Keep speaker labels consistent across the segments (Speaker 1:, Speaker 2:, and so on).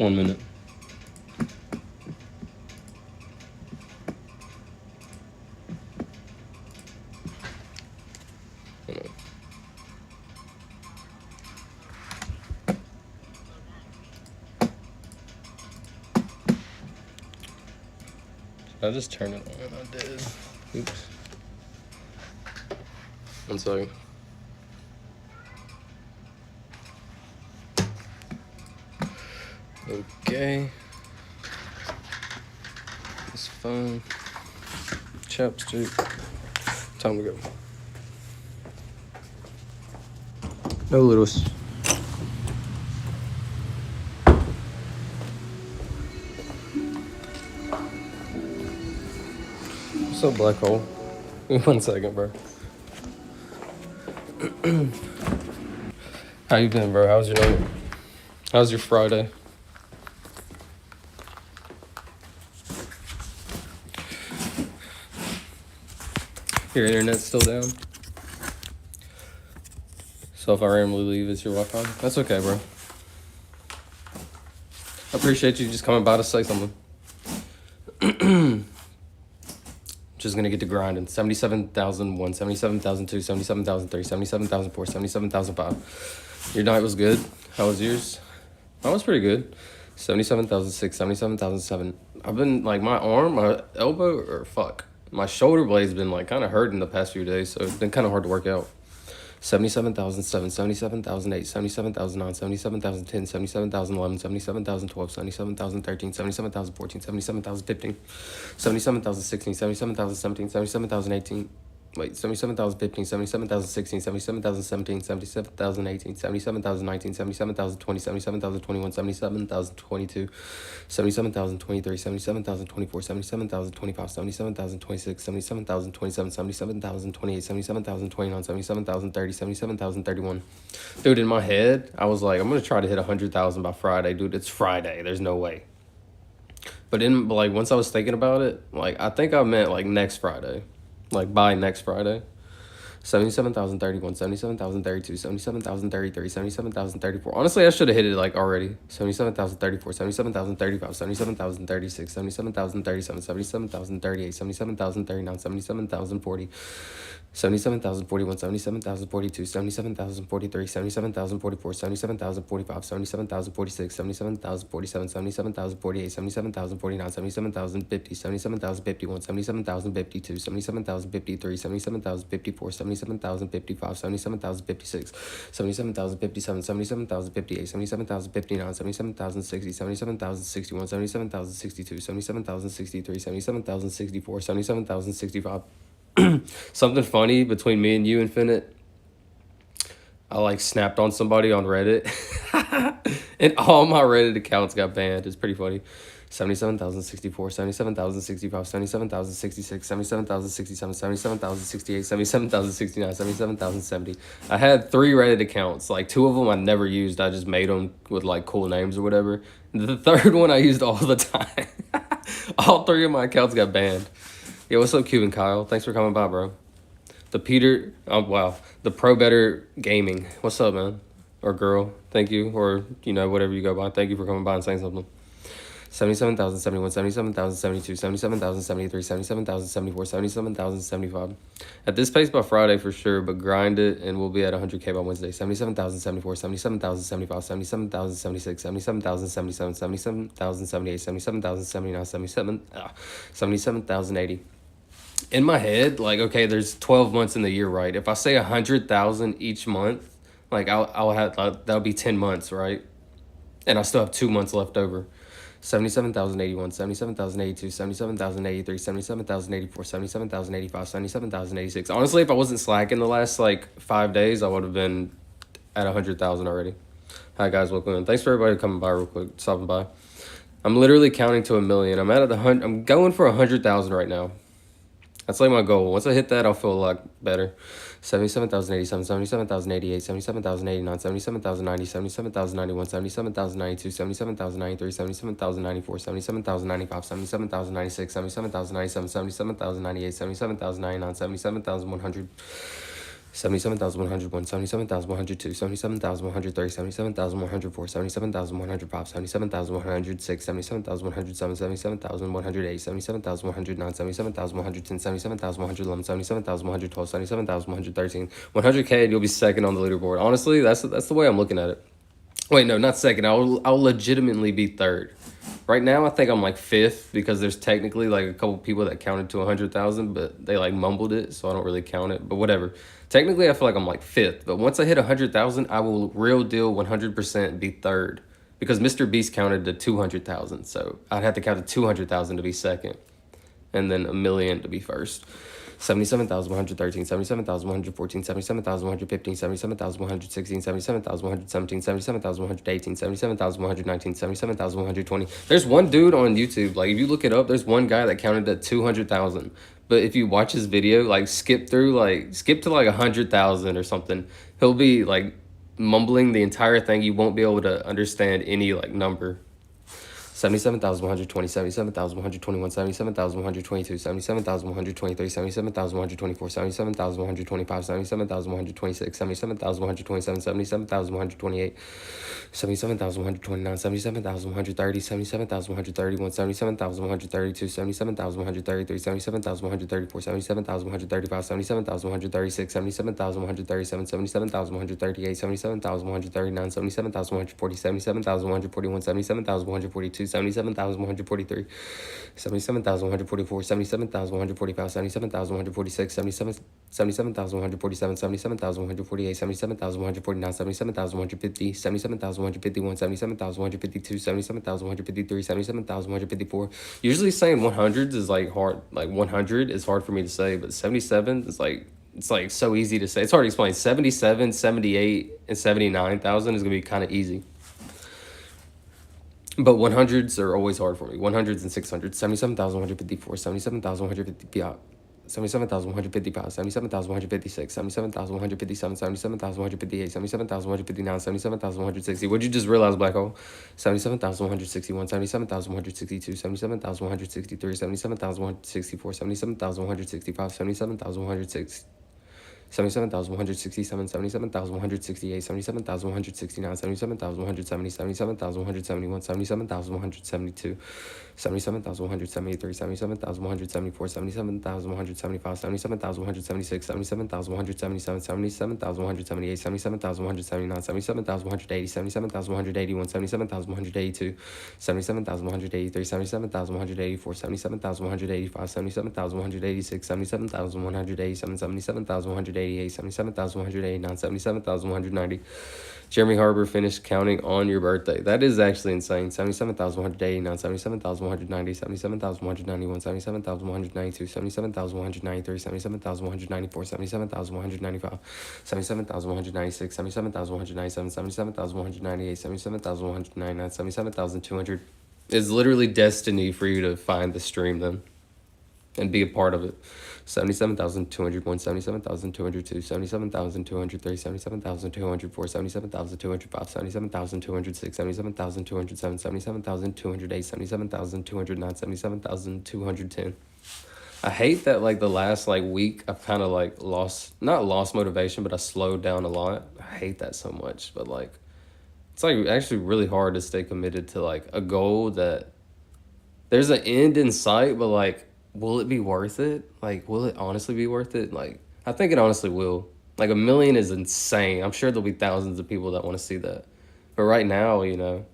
Speaker 1: 1 minute. I just turned it on. I did. Oops. 1 second. Okay. This phone. Chapstick. Time to go. No, Lewis. What's up, Black Hole? 1 second, bro. How you been, bro? How's your night? How's your Friday? Your internet's still down? So if I randomly leave, it's your Wi-Fi? That's okay, bro. I appreciate you just coming by to say something. Just gonna get to grinding. 77,001, 77,002, 77,003, 77,004, 77,005. Your night was good. How was yours? Mine was pretty good. 77,006, 77,007. I've been, like, my arm, my elbow, or fuck. My shoulder blade's been, like, kind of hurting the past few days, so it's been kind of hard to work out. 77,007, 77,008, 77,009, 77,010, 77,011, 77,012, 77,013, 77,014, 77,015, 77,016, 77,017, 77,018. Wait, 77,015, 77,016, 77,017, 77,018, 77,019, 77,020, 77,021, 77,022, 77,023, 77,024, 77,025, 77,026, 77,027, 77,028, 77,029, 77,030, 77,031. Dude, in my head, I was like, I'm going to try to hit 100,000 by Friday. Dude, it's Friday. There's no way. But in, like, once I was thinking about it, like, I think I meant, like, next Friday. Like, by next Friday. 77,031, 77,032, 77,033, 77,034. Honestly, I should have hit it, like, already. 77,034, 77,035, 77,036, 77,037, 77,038, 77,039, 77,040, 77,041, 77,042, 77,043, 77,044, 77,045, 77,046, 77,047, 77,048, 77,049, 77,050, 77,051, 77,052, 77,053, 77,054, 77,055, 77,056, 77,057, 77,058, 77,059, 77,060, 77,061, 77,062, 77,063, 77,064, 77,065. Something funny between me and you, Infinite. I, like, snapped on somebody on Reddit. And all my Reddit accounts got banned. It's pretty funny. 77,064, 77,065, 77,066, 77,067, 77,068, 77,069, 77,070. I had 3 Reddit accounts. Like, 2 of them I never used. I just made them with, like, cool names or whatever. The 3rd one I used all the time. All 3 of my accounts got banned. Yo, what's up, Cuban Kyle? Thanks for coming by, bro. The Peter, oh, wow. The Pro Better Gaming. What's up, man? Or girl, thank you. Or, you know, whatever you go by. Thank you for coming by and saying something. 77,071, 77,072, 77,073, 77,074, 77,075. At this pace by Friday for sure, but grind it and we'll be at 100K by Wednesday. 77,074, 77,075, 77,076, 77,077, 77,078, 77,079, 77,080. In my head, like, okay, there's 12 months in the year, right? If I say 100,000 each month, like, I'll have, that'll be 10 months, right? And I still have 2 months left over. 77,081, 77,082, 77,083, 77,084, 77,085, 77,086. Honestly, if I wasn't slacking the last, like, 5 days, I would have been at 100,000 already. Hi, guys. Welcome in. Thanks for everybody coming by real quick, stopping by. I'm literally counting to 1 million. I'm going for 100,000 right now. That's like my goal. Once I hit that, I'll feel a lot better. 77,087, 77,088, 77,089, 77,090, 77,091, 77,092, 77,093, 77,094, 77,095, 77,096, 77,097, 77,098, 77,099, 77,100. 77,101, 77,102, 77,103, 77,104, 77,105, 77,106, 77,107, 77,108, 77,109, 77,110, 77,111, 77,112, 77,113, 100K, and you'll be second on the leaderboard. Honestly, that's the way I'm looking at it. Wait, no, not second. I'll legitimately be third. Right now, I think I'm like fifth because there's technically like a couple people that counted to 100,000, but they like mumbled it, so I don't really count it. But whatever. Technically, I feel like I'm like fifth, but once I hit 100,000, I will real deal 100% be third because Mr. Beast counted to 200,000, so I'd have to count to 200,000 to be second, and then a million to be first. 77,113, 77,114, 77,115, 77,116, 77,117, 77,118, 77,119, 77,120. There's one dude on YouTube, like if you look it up, there's one guy that counted at 200,000. But if you watch his video, like skip to like 100,000 or something, he'll be like mumbling the entire thing. You won't be able to understand any like number. 77,120, 77,121, 77,122, 77,123, 77,124, 77,125, 77,126, 77,127, 77,128, 77,129, 77,130, 77,131, 77,132, 77,133, 77,134, 77,135, 77,136, 77,137, 77,138, 77,139, 77,140, 77,141, 77,142, 77,143, 77,144, 77,145, 77,146, 77,147, 77,148, 77,149, 77,150, 77,151, 77,152, 77,153, 77,154. Usually saying 100s is like hard, like 100 is hard for me to say, but 77 is like, it's like so easy to say. It's hard to explain. 77, 78, and 79,000 is going to be kind of easy. But 100s are always hard for me. 100s and 600s. 77,154, 77,155, 77,155, 77,156, 77,157, 77,158, 77,159, 77,160. What'd you just realize, Black Hole? 77,161, 77,162, 77,163, 77,164, 77,165, 77,106. 77,167, 77,168, 77,169, 77,170, 77,171, 77,172, 77,173, 77,174, 77,175, 77,176, 77,177, 77,178, 77,179, 77,180, 77,181, 77,182, 77,183, 77,184, 77,185, 77,186, 77,187, 77,188, 77,189, 77,190. Jeremy Harbour finished counting on your birthday. That is actually insane. 77,189, 77,190, 77,191, 77,192, 77,193, 77,194, 77,195, 77,196, 77,197, 77,198, 77,199, 77,200. It's literally destiny for you to find the stream then and be a part of it. 77,201, 77,202, 77,203, 77,204, 77,205, 77,206, 77,207, 77,208, 77,209, 77,210. I hate that like the last like week I've kind of like not lost motivation, but I slowed down a lot. I hate that so much, but like it's like actually really hard to stay committed to like a goal that there's an end in sight, but like will it be worth it? Like, will it honestly be worth it? Like, I think it honestly will. Like, 1 million is insane. I'm sure there'll be thousands of people that want to see that. But right now, you know,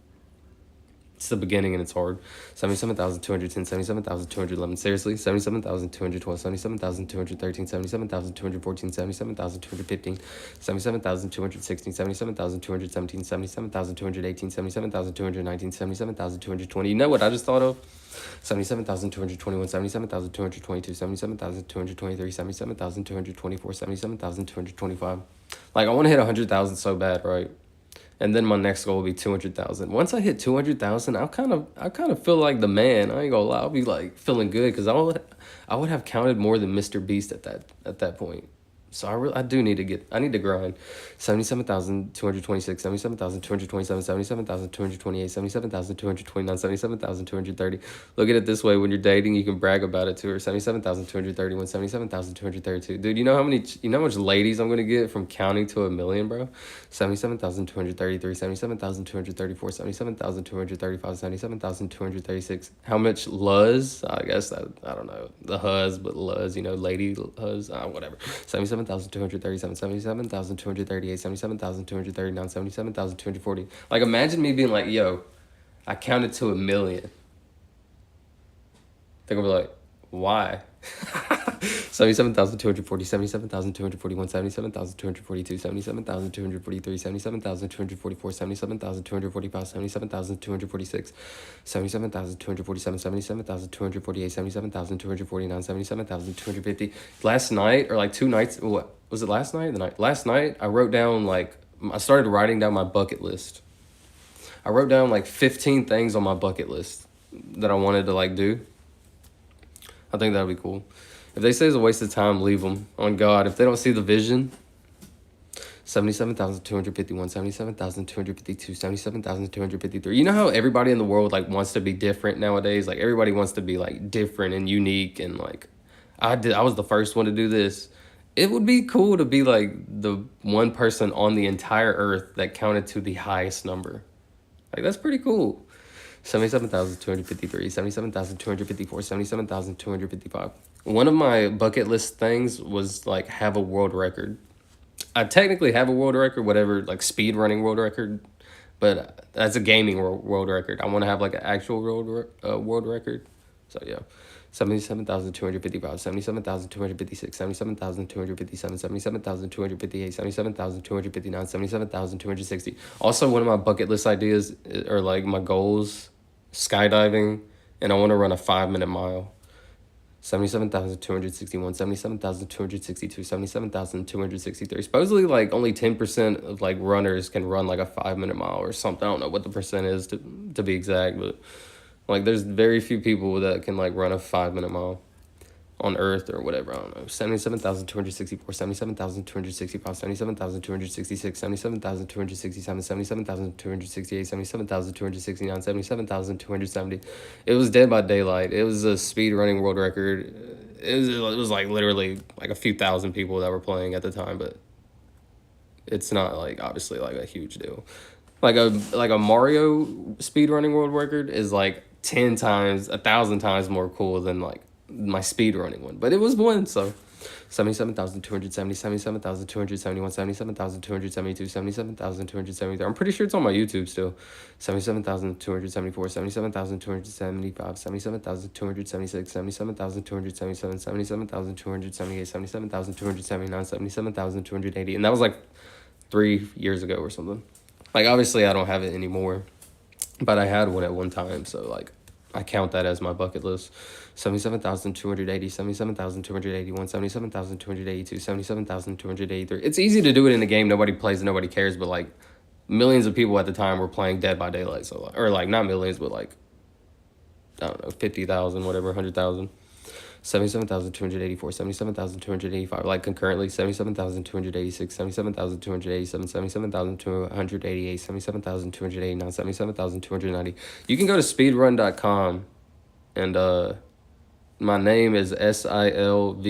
Speaker 1: it's the beginning and it's hard. 77,210, 77,211. Seriously, 77,212, 77,213, 77,214, 77,215, 77,216, 77,217, 77,218, 77,219, 77,220. You know what I just thought of? 77,221, 77,222, 77,223, 77,224, 77,225. Like, I want to hit 100,000 so bad, right? And then my next goal will be 200,000. Once I hit 200,000, I kind of feel like the man. I ain't gonna lie, I'll be like feeling good because I would have counted more than Mr. Beast at that point. So I do need to I need to grind. 77,226, 77,227, 77,228, 77,229, 77,230. Look at it this way: when you're dating, you can brag about it to her. 77,231, 77,232. Dude, you know how much ladies I'm gonna get from counting to a million, bro? 77,233, 77,234, 77,235, 77,236. How much luz? I guess I don't know the huz, but luz, you know, lady huz, whatever. 77,237, 77,238, 77,239, 77,240. Like, imagine me being like, yo, I counted to a million. They're gonna be like, why? 77,240, 77,241, 77,242, 77,243, 77,244, 77,245, 77,246, 77,247, 77,248, 77,249, 77,250. Last night, or like 2 nights, what was it, last night? Last night, I wrote down, like, I started writing down my bucket list. I wrote down like 15 things on my bucket list that I wanted to like do. I think that would be cool. If they say it's a waste of time, leave them. On God, if they don't see the vision. 77,251, 77,252, 77,253. You know how everybody in the world like wants to be different nowadays? Like, everybody wants to be like different and unique, and like I was the first one to do this. It would be cool to be like the one person on the entire earth that counted to the highest number. Like, that's pretty cool. 77,253, 77,254, 77,255. One of my bucket list things was like have a world record. I technically have a world record, whatever, like speed running world record, but that's a gaming world record. I want to have like an actual world record. So yeah, 77,255, 77,256, 77,257, 77,258, 77,259, 77,260. Also, one of my bucket list ideas, or like my goals, skydiving, and I want to run a 5-minute mile. 77,261, 77,262, 77,263. Supposedly, like, only 10% of like runners can run like a 5-minute mile or something. I don't know what the percent is to be exact, but like, there's very few people that can like run a 5-minute mile on Earth or whatever. I don't know. 77,264, 77,265, 77,266, 77,267, 77,268, 77,269, 77,270. It was Dead by Daylight. It was a speed running world record. It was like literally like a few thousand people that were playing at the time, but it's not like obviously like a huge deal. Like a Mario speedrunning world record is like 10 times, 1,000 times more cool than like my speedrunning one. But it was one, so 77,270, 77,271, 77,272, 77,273. I'm pretty sure it's on my YouTube still. 77,274, 77,275, 77,276, 77,277, 77,278, 77,279, 77,280. And that was like 3 years ago or something. Like, obviously, I don't have it anymore, but I had one at one time, so, like, I count that as my bucket list. 77,280, 77,281, 77,282, 77,283. It's easy to do it in a game nobody plays and nobody cares, but, like, millions of people at the time were playing Dead by Daylight, so, or, like, not millions, but, like, I don't know, 50,000, whatever, 100,000. 77,284, 77,285, like concurrently, 77,286, 77,287, 77,288, 77,289, 77,290. You can go to speedrun.com, and my name is SILVUHH.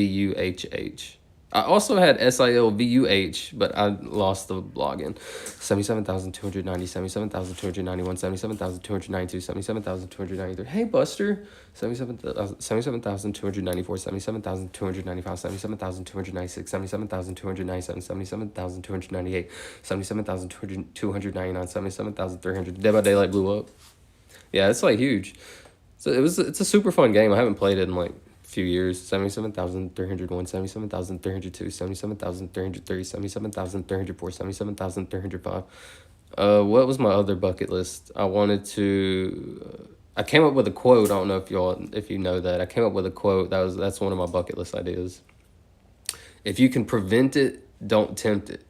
Speaker 1: I also had SILVUH, but I lost the login. 77,290, 77,291, 77,292, 77,293. Hey, Buster. 77,294, 77,295, 77,296, 77,297, 77,298, 77,299, 77,300. Dead by Daylight blew up. Yeah, it's like huge. So it's a super fun game. I haven't played it in like few years. 77,301, 77,302, 77,303, 77,304, 77,305. What was my other bucket list? I wanted to I came up with a quote. I don't know if you know that. I came up with a quote. That's one of my bucket list ideas. If you can prevent it, don't tempt it.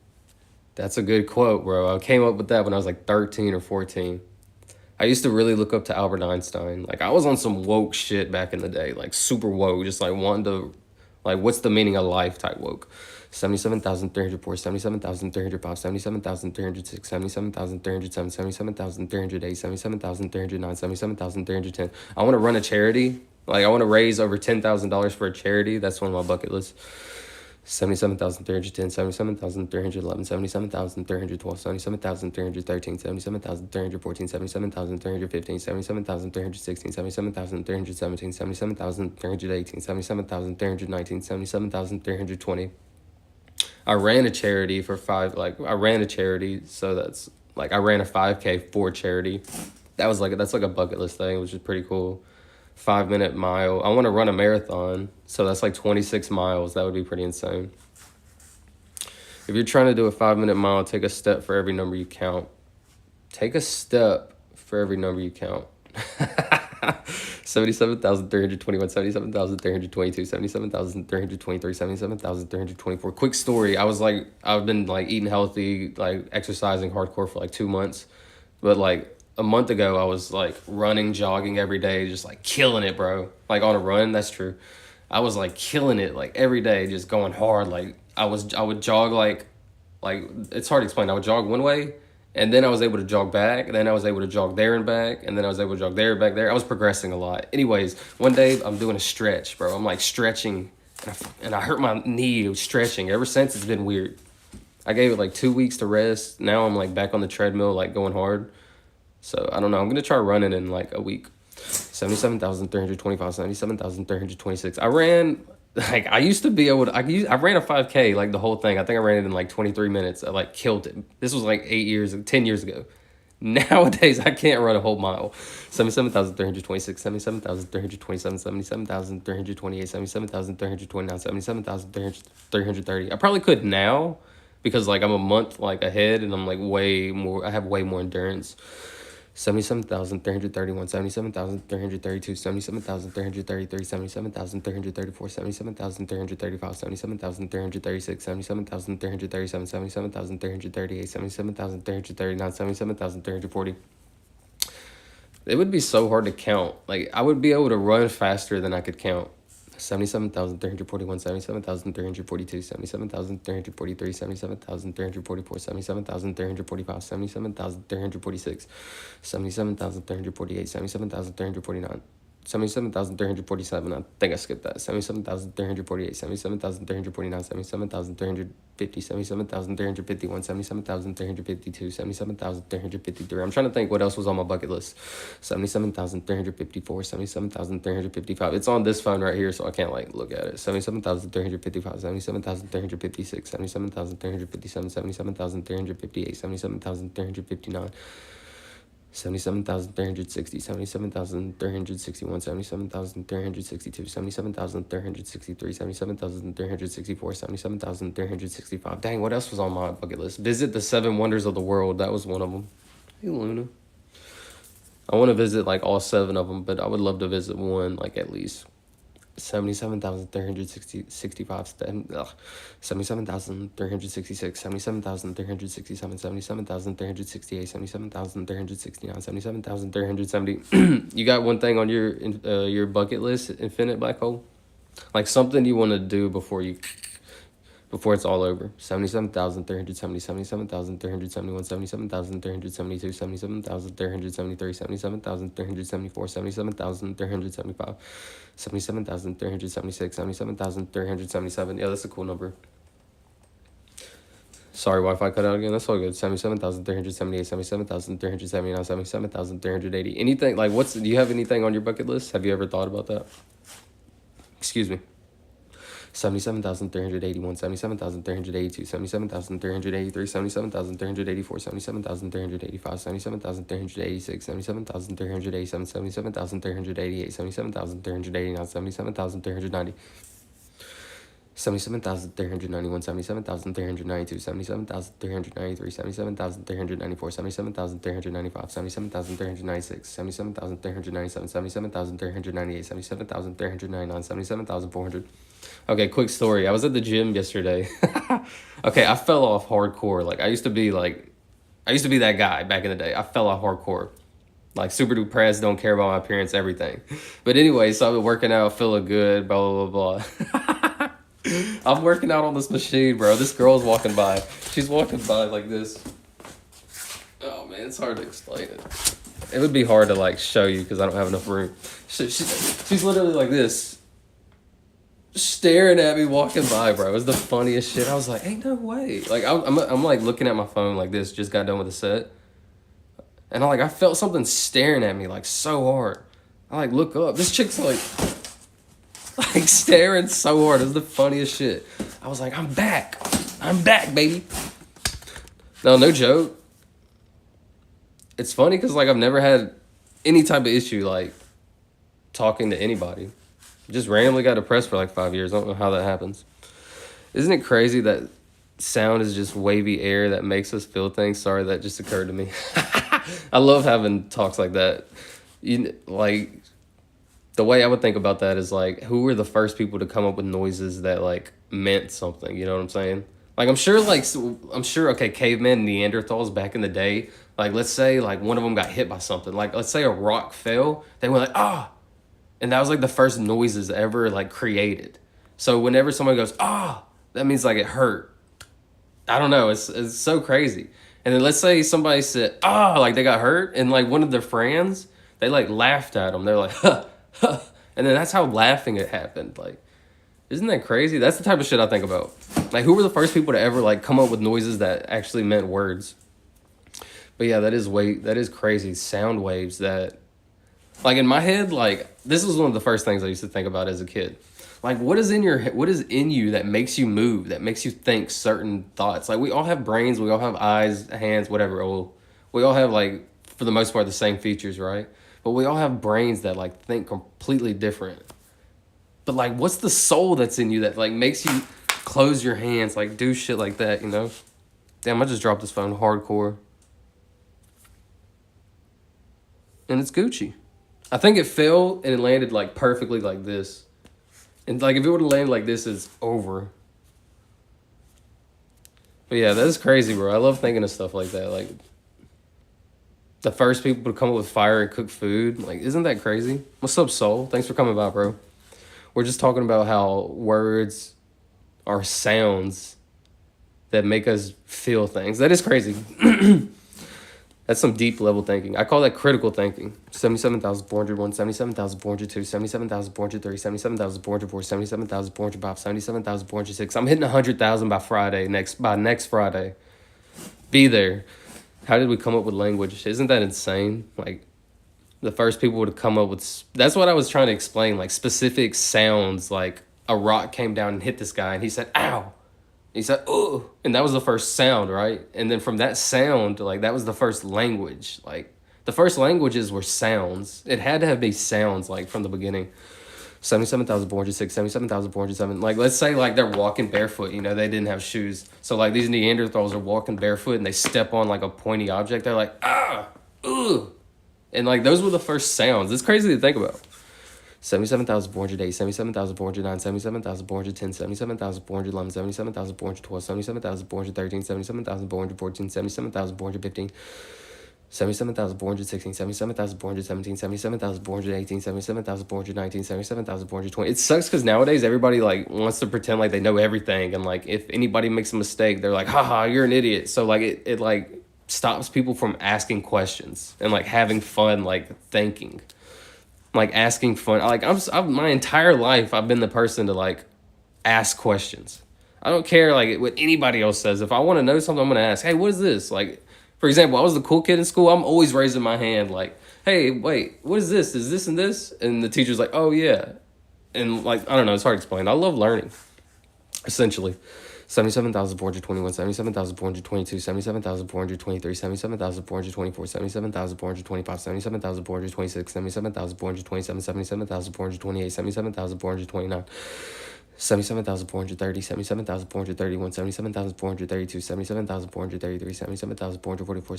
Speaker 1: That's a good quote, bro. I came up with that when I was like 13 or 14. I used to really look up to Albert Einstein. Like, I was on some woke shit back in the day, like super woke, just like wanting to, like, what's the meaning of life type woke. 77,304, 77,305, 77,306, 77,307, 77,308, 77,309, 77,310. I want to run a charity. Like, I want to raise over $10,000 for a charity. That's one of my bucket lists. 77,310, 77,311, 77,312, 77,313, 77,314, 77,315, 77,316, 77,317, 77,318, 77,319, 77,320. I ran a charity for so that's like, I ran a 5K for charity. That's like a bucket list thing, which is pretty cool. 5-minute mile. I want to run a marathon, so that's like 26 miles. That would be pretty insane. If you're trying to do a 5-minute mile, take a step for every number you count. Take a step for every number you count. 77,321, 77,322, 77,323, 77,324. Quick story. I've been like eating healthy, like exercising hardcore for like 2 months. But like a month ago, I was like running, jogging every day, just like killing it, bro. Like on a run, that's true. I was like killing it like every day, just going hard. Like I would jog like it's hard to explain. I would jog one way, and then I was able to jog back, and then I was able to jog there and back, and then I was able to jog there, back there. I was progressing a lot. Anyways, one day I'm doing a stretch, bro. I'm like stretching, and I hurt my knee stretching. Ever since, it's been weird. I gave it like 2 weeks to rest. Now I'm like back on the treadmill, like going hard. So I don't know. I'm gonna try running in like a week. 77,325, 77,326. I ran I used to be able to. I ran a 5K like the whole thing. I think I ran it in like 23 minutes. I like killed it. This was like 10 years ago. Nowadays I can't run a whole mile. 77,326, 77,327, 77,328, 77,329, 77,330. I probably could now, because like I'm a month like ahead, and I'm like I have way more endurance. 77,331, 77,332, 77,333, 77,334, 77,335, 77,336, 77,337, 77,338, 77,339, 77,340. It would be so hard to count. Like, I would be able to run faster than I could count. 77,341, 77,342, 77,343, 77,344, 77,345, 77,346, 77,348, 77,349, 77,347. I think I skipped that. 77,348, 77,349, 77,350, 77,351, 77,352, 77,353. I'm trying to think what else was on my bucket list. 77,354, 77,355. It's on this phone right here, so I can't like look at it. 77,355, 77,356, 77,357, 77,358, 77,359. 77,360, 77,361, 77,362, 77,363, 77,364, 77,365. Dang, what else was on my bucket list? Visit the 7 wonders of the world. That was one of them. Hey, Luna. I want to visit like all 7 of them, but I would love to visit one, like at least. 77,365, 77,366, 77,367, 77,368, 77,369, 77,370. You got one thing on your bucket list, Infinite Black Hole? Like something you want to do before it's all over. 77,370, 77,371, 77,372, 77,373, 77,374, 77,375, 77,376, 77,377. Yeah, that's a cool number. Sorry, Wi-Fi cut out again. That's all good. 77,378, 77,379, 77,380. Anything, like, do you have anything on your bucket list? Have you ever thought about that? Excuse me. 77,381, 77,382, 77,383, 77,384, 77,385, 77,386, 77,387, 77,388, 77,389, 77,390. 77,391, 77,392, 77,393, 77,394, 77,395, 77,396, 77,397, 77,398, 77,399, 77,400. Okay, quick story. I was at the gym yesterday. Okay, I fell off hardcore. Like, I used to be that guy back in the day. I fell off hardcore. Like, super depressed, don't care about my appearance, everything. But anyway, so I've been working out, feeling good, blah, blah, blah, blah. I'm working out on this machine, bro. This girl's walking by. She's walking by like this. Oh man, it's hard to explain it. It would be hard to like show you because I don't have enough room. She's literally like this, staring at me walking by, bro. It was the funniest shit. I was like, ain't no way. Like I'm like looking at my phone like this. Just got done with the set, and I felt something staring at me like so hard. I like look up. This chick's like staring so hard. It was the funniest shit. I was like, I'm back, baby. No joke. It's funny because like I've never had any type of issue like talking to anybody. Just randomly got depressed for like 5 years. I don't know how that happens. Isn't it crazy that sound is just wavy air that makes us feel things? Sorry, that just occurred to me. I love having talks like that. Like the way I would think about that is like, who were the first people to come up with noises that like meant something? You know what I'm saying? Like I'm sure, okay, cavemen, Neanderthals back in the day, like let's say like one of them got hit by something. Like let's say a rock fell, they went like, ah. And that was like the first noises ever like created. So whenever someone goes, ah, that means like it hurt. I don't know. It's so crazy. And then let's say somebody said, ah, like they got hurt. And like one of their friends, they like laughed at them. They're like, huh, huh. And then that's how laughing it happened. Like, isn't that crazy? That's the type of shit I think about. Like, who were the first people to ever like come up with noises that actually meant words? But yeah, that is crazy. Sound waves that, like in my head, like this was one of the first things I used to think about as a kid. Like what is in you that makes you move, that makes you think certain thoughts? Like we all have brains, we all have eyes, hands, whatever. Well, we all have like for the most part the same features, right? But we all have brains that like think completely different. But like what's the soul that's in you that like makes you close your hands, like do shit like that, you know? Damn, I just dropped this phone hardcore. And it's Gucci. I think it fell and it landed like perfectly like this. And like if it would have landed like this, it's over. But yeah, that's crazy, bro. I love thinking of stuff like that. Like the first people to come up with fire and cook food. Like, isn't that crazy? What's up, Soul? Thanks for coming by, bro. We're just talking about how words are sounds that make us feel things. That is crazy. That's some deep level thinking. I call that critical thinking. 77,401, 77,402, 77,403, 77,404, 77,405, 77,406. I'm hitting 100,000 by next Friday. Be there. How did we come up with language? Isn't that insane? Like, the first people would have come up with... That's what I was trying to explain. Like, specific sounds. Like, a rock came down and hit this guy, and he said, ow. He said, oh, and that was the first sound, right? And then from that sound, like, that was the first language. Like, the first languages were sounds. It had to have been sounds, like, from the beginning. 77,406, 77,407. Like, let's say, like, they're walking barefoot. You know, they didn't have shoes. So, like, these Neanderthals are walking barefoot, and they step on, like, a pointy object. They're like, ah, ugh. And, like, those were the first sounds. It's crazy to think about. 77,408, 77,409, 77,410, 77,411, 77,412, 77,413, 77,414, 77,415, 77,416, 77,417, 77,418, 77,419, 77,420. It sucks because nowadays everybody like wants to pretend like they know everything, and like if anybody makes a mistake, they're like, haha, you're an idiot. So like it like stops people from asking questions and like having fun, like thinking. Like asking fun, like I'm my entire life I've been the person to like ask questions. I don't care like what anybody else says. If I want to know something, I'm gonna ask. Hey, what is this? Like, for example, I was the cool kid in school. I'm always raising my hand, like, hey, wait, what is this? Is this and this? And the teacher's like, oh yeah, and like I don't know, it's hard to explain. I love learning, essentially. 77,421, 77,422, 77,423, 77,424, 77,425, 77,426, 77,427, 77,428, 77,429, 77,430, 77,431, 77,432, 77,433, 77,444,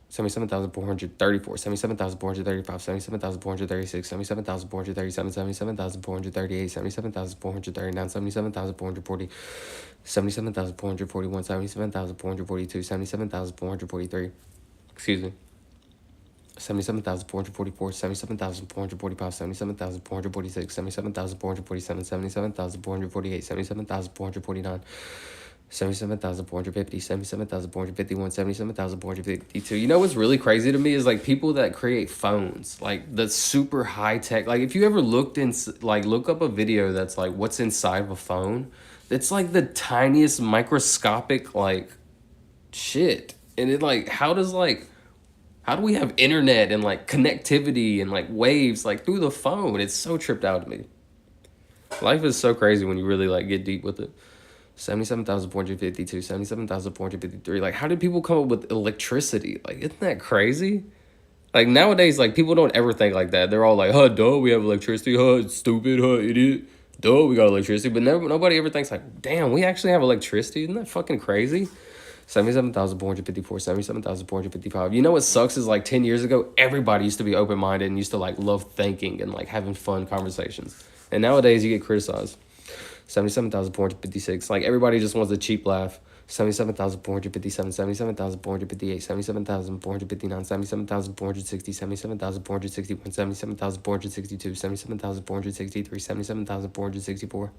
Speaker 1: 77,434, 77,435, 77,436, 77,437, 77,438, 77,439, 77,440, 77,441, 77,442, 77,443. Excuse me. 77,444, 77,445, 77,446, 77,447, 77,448, 77,449, 77,450, 77,451, 77,452. You know what's really crazy to me is like people that create phones, like the super high tech. Like if you ever look up a video that's like what's inside of a phone, it's like the tiniest microscopic like shit. And it like how do we have internet and like connectivity and like waves like through the phone? It's so tripped out to me. Life is so crazy when you really like get deep with it. 77,452, 77,453. Like, how did people come up with electricity? Like, isn't that crazy? Like, nowadays, like, people don't ever think like that. They're all like, huh, duh, we have electricity. Huh, it's stupid. Huh, idiot. Duh, we got electricity. But nobody ever thinks like, damn, we actually have electricity. Isn't that fucking crazy? 77,454, 77,455. You know what sucks is like 10 years ago, everybody used to be open-minded and used to like love thinking and like having fun conversations. And nowadays you get criticized. 77,456. Like everybody just wants a cheap laugh. 77,457, 77,458, 77,459, 77,460, 77,461, 77,462, 77,463, 77,464.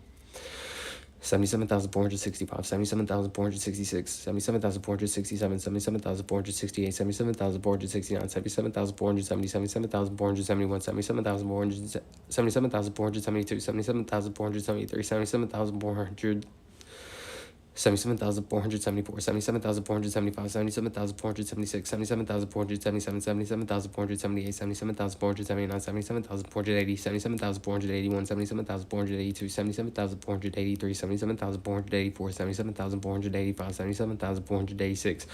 Speaker 1: 77,465, 77,466, 77,467, 77,468, 77,469, 77,470, 77,471, 77,472, 77,473, 77,400. 77,474, 77,475, 77,476, 77,477, 77,478, 77,479, 77,480, 77,481, 77,482, 77,483, 77,484, 77,485, 77,486,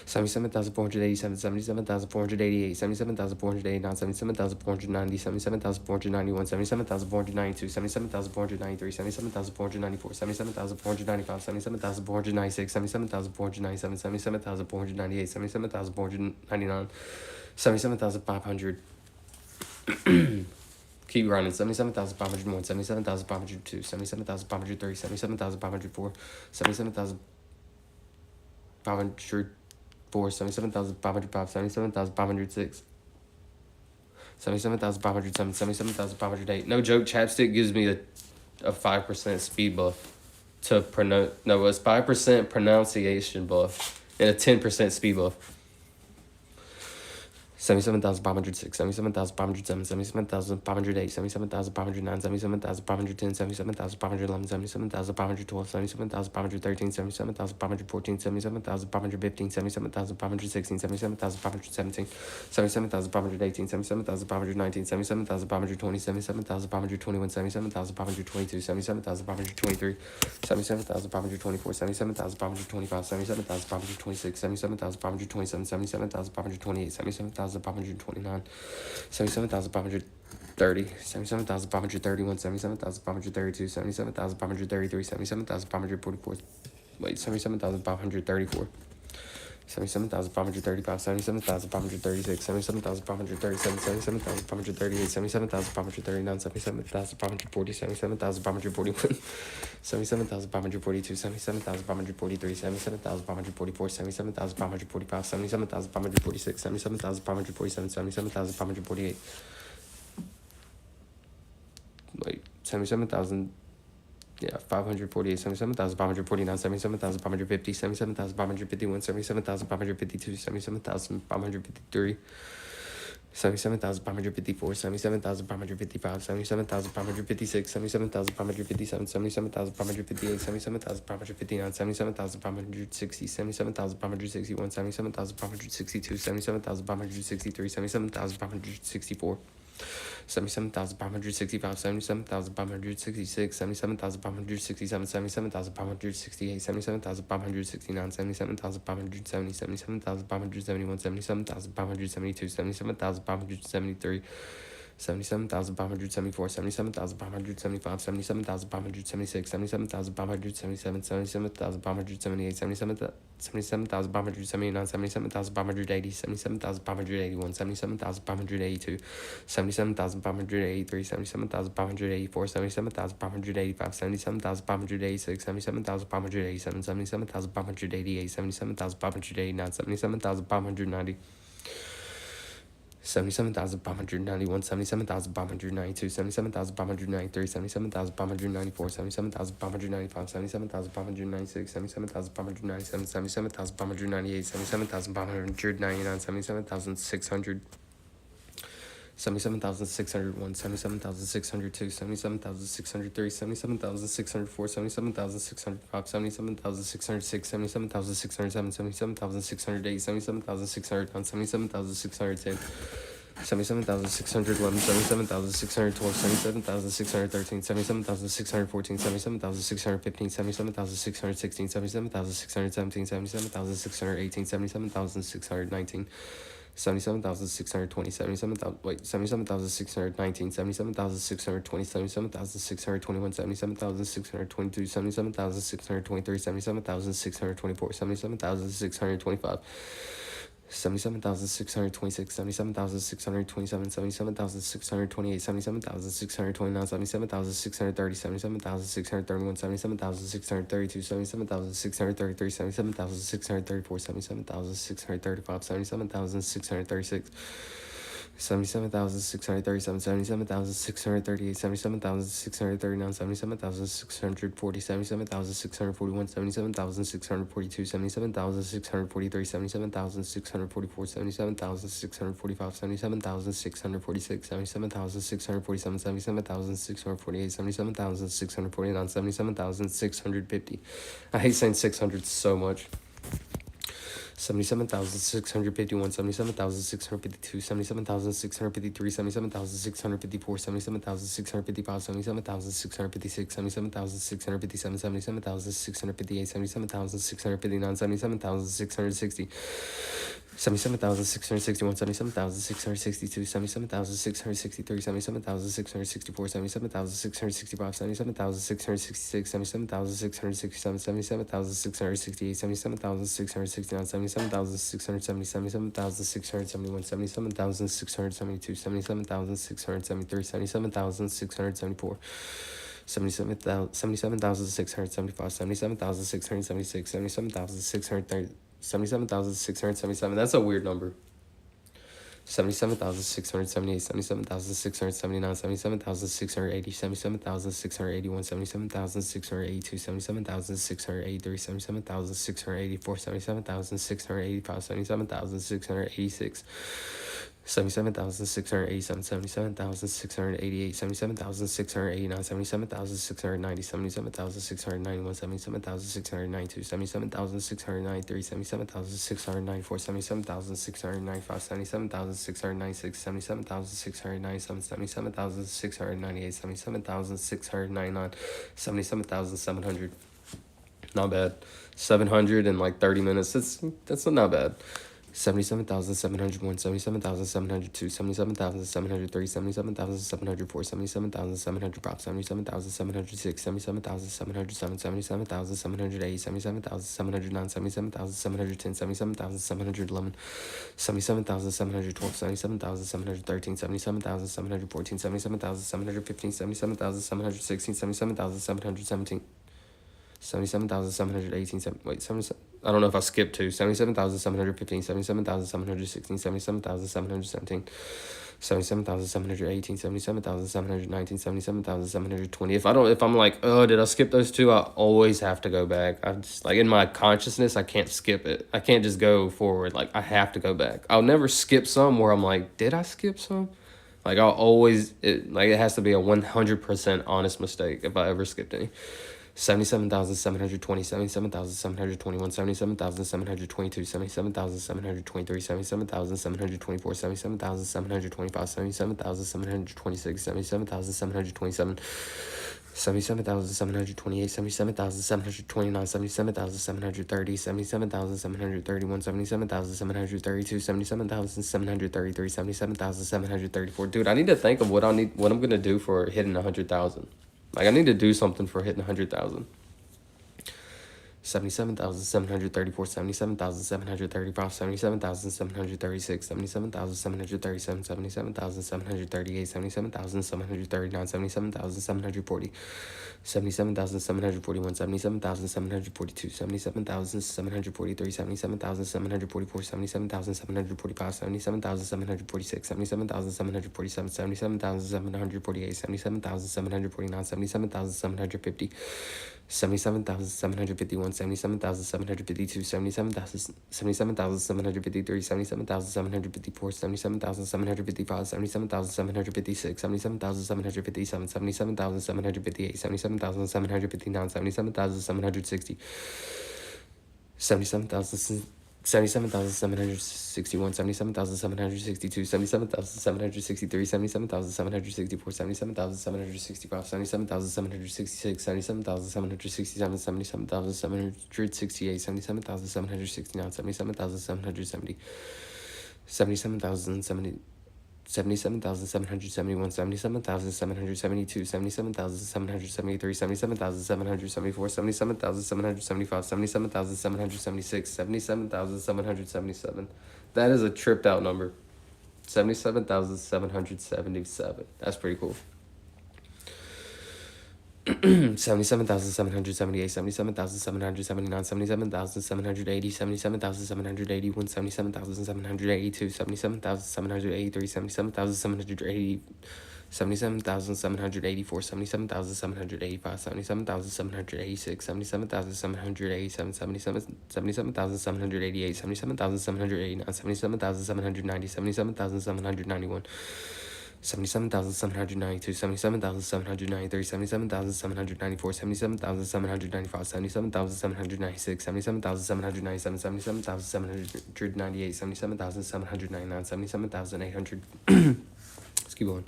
Speaker 1: 77,487, 77,488, 77,489, 77,490, 77,491, 77,492, 77,493, 77,494, 77,495, 77,496, 77,497, 77,498, 77,499, 77,500. Keep running. 77,501, 77,502, 77,503, 77,504, 77,504, 77,505, 77,506. 77,507, 77,508. No joke, chapstick gives me a 5% speed buff. To pronounce, no, it's 5% pronunciation buff and a 10% speed buff. 77,506, 77,507, 77,508, 77,509, 77,510, 77,511, 77,512, 77,513, 77,514, 77,515, 77,516, 77,517, 77,518, 77,519, 77,520, 77,521, 77,522, 77,523, 77,524, 77,525, 77,526, 77,527, 77,528, 77,529, 77,530, 77,531, 77,532, 77,533, 77,544, wait, 77,534. 77,535, 77,536, 77,537, 77,538, 77,539, 77,540, 77,541, 77,542, 77,543, 77,544, 77,545, 77,546, 77,547, 77,548. Wait, 77,000. Yeah, 548, 77,549, 77,550, 77,551, 77,552, 77,553, 77,554, 77,555, 77,556, 77,557, 77,558, 77,559, 77,560, 77,561, 77,562, 77,563, 77,564. 77,565, 77,566, 77,567, 77,568, 77,569, 77,570, 77,571, 77,572, 77,573, 77,574, 77,575, 77,576, 77,577, 77,578, 77,579, 77,580, 77,581, 77,582, 77,583, 77,584, 77,585, 77,586, 77,587, 77,588, 77,589, 77,590. 77,591, 77,592, 77,593, 77,594, 77,595, 77,596, 77,597, 77,598, 77,599, 77,600. 77,601, 77,602, 77,603, 77,604, 77,605, 77,606, 77,607, 77,608, 77,609, 77,610, 77,611, 77,612, 77,613, 77,614, 77,615, 77,616, 77,617, 77,618, 77,619. 77,620, 77,619, 77,620, 77,621, 77,622, 77,623, 77,624, 77,625. 77,626, 77,627, 77,628, 77,629, 77,630, 77,631, 77,632, 77,633, 77,634, 77,635, 77,636. 77,637, 77,638, 77,639, 77,640, 77,641, 77,642, 77,643, 77,644, 77,645, 77,646, 77,647, 77,648, 77,649, 77,650. I hate saying 600 so much. 77,651, 77,652, 77,653, 77,654, 77,655, 77,656, 77,657, 77,658, 77,659, 77,660. 77,661, 77,662, 77,663, 77,664, 77,665, 77,666, 77,667, 77,668, 77,669, 77,670, 77,671, 77,672, 77,673, 77,674. 77,675, 77,676, 77,630, 77,677. That's a weird number. 77,678, 77,679, 77,680, 77,681, 77,682, 77,683, 77,684, 77,685, 77,686. 77,687, 77,688, 77,689, 77,690, 77,691, 77,692, 77,693, 77,694, 77,695, 77,696, 77,697, 77,698, 77,699, 77,700. Not bad. 700 in like 30 minutes. That's not bad. 77,701, 77,702, 77,703, 77,704, 77,705, 77,706, 77,707, 77,708, 77,709, 77,710, 77,711, 77,712, 77,713, 77,714, 77,715, 77,716, 77,717. 77,718, I don't know if I skipped two. 77,715, 77,716, 77,717, 77,718, 77,719, 77,720. If I'm like, oh, did I skip those two? I always have to go back. I just, like, in my consciousness, I can't skip it. I can't just go forward. Like, I have to go back. I'll never skip some where I'm like, did I skip some? Like, I'll always, it has to be a 100% honest mistake if I ever skipped any. 77,720, 77,721, 77,722, 77,723, 77,724, 77,725, 77,726, 77,727, 77,728, 77,729, 77,730, 77,731, 77,732, 77,733, 77,734. Dude, I need to think of what I'm gonna do for hitting 100,000. Like, I need to do something for hitting 100,000. 77,734, 77,735, 77,736, 77,737, 77,738, 77,739, 77,740, 77,741, 77,742, 77,743, 77,744, 77,745, 77,746, 77,747, 77,748, 77,749, 77,750, 77,751, 77,752, 77,753, 77,754, 77,755, 77,756, 77,757, 77,758, 77,759, 77,760, 77,761, 77,762, 77,763, 77,764, 77,765, 77,766, 77,767, 77,768, 77,769, 77,770, 77,070. 77,771, 77,772, 77,773, 77,774, 77,775, 77,776, 77,777. That is a tripped out number. 77,777. That's pretty cool. 77,778, 77,779, 77,780, 77,781, 77,782, 77,783, 77,780, 77,784, 77,785, 77,786, 77,787, 77,788, 77,789, 77,790, 77,791. 77,792, 77,793, 77,794, 77,795, 77,796, 77,797, 77,798, 77,799, 77,800. Let's keep going.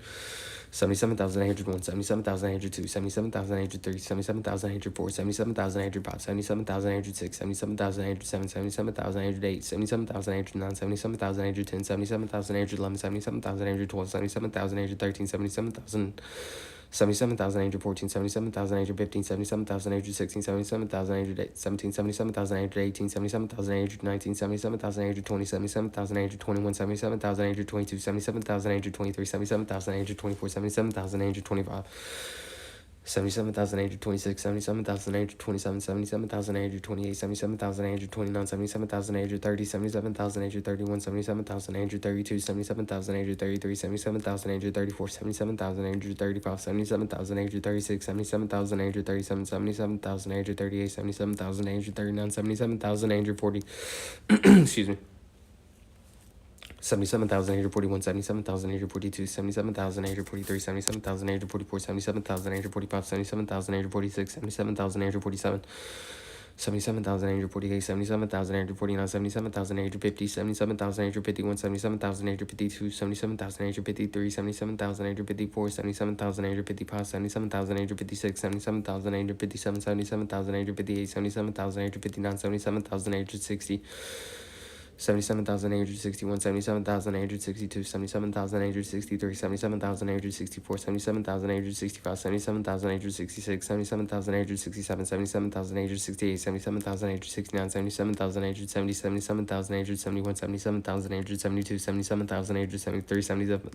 Speaker 1: 77,801, 77,802, 77,803, 77,804, 77,805, 77,806, 77,807, 77,808, 77,809, 77,810, 77,811, 77,812, 77,813, 77,814, 77,815, 77,816, 77,817, 77,818, 77,819, 77,820, 77,821, 77,822, 77,823, 77,824, 77,825. 77,826, 77,827, 77,828, 77,829, 77,830, 77,831, 77,832, 77,833, 77,834, 77,835, 77,836, 77,837, 77,838, 77,839, 77,840. Excuse me. 77,841, 77,842, 77,843, 77,844, 77,845, 77,846, 77,847, 77,848, 77,849, 77,850, 77,851, 77,852, 77,853, 77,854, 77,855, 77,856, 77,857, 77,858, 77,859, 77,860. 77,861, 77,862, 77,863, 77,864, 77,865, 77,866, 77,867, 77,868, 77,869, 77,870, 77,871, 77,872, 77,873,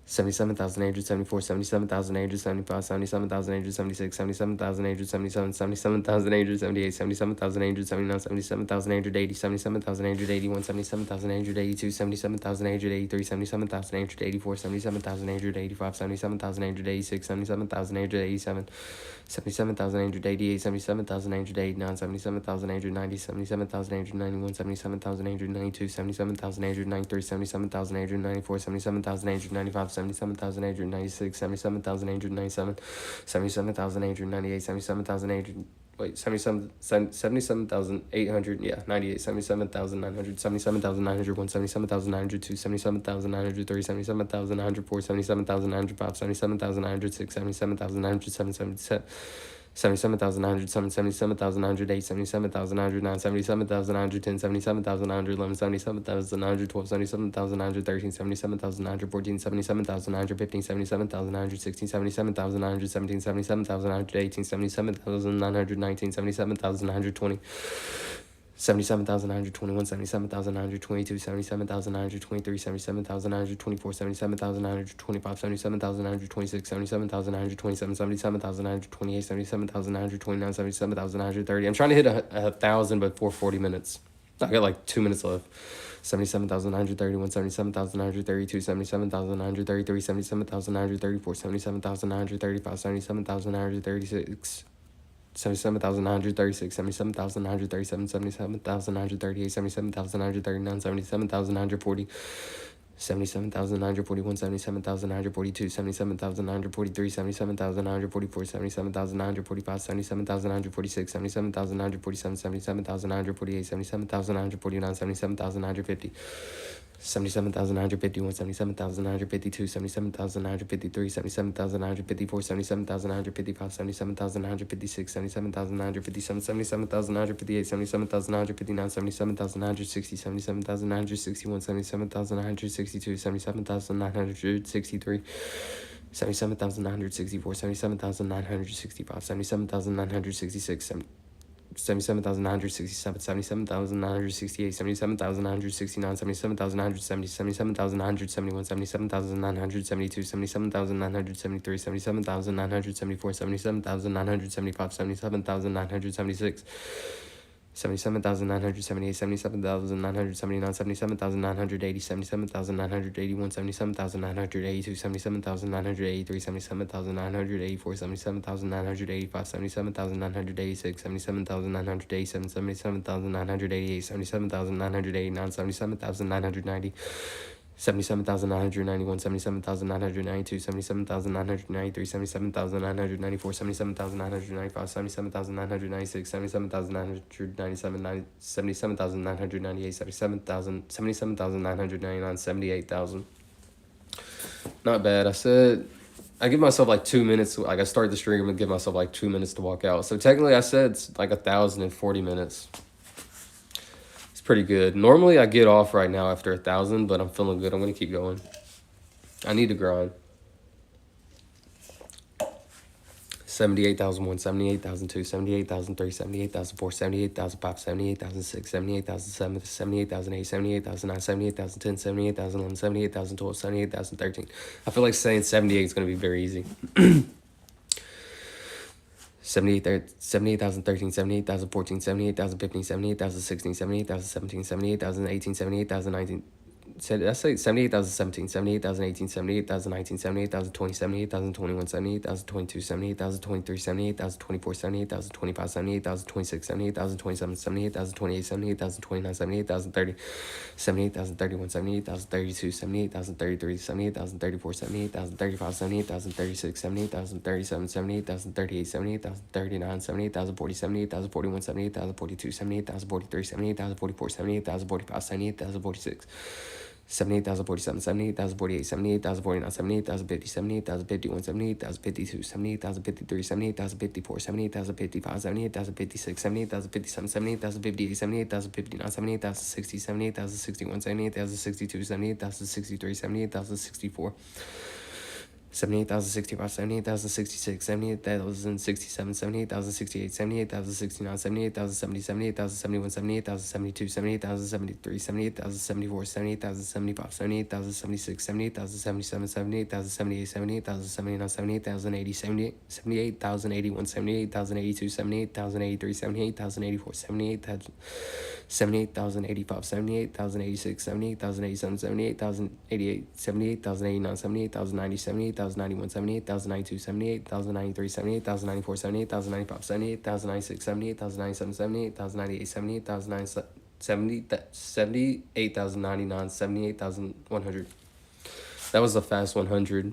Speaker 1: 77,874, 77,875, 77,876, 77,877, 77,878, 77,879, 77,880, 77,881, 77,882, 77,883, 77,884, 77,885, 77,886, 77,887, 77,888, 77,889, 77,890, 77,891, 77,892, 77,893, 77,894, 77,895, 77,896, 77,897, 77,898, 77,800. Wait, 77,800, yeah, 98, 77,900, 77,901, 77,902, 77,903, 77,904, 77,905, 77,906, 77,907, 77,900, 77,908, 77,909, 77,910, 77,911, 77,912, 77,913, 77,914, 77,915, 77,916, 77,917, 77,918, 77,919, 77,920. 77,921, 77,922, 77,923, 77,924, 77,925, 77,926, 77,927, 77,928, 77,929, 77,930. I'm trying to hit a thousand, but 440 minutes. I got like 2 minutes left. 77,931, 77,932, 77,933, 77,934, 77,935, 77,936. 77,936, 77,937, 77,938, 77,939, 77,940, 77,941, 77,942, 77,943, 77,944, 77,945, 77,946, 77,947, 77,948, 77,949, 77,950. 77,951, 77,952, 77,953, 77,954, 77,955, 77,956, 77,957, 77,958, 77,959, 77,960, 77,961, 77,962, 77,963, 77,964, 77,965, 77,966, 77,967, 77,968, 77,969, 77,970, 77,971, 77,972, 77,973, 77,974, 77,975, 77,976. 77,978, 77,979, 77,980, 77,981, 77,982, 77,983, 77,984, 77,985, 77,986, 77,987, 77,988, 77,989, 77,990. 77,991, 77,992, 77,993, 77,994, 77,995, 77,996, 77,997, 77,998, 77,999, 78,000. Not bad. I give myself like 2 minutes. Like I start the stream and give myself like 2 minutes to walk out. So technically I said it's like 1,040 minutes. Pretty good. Normally I get off right now after 1,000, but I'm feeling good. I'm gonna keep going. I need to grind. 78,001, 78,002, 78,003, 78,004, 78,005, 78,006, 78,007, 78,008, 78,009, 78,010, 78,011, 78,012, 78,013. I feel like saying 78 is gonna be very easy. 78,013, 78,014, 78,015, 78,016, 78,017, 78,018, 78,019. Did I say 78,017, 78,018, 78,019, 78,020, 78,021, 78,022, 78,023, 78,024, 78,025, 78,026, 78,027, 78,028, 78,029, 78,030, 78,031, 78,032, 78,033, 78,034, 78,035, 78,036, 78,037, 78,038, 78,039, 78,040, 78,041, 78,042, 78,043, 78,044, 78,045, 78,046. 78,047, 78,048, 78,049, 78,050, 78,051, 78,052, 78,053, 78,054, 78,055, 78,056, 78,057, 78,058, 78,059, 78,060, 78,061, 78,062, 78,063, 78,064. 78,065, 78,066, 78,067, 78,068, 78,069, 78,070, 78,071, 78,072, 78,073, 78,074, 78,075, 78,076, 78,077, 78,078, 78,079, 78,080, 78,081, 78,082, 78,083, 78,084, 78,085, 78,086, 78,087, 78,088, 78,089, 78,090, 78,091, 78,092, 78,093, 78,094, 78,095, 78,096, 78,097, 78,098, 78,099, 78,100. That was a fast 100.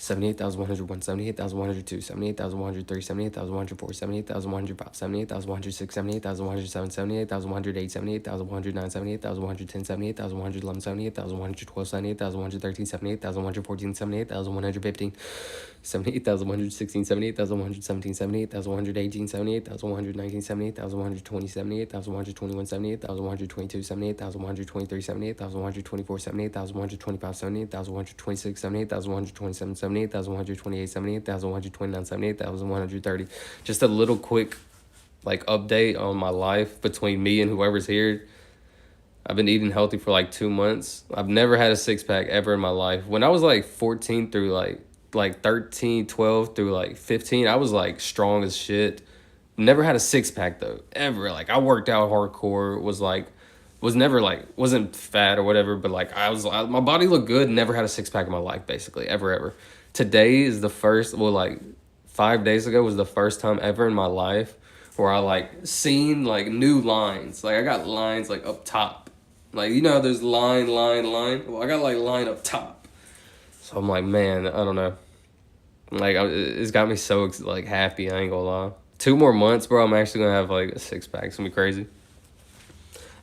Speaker 1: 78,101, 78,102, 78,103, 78,104, 78,105, 78,106, 78,107, 78,108, 78,109, 78,110, 78,111, 78,112, 78,113, 78,114, 78,115, 78,116, 78,117, 78,118, 78,119, 78,120, 78,121, 78,122, 78,123, 78,124, 78,125, 78,126, 78,127, 78,128, 78,129, 78,130. Just a little quick like update on my life between me and whoever's here. I've been eating healthy for like 2 months. I've never had a six pack ever in my life. When I was like 14 through like 13, 12 through like 15, I was like strong as shit. Never had a six pack though, ever. Like I worked out hardcore, was never like, wasn't fat or whatever, but like my body looked good, never had a six pack in my life basically, ever. Today is the first, well like 5 days ago was the first time ever in my life where I like seen like new lines. Like I got lines like up top. Like, you know, there's line. Well, I got like line up top. So I'm like, man, I don't know. Like, it's got me so like happy. I ain't gonna lie. 2 more months, bro. I'm actually gonna have like a six pack. It's gonna be crazy.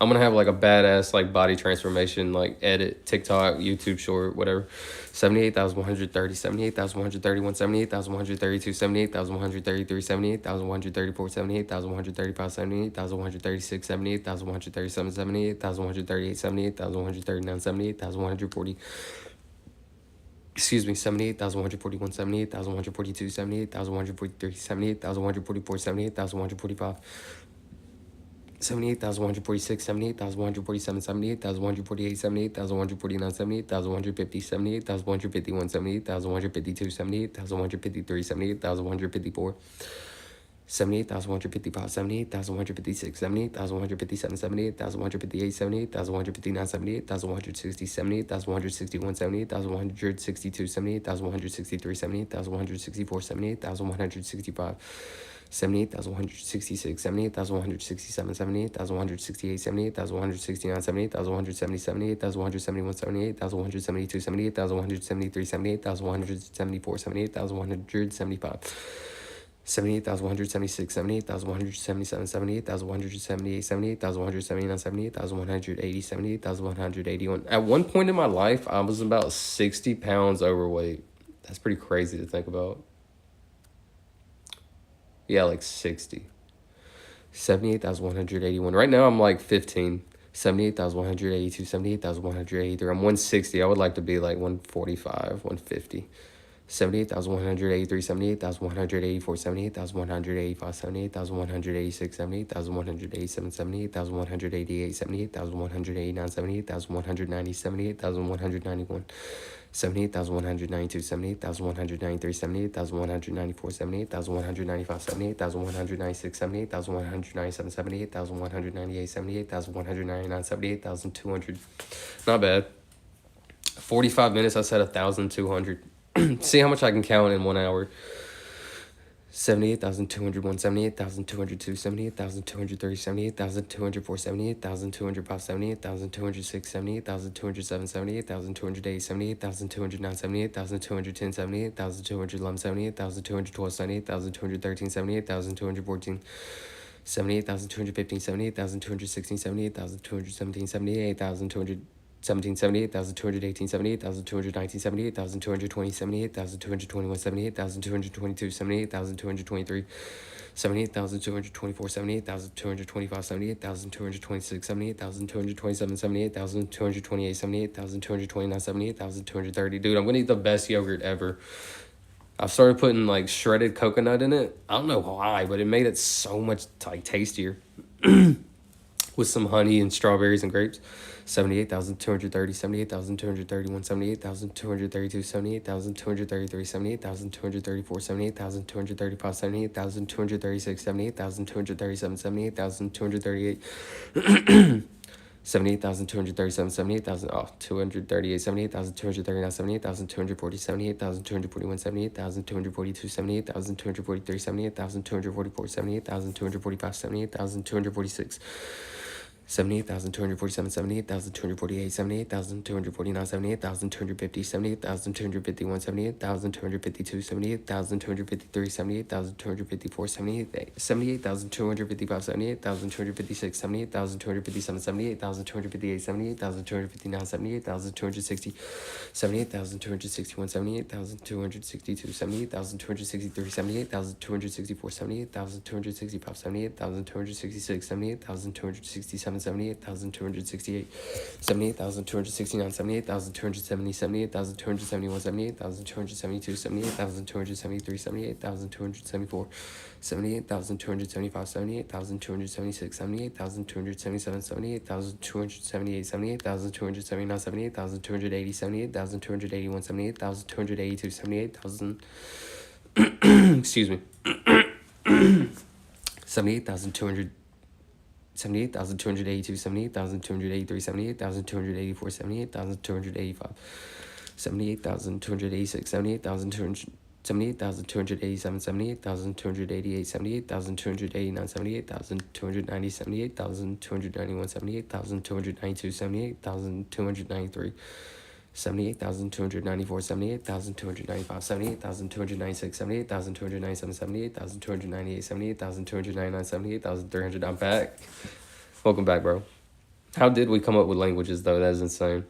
Speaker 1: I'm gonna have like a badass like body transformation, like edit, TikTok, YouTube short, whatever. 78,130, 78,131, 78,132, 78,133, 78,134, 78,135, 78,136, 78,137, 78,138, 78,139, 78,140. Excuse me, 78,141, 78,142, 78,143, 78,144, 78,145. 78,146, 78,147, 78,148, 78,149, 78,150, 78,151, 78,152, 78,153, 78,154, 78,155, 78,156, 78,157, 78,158, 78,159, 78,160, 78,161, 78,162, 78,163, 78,164, 78,165. 78,166, 78,167, 78,168, 78,169, 78,170, 78,171, 78,172, 78,173, 78,174, 78,175. 78,176, 78,177, 78,178, 78,179, 78,180, 78,181. At one point in my life, I was about 60 pounds overweight. That's pretty crazy to think about. Yeah, like 60. 78,181. Right now, I'm like 15. 78,182, 78,183. I'm 160. I would like to be like 145, 150. 78,183, 78,184, 78,185, 78,186, 78,187, 78,188, 78,189, 78,190, 78,191. 78,192, 78,193, 78,194, 78,195, 78,196, 78,197, 78,198, 78,199, 78,200. Not bad. 45 minutes, I said 1,200. See how much I can count in 1 hour. 78,201, 78,202, 78,203, 78,204, 78,205, 78,206, 78,207, 78,208, 78,209, 78,210, 78,211, 78,212, 78,213, 78,214. 78,215, 78,216, 78,217, 78,217, 78,218, 78,219, 78,220, 78,221, 78,222, 78,223, 78,224, 78,225, 78,226, 78,227, 78,228, 78,229, 78,230. Dude, I'm gonna eat the best yogurt ever. I've started putting like shredded coconut in it. I don't know why, but it made it so much like tastier. With some honey and strawberries and grapes. 78,230, 78,231, 78,232, 78,233, 78,234, 78,235, 78,236, 78,237, 78,238. 78,237, 78,238, 78,239, 78,240, 78,241, 78,242, 78,243, 78,244, 78,245, 78,246. 78,247, 78,248, 78,249, 78,250, 78,251, 78,252, 78,253, 78,254, 78,255, 78,256, 78,257, 78,258, 78,259, 78,260, 78,261, 78,262, 78,263, 78,264, 78,265, 78,266, 78,267, 78,268, 78,269, 78,270, 78,271, 78,272, 78,273, 78,274, 78,275, 78,276, 78,277, 78,278, 78,279, 78,280, 78,281, 78,282, 78,000, excuse me, 78,200. 78,282, 78,283, 78,284, 78,285, 78,286, 78,200. 78,287, 78,288, 78,289, 78,290, 78,291, 78,292, 78,293, 78,294, 78,295, 78,296, 78,297, 78,298, 78,299, 78,300. I'm back. Welcome back, bro. How did we come up with languages, though? That is insane.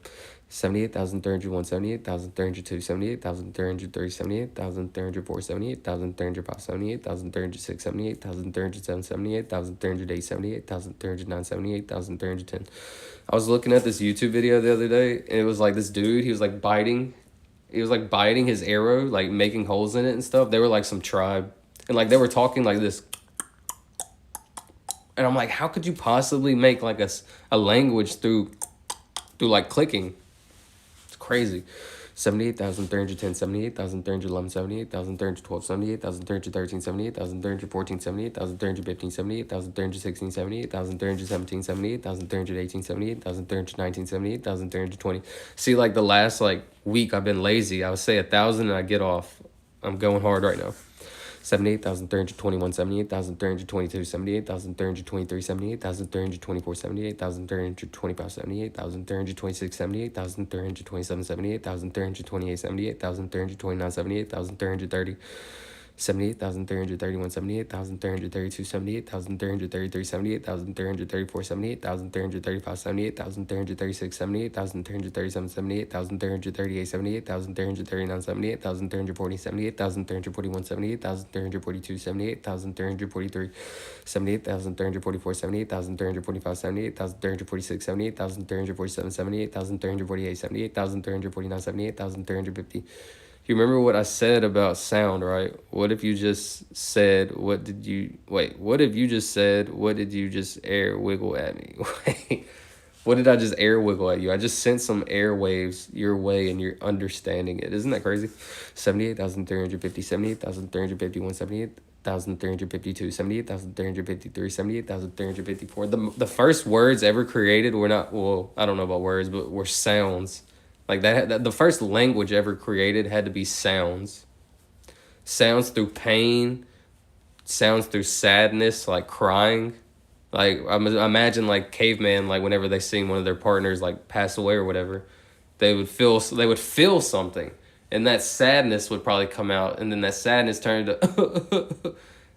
Speaker 1: 78,301, 78,302, 78,303, 78,304, 78,305, 78,306, 78,307, 78,308, 78,309, 78,310. I was looking at this YouTube video the other day, and it was like this dude, he was like biting his arrow, like making holes in it and stuff. They were like some tribe, and like they were talking like this. And I'm like, how could you possibly make like a language through like clicking? Crazy. 78,310, 78,311, 78,312, 78,313, 78,314, 78,315, 78,316, 78,317, 78,318, 78,319, 78,320. See, like the last like week I've been lazy. I would say 1,000 and I get off. I'm going hard right now. 78,321, 78,322, 78,323, 78,324, 78,325, 78,326, 78,327, 78,328, 78,329, 78,330, 78,331, 78,332, 78,333, 78,334, 78,335, 78,336, 78,337, 78,338, 78,339, 78,340, 78,341, 78,342, 78,343, 78,344, 78,345, 78,346, 78,347, 78,348, 78,349, 78,350. You remember what I said about sound, right? What if you just said, what did you just air wiggle at me? Wait, what did I just air wiggle at you? I just sent some air waves your way and you're understanding it. Isn't that crazy? 78,350, 78,351, 78,352, 78,353, 78,354. The first words ever created were not, well, I don't know about words, but were sounds. Like that, the first language ever created had to be sounds. Sounds through pain, sounds through sadness, like crying. Like I imagine like caveman, like whenever they seen one of their partners like pass away or whatever, they would feel something, and that sadness would probably come out, and then that sadness turned into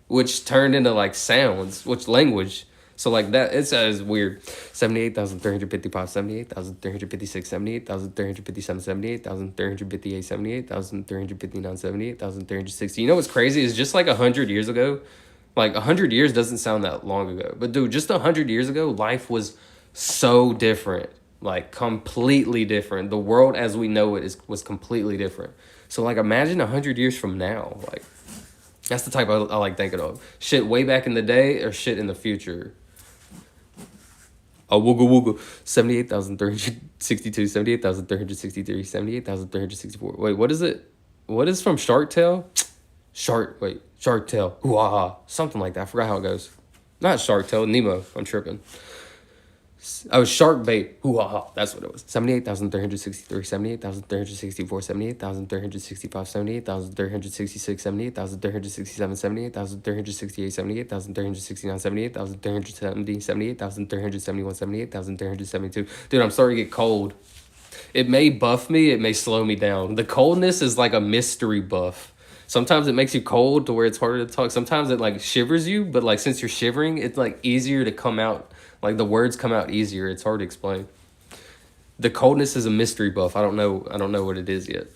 Speaker 1: which turned into like sounds, which language. So like that, it's weird. 78,355, 78,356, 78,357, 78,358, 78,359, 78,360. You know what's crazy is just like 100 years ago, like 100 years doesn't sound that long ago. But dude, just 100 years ago, life was so different, like completely different. The world as we know it was completely different. So like imagine 100 years from now, like that's the type I like thinking of. Shit way back in the day or shit in the future. Wooga wooga. 78,362, 78,363, 78,364. Wait, what is it? What is from Shark Tale? Shark Tale. Hoo-ah. Something like that. I forgot how it goes. Not Shark Tale, Nemo. I'm tripping. Oh, shark bait. Hoo ha ha. That's what it was. 78,363, 78,364, 78,365, 78,366, 78,367, 78,368, 78,369, 78,370, 78,371, 78,372. Dude, I'm starting to get cold. It may buff me, it may slow me down. The coldness is like a mystery buff. Sometimes it makes you cold to where it's harder to talk. Sometimes it like shivers you, but like since you're shivering, it's like easier to come out. Like the words come out easier. It's hard to explain. The coldness is a mystery buff. I don't know what it is yet.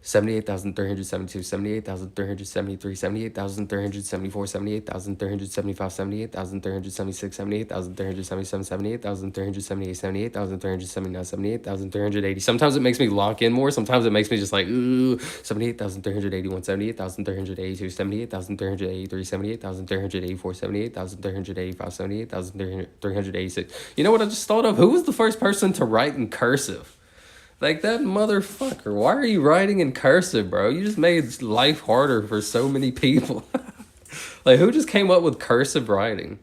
Speaker 1: 78,372, 78,373, 78,374, 78,375, 78,376, 78,377, 78,378, 78,379, 78,380. Sometimes it makes me lock in more. Sometimes it makes me just like, ooh, 78,381, 78,382, 78,383, 78,384, 78,385, 78,386. You know what I just thought of? Who was the first person to write in cursive? Like, that motherfucker. Why are you writing in cursive, bro? You just made life harder for so many people. Like, who just came up with cursive writing?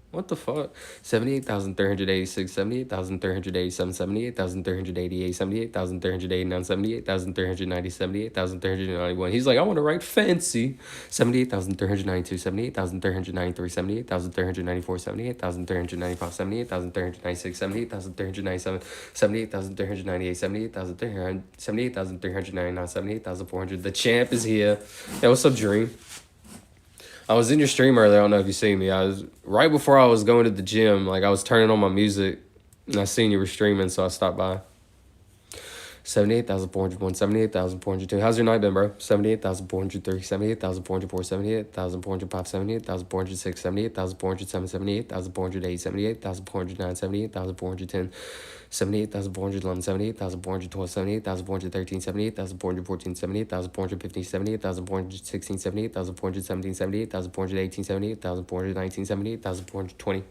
Speaker 1: What the fuck? 78,386, 78,387, 78,388, 78,389, 78,390, 78,391. He's like, I want to write fancy. 78,392, 78,393, 78,394, 78,395, 78,396, 78,397, 78,398, 78,399, 78,400. The champ is here. Hey, what's up, Dream? I was in your stream earlier. I don't know if you see me. I was right before I was going to the gym. Like I was turning on my music, and I seen you were streaming, so I stopped by. 78,401, 78,402. How's your night been, bro? 78,403, 78,404, 78,405, 78,406, 78,407, 78,408, 78,409, 78,410. 78,411, 78,412, 78,413, 78,414, 78,415, 78,416, 78,417, 78,418, 78,419, 78,420.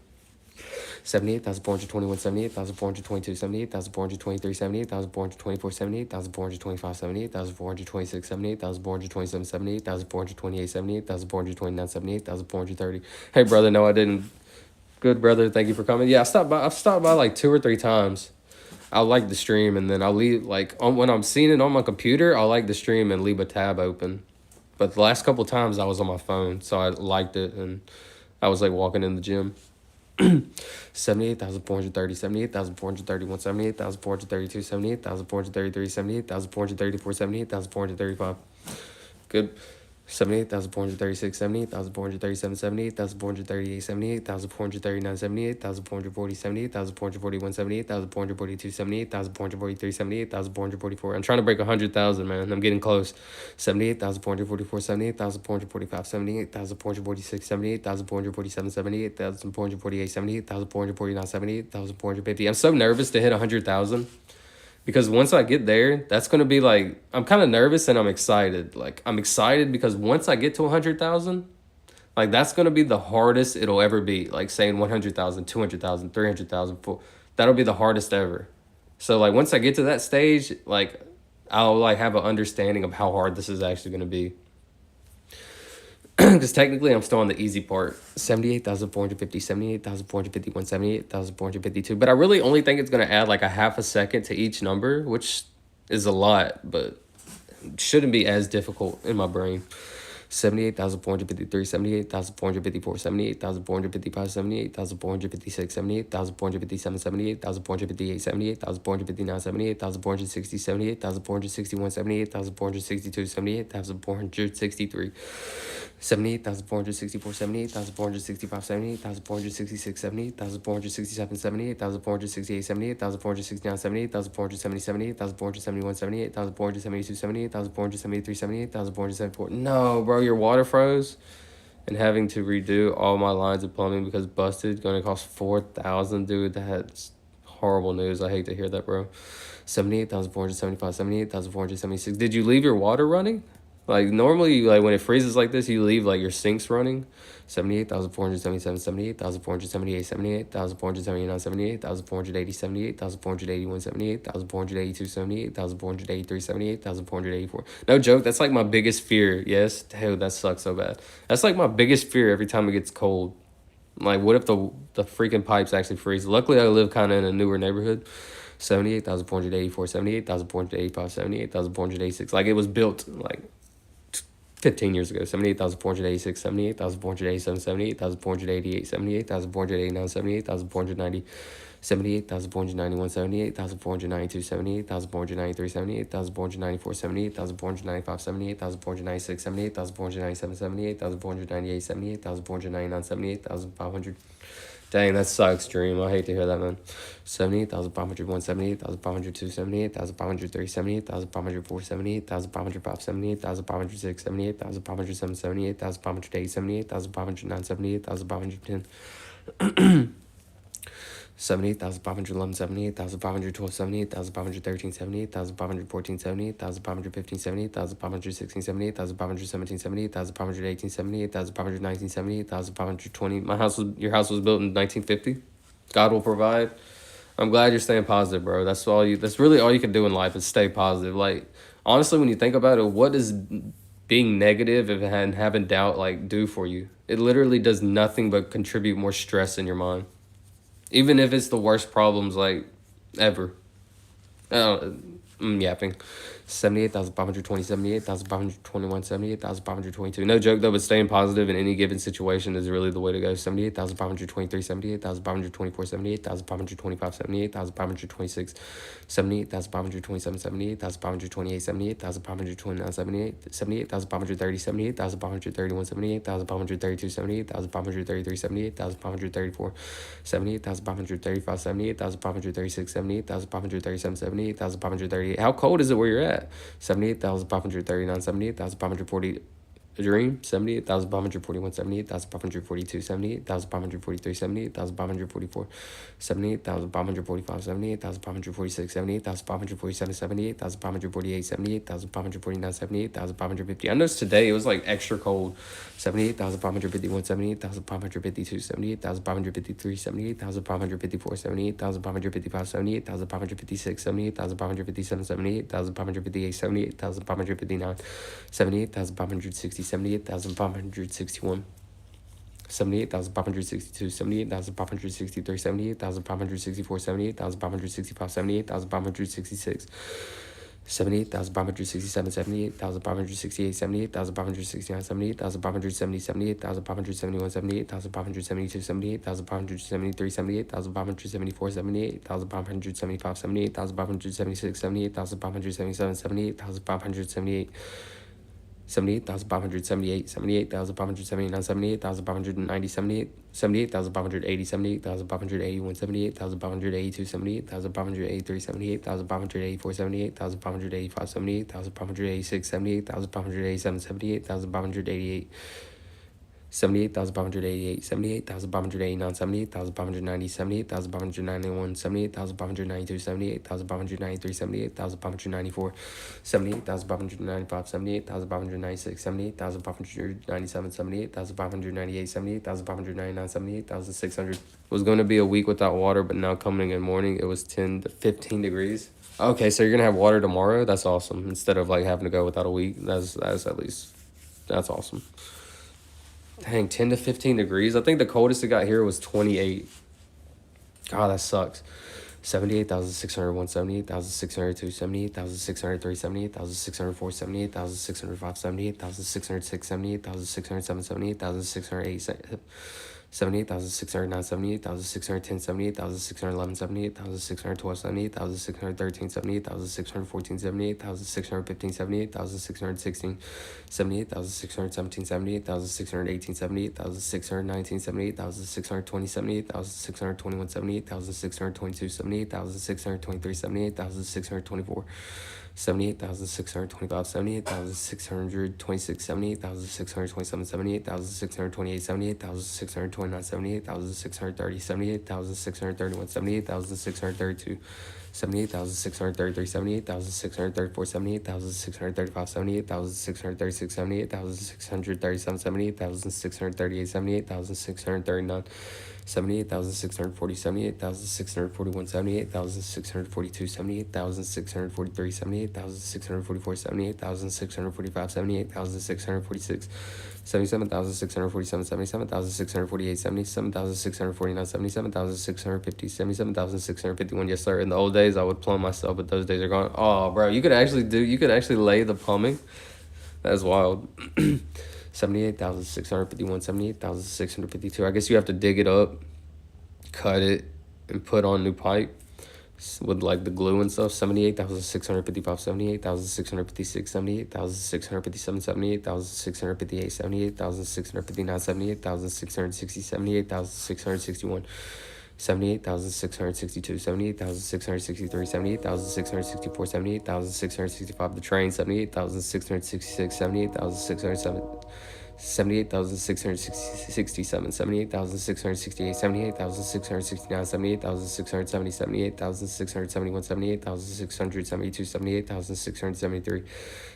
Speaker 1: 78,421, 78,422, 78,423, 78,424, 78,425, 78,426, 78,427, 78,428, 78,429, 78,430. Hey, brother, no, I didn't. Good, brother. Thank you for coming. Yeah, I've stopped by like 2 or 3 times. I'll like the stream, and then I'll leave, like, when I'm seeing it on my computer, I'll like the stream and leave a tab open. But the last couple times I was on my phone, so I liked it, and I was like walking in the gym. 78,430, 78,431, 78,432, 78,433, 78,434, 78,435. Good. 78,436, 78,437, 78,438, 78,439, 78,440, 78,441, 78,442, 78,443, 78,444. I'm trying to break 100,000, man. I'm getting close. 78,444, 78,445, 78,446, 78,447, 78,448, 78,449, 78,450. I'm so nervous to hit 100,000. Because once I get there, that's going to be like, I'm kind of nervous and I'm excited. Like, I'm excited because once I get to 100,000, like, that's going to be the hardest it'll ever be. Like, saying 100,000, 200,000, 300,000, that'll be the hardest ever. So, like, once I get to that stage, like, I'll, like, have an understanding of how hard this is actually going to be. Because technically I'm still on the easy part. 78,450, 78,451, 78,452. But I really only think it's going to add like a half a second to each number, which is a lot, but shouldn't be as difficult in my brain. 78,453, 78,454, 78,455, 78,456, 78,457, 78,458, 78,459, 78,460, 78,461, 78,462, 78,463. 78,464, 78,465, 78,466, 78,467, 78,468, 78,469, 78,470, 78,471, 78,472, 78,473, 78,474. No, bro, your water froze. And having to redo all my lines of plumbing because busted, going to cost $4,000, dude. That's horrible news. I hate to hear that, bro. 78,475, 78,476. Did you leave your water running? Like, normally, like, when it freezes like this, you leave, like, your sinks running. 78,477, 78,478, 78,479, 78,480, 78,481, 78,482, 78,483, 78,484. No joke, that's, like, my biggest fear. Yes? Dude, that sucks so bad. That's, like, my biggest fear every time it gets cold. Like, what if the freaking pipes actually freeze? Luckily, I live kind of in a newer neighborhood. 78,484, 78,485, 78,486. Like, it was built like 15 years ago. 78,486, 78,487, 78,488, 78,489, 78,490, 78,491, 78,492, 78,493, 78,494, 78,495, 78,496, 78,497, 78,498, 78,499, 78,500. Dang, that sucks, Dream. I hate to hear that, man. 78,501, 78,502, 78,503, 78,504, 78,505, 78,506, 78,507, 78,508, 78,509, 78,510. 78,511, 78,512, 78,513, 78,514, 78,515, 78,516, 78,517, 78,518, 78,519, 78,520. Your house was built in 1950. God will provide. I'm glad you're staying positive, bro. That's really all you can do in life is stay positive. Like, honestly, when you think about it, what does being negative and having doubt like do for you? It literally does nothing but contribute more stress in your mind. Even if it's the worst problems, like, ever. I'm yapping. 78,520, 78,521, 78,522. No joke, though, but staying positive in any given situation is really the way to go. 78,523, 78,524, 78,525, 78,526, 78,527, 78,528, 78,529, 78,530, 78,531, 78,532, 78,533, 78,534, 78,535, 78,536, 78,537, 78,538. How cold is it where you're at? 78,539, 78,540. Dream, 78,541, 78,542, 78,543, 78,544, 78,545, 78,546, 78,547, 78,548, 78,549, 78,550. I noticed today it was like extra cold. 78,551, 78,552, 78,553, 78,554, 78,555, 78,556, 78,557, 78,558, 78,559, 78,560, 78,561. 78,562, 78,563, 78,564, 78,565, 78,566, 78,567, 78,568, 78,569, 78,570, 78,571, 78,572, 78,573, 78,574, 78,575, 78,576, 78,577, 78,578. 78,578, 78,579, 78,590, 78,580, 78,581, 78,582, 78,583, 78,584, 78,585, 78,586, 78,587, 78,588. 78,588, 78,589, 78,590, 78,591, 78,592, 78,593, 78,594, 78,595, 78,596, 78,597, 78,598, 78,599, 78,600. Was going to be a week without water, but now coming in morning, it was 10 to 15 degrees. Okay, so you're going to have water tomorrow? That's awesome. Instead of like having to go without a week, that's at least, that's awesome. Dang, 10 to 15 degrees. I think the coldest it got here was 28. God, that sucks. 78,601, 78,602, 78,603, 78,604, 78,605, 78,606, 78,607, 78,608, 78,609, 78,610, 78,611, 78,612, 78,613, 78,614, 78,615, 78,616, 78,617, 78,618, 78,619, 78,620, 78,621, 78,622, 78,623, 78,624, 78,625, 78,626, 78,627, 78,628, 78,629, 78,630, 78,631, 78,632, 78,633, 78,634, 78,635, 78,636, 78,637, 78,638, 78,639, 78,640, 78,641, 78,642, 78,643, 78,644, 78,645, 78,646, 77,647, 77,648, 77,649, 77,650, 77,651. Yes, sir. In the old days, I would plumb myself, but those days are gone. Oh, bro, you could actually lay the plumbing. That's wild. 78,651, 78,652. I guess you have to dig it up, cut it, and put on new pipe with like the glue and stuff. 78,655, 78,656, 78,657, 78,658, 78,659, 78,660, 78,661. 78,662, 78,663, 78,664, 78,665. The train, 78,666, 78,607. 78,667, 78,668, 78,669, 78,670, 78,671, 78,672, 78,673,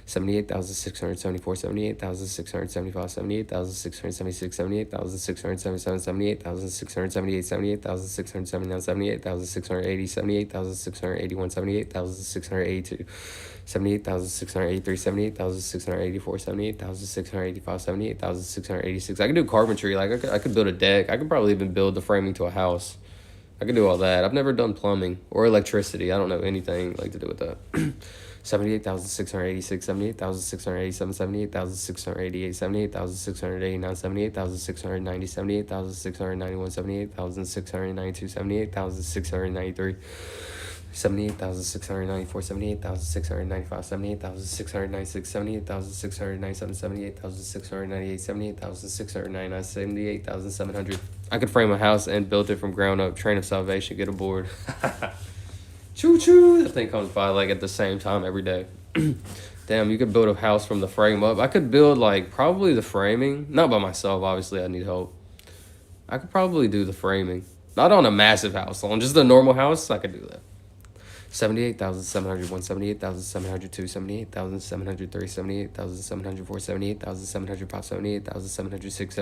Speaker 1: 78,674, 78,675, 78,676, 78,677, 78,678, 78,679, 78,680, 78,681, 78,682. 78,683, 78,684, 78,685, 78,686. I could do carpentry. Like, I could build a deck. I could probably even build the framing to a house. I could do all that. I've never done plumbing or electricity. I don't know anything like to do with that. 78,686, 78,687, 78,688, 78,689, 78,690, 78,691, 78,692, 78,693. 78,694, 78,695, 78,696, 78,697, 78,698, 78,699, 78,700. I could frame a house and build it from ground up. Train of salvation, get aboard. Choo choo. That thing comes by like at the same time every day. Damn, you could build a house from the frame up. I could build like probably the framing. Not by myself, obviously I need help. I could probably do the framing. Not on a massive house, on just a normal house, I could do that. 78,701, 78,702, 78,703, 78,704, 78,705, 78,706,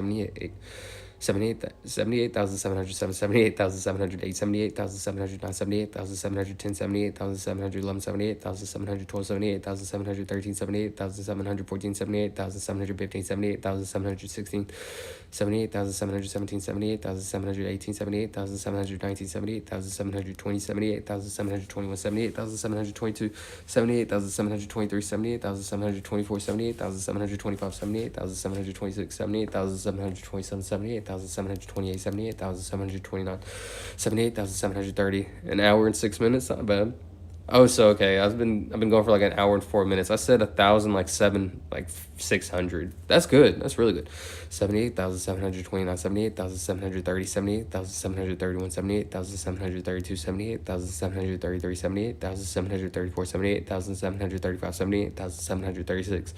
Speaker 1: 78,707, 78,708, 78,709, 78,710, 78,711, 78,712, 78,713, 78,714, 78,715, 78,716, 78,717, 78,718, 78,719, 78,720, 78,721, 78,722, 78,723, 78,724, 78,725, 78,726, 78,727, 78,728, 78,729, 78,730. An hour and 6 minutes, not bad. Oh, so okay. I've been going for like an hour and 4 minutes. I said 1,000, like 600. That's good. That's really good. 78,729, 78,730, 78,731, 78,732, 78,733, 78,734, 78,735, 78,736,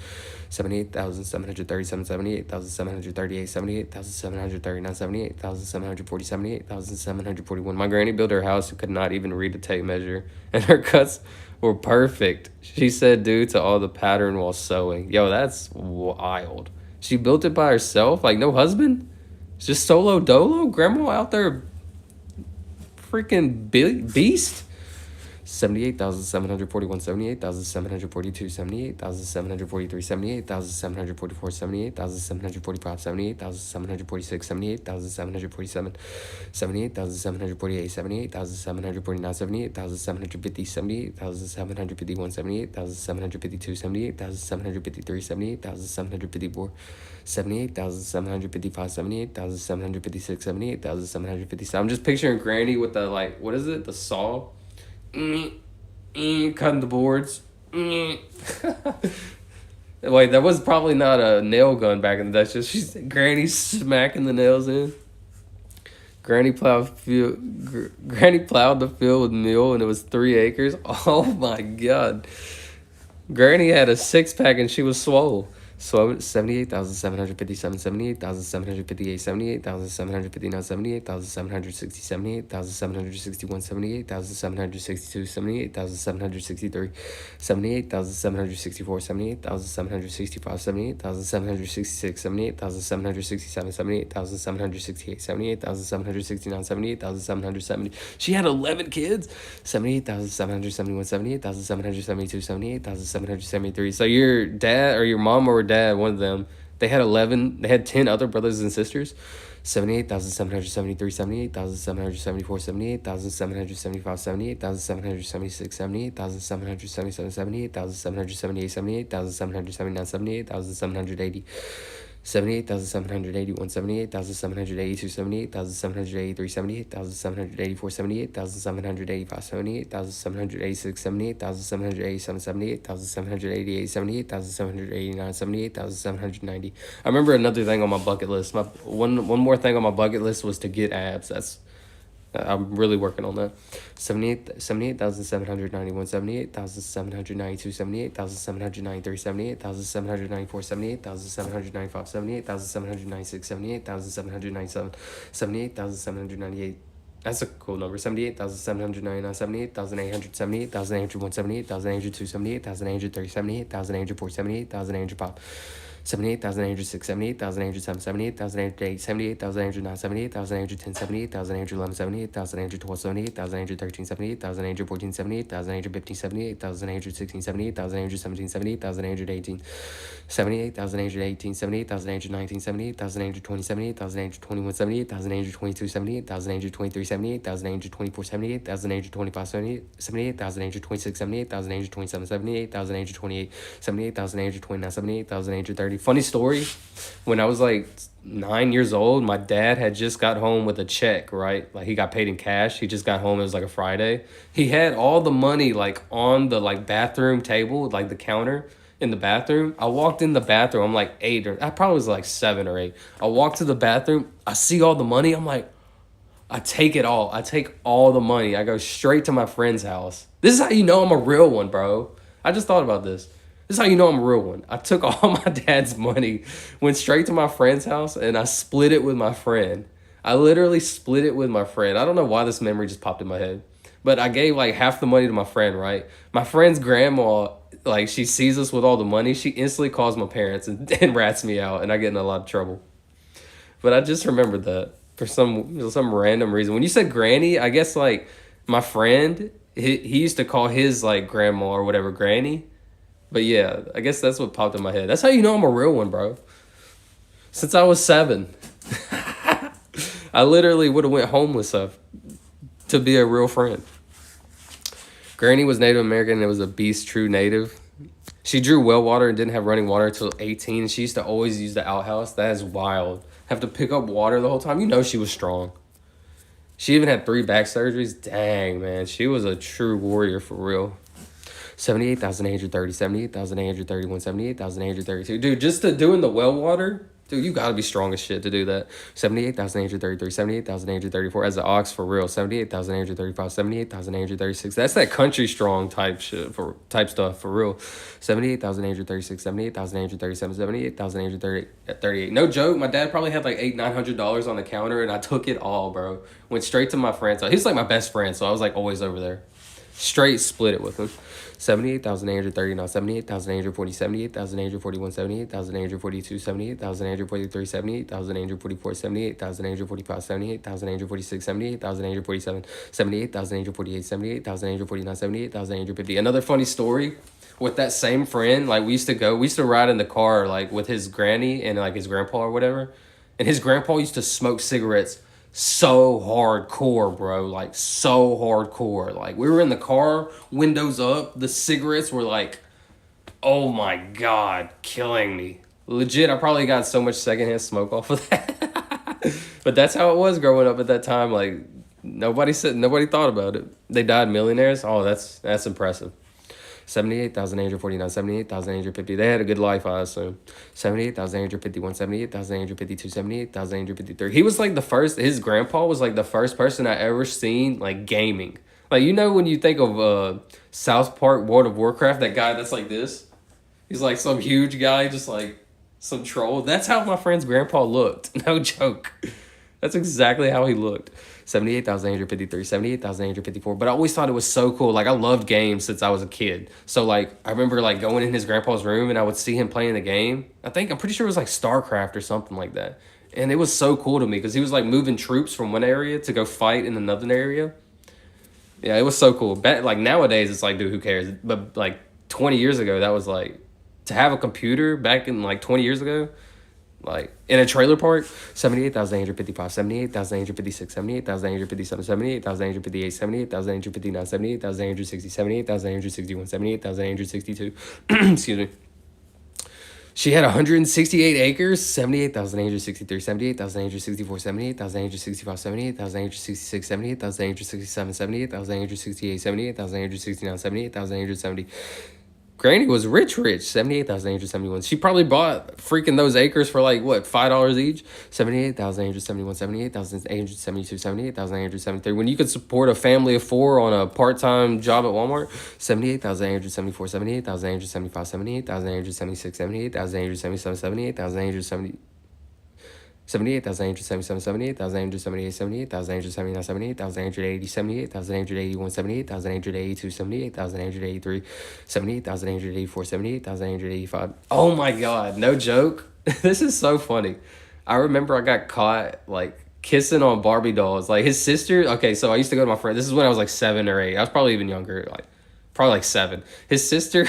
Speaker 1: 78,737, 78,738, 78,739, 78,740, 78,741. My granny built her house and could not even read a tape measure, and her cuts were perfect. She said due to all the pattern while sewing. Yo, that's wild. She built it by herself? Like, no husband? It's just solo dolo? Grandma out there freaking beast? 78,741, 78,742, 78,743, 78,744, 78,745, 78,746, 78,747, 78,748, 78,749, 78,750, 78,751, 78,752, 78,753, 78,754, 78,755, 78,756, 78,757. I'm just picturing Granny with the, like, what is it? The saw? Cutting the boards. Wait, that was probably not a nail gun back in the day. It's just Granny smacking the nails in. Granny plowed the field with meal, and it was 3 acres. Oh my god. Granny had a 6-pack and she was swole. So 78,757, 78,758, 78,759, 78,760, 78,761, 78,762, 78,763, 78,764, 78,765, 78,766, 78,767, 78,768, 78,769, 78,770. She had 11 kids. 78,771, 78,772, 78,773. So your dad or your mom or dad, one of them, they had 11, they had 10 other brothers and sisters. 78,773, 78,774, 78,775, 78,776, 78,777, 78,778, 78,779, 78,780. 78,781, 78,782, 78,783, 78,784, 78,785, 78,786, 78,787, 78,788, 78,789, 78,790. I remember another thing on my bucket list. One more thing on my bucket list was to get abs. I'm really working on that. 78,791, 78,792, 78,793, 78,794, 78,795, 78,796, 78,797, 78,798. That's a cool number. 78,799, 78,800, 78,801, 78,802, 78,830, 78,804, 78,805. 78,806, 78,807, 78,808, 78,809, 78,810, 78,811, 78,812, 78,813, 78,814, 78,815, 78,816, 78,817, 78,818, 78,818, 78,819, 78,820, 78,821, 78,822, 78,823, 78,824, 78,825, 78,826, 78,827, 78,828, 78,829, 78,830. Funny story, when I was like 9 years old, my dad had just got home with a check, right? Like he got paid in cash. He just got home. It was like a Friday. He had all the money like on the like bathroom table, like the counter in the bathroom. I walked in the bathroom. I'm like 8 or I probably was like 7 or 8. I walked to the bathroom. I see all the money. I'm like, I take it all. I take all the money. I go straight to my friend's house. This is how you know I'm a real one, bro. I just thought about this. This is how you know I'm a real one. I took all my dad's money, went straight to my friend's house, and I split it with my friend. I literally split it with my friend. I don't know why this memory just popped in my head. But I gave like half the money to my friend, right? My friend's grandma, like she sees us with all the money. She instantly calls my parents and rats me out, and I get in a lot of trouble. But I just remembered that for some random reason. When you said granny, I guess like my friend, he used to call his like grandma or whatever granny. But yeah, I guess that's what popped in my head. That's how you know I'm a real one, bro. Since I was 7. I literally would have went homeless to be a real friend. Granny was Native American and it was a beast true native. She drew well water and didn't have running water until 18. And she used to always use the outhouse. That is wild. Have to pick up water the whole time. You know she was strong. She even had 3 back surgeries. Dang, man. She was a true warrior for real. 78,830, 78,831, 78,832. Dude, just to doing the well water, dude, you gotta be strong as shit to do that. 78,833, 78,834 as an ox for real. 78,835, 78,836. That's that country strong type shit type stuff for real. 78,836, 78,837, 78,838. No joke, my dad probably had like $900 on the counter and I took it all, bro. Went straight to my friend's house. He's like my best friend, so I was like always over there. Straight split it with him. 78,839, 78,840, 78,841, 78,842, 78,843, 78,844, 78,845, 78,846, 78,847, 78,848, 78,849, 78,850. Another funny story with that same friend, like we used to ride in the car like with his granny and like his grandpa or whatever. And his grandpa used to smoke cigarettes so hardcore, bro. Like, so hardcore. Like, we were in the car, windows up. The cigarettes were like, oh my God, killing me. Legit, I probably got so much secondhand smoke off of that. But that's how it was growing up at that time. Like, nobody thought about it. They died millionaires. Oh, that's impressive. 78,849, 78,850. They had a good life, I assume. 78,851, 78,852, 78,853. He was like the first, his grandpa was like the first person I ever seen like gaming. Like, you know, when you think of South Park World of Warcraft, that guy that's like this? He's like some huge guy, just like Some troll. That's how my friend's grandpa looked. No joke. That's exactly how he looked. 78,853, 78,854. But I always thought it was so cool. Like, I loved games since I was a kid. So, like, I remember, like, going in his grandpa's room and I would see him playing the game. I'm pretty sure it was, like, StarCraft or something like that. And it was so cool to me because he was, like, moving troops from one area to go fight in another area. Yeah, it was so cool. Like, nowadays, it's like, dude, who cares? But, like, 20 years ago, that was, like, to have a computer back in, like, 20 years ago, like, in a trailer park, 78,855, 78,856, 78,857, 78,858, 78,859, 78,860, 78,861, 78,862. Excuse me. She had 168 acres, 78,863, 78,864, 78,865, 78,866, 78,867, 78,868, 78,869, 78,870. Granny was rich, 78,871. She probably bought freaking those acres for like, what, $5 each? 78,871, 78,872, 78,873. When you could support a family of 4 on a part-time job at Walmart, 78,874, 78,875, 78,876, 78,877, 78,870. 78,877, 78,878, 78,879, 78,880, 78,881, 78,882, 78,883, 78,884, 78,885. Oh my God, no joke. This is so funny. I remember I got caught like kissing on Barbie dolls. Like his sister, okay, so I used to go to my friend. This is when I was like 7 or 8. I was probably even younger, like probably like 7. His sister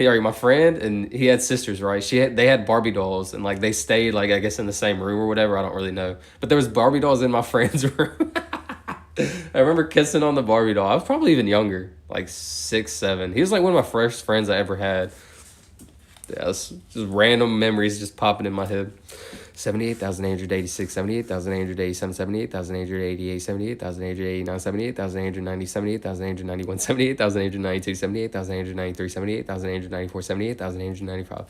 Speaker 1: my friend, and he had sisters, right? They had Barbie dolls, and like they stayed like I guess in the same room or whatever. I don't really know, but there was Barbie dolls in my friend's room. I remember kissing on the Barbie doll. I was probably even younger, like 6, 7. He was like one of my first friends I ever had. Yeah, it's just random memories just popping in my head. 78,886, 78,887, 78,888, 78,889, 78,890, 78,891, 78,892, 78,893, 78,894, 78,895,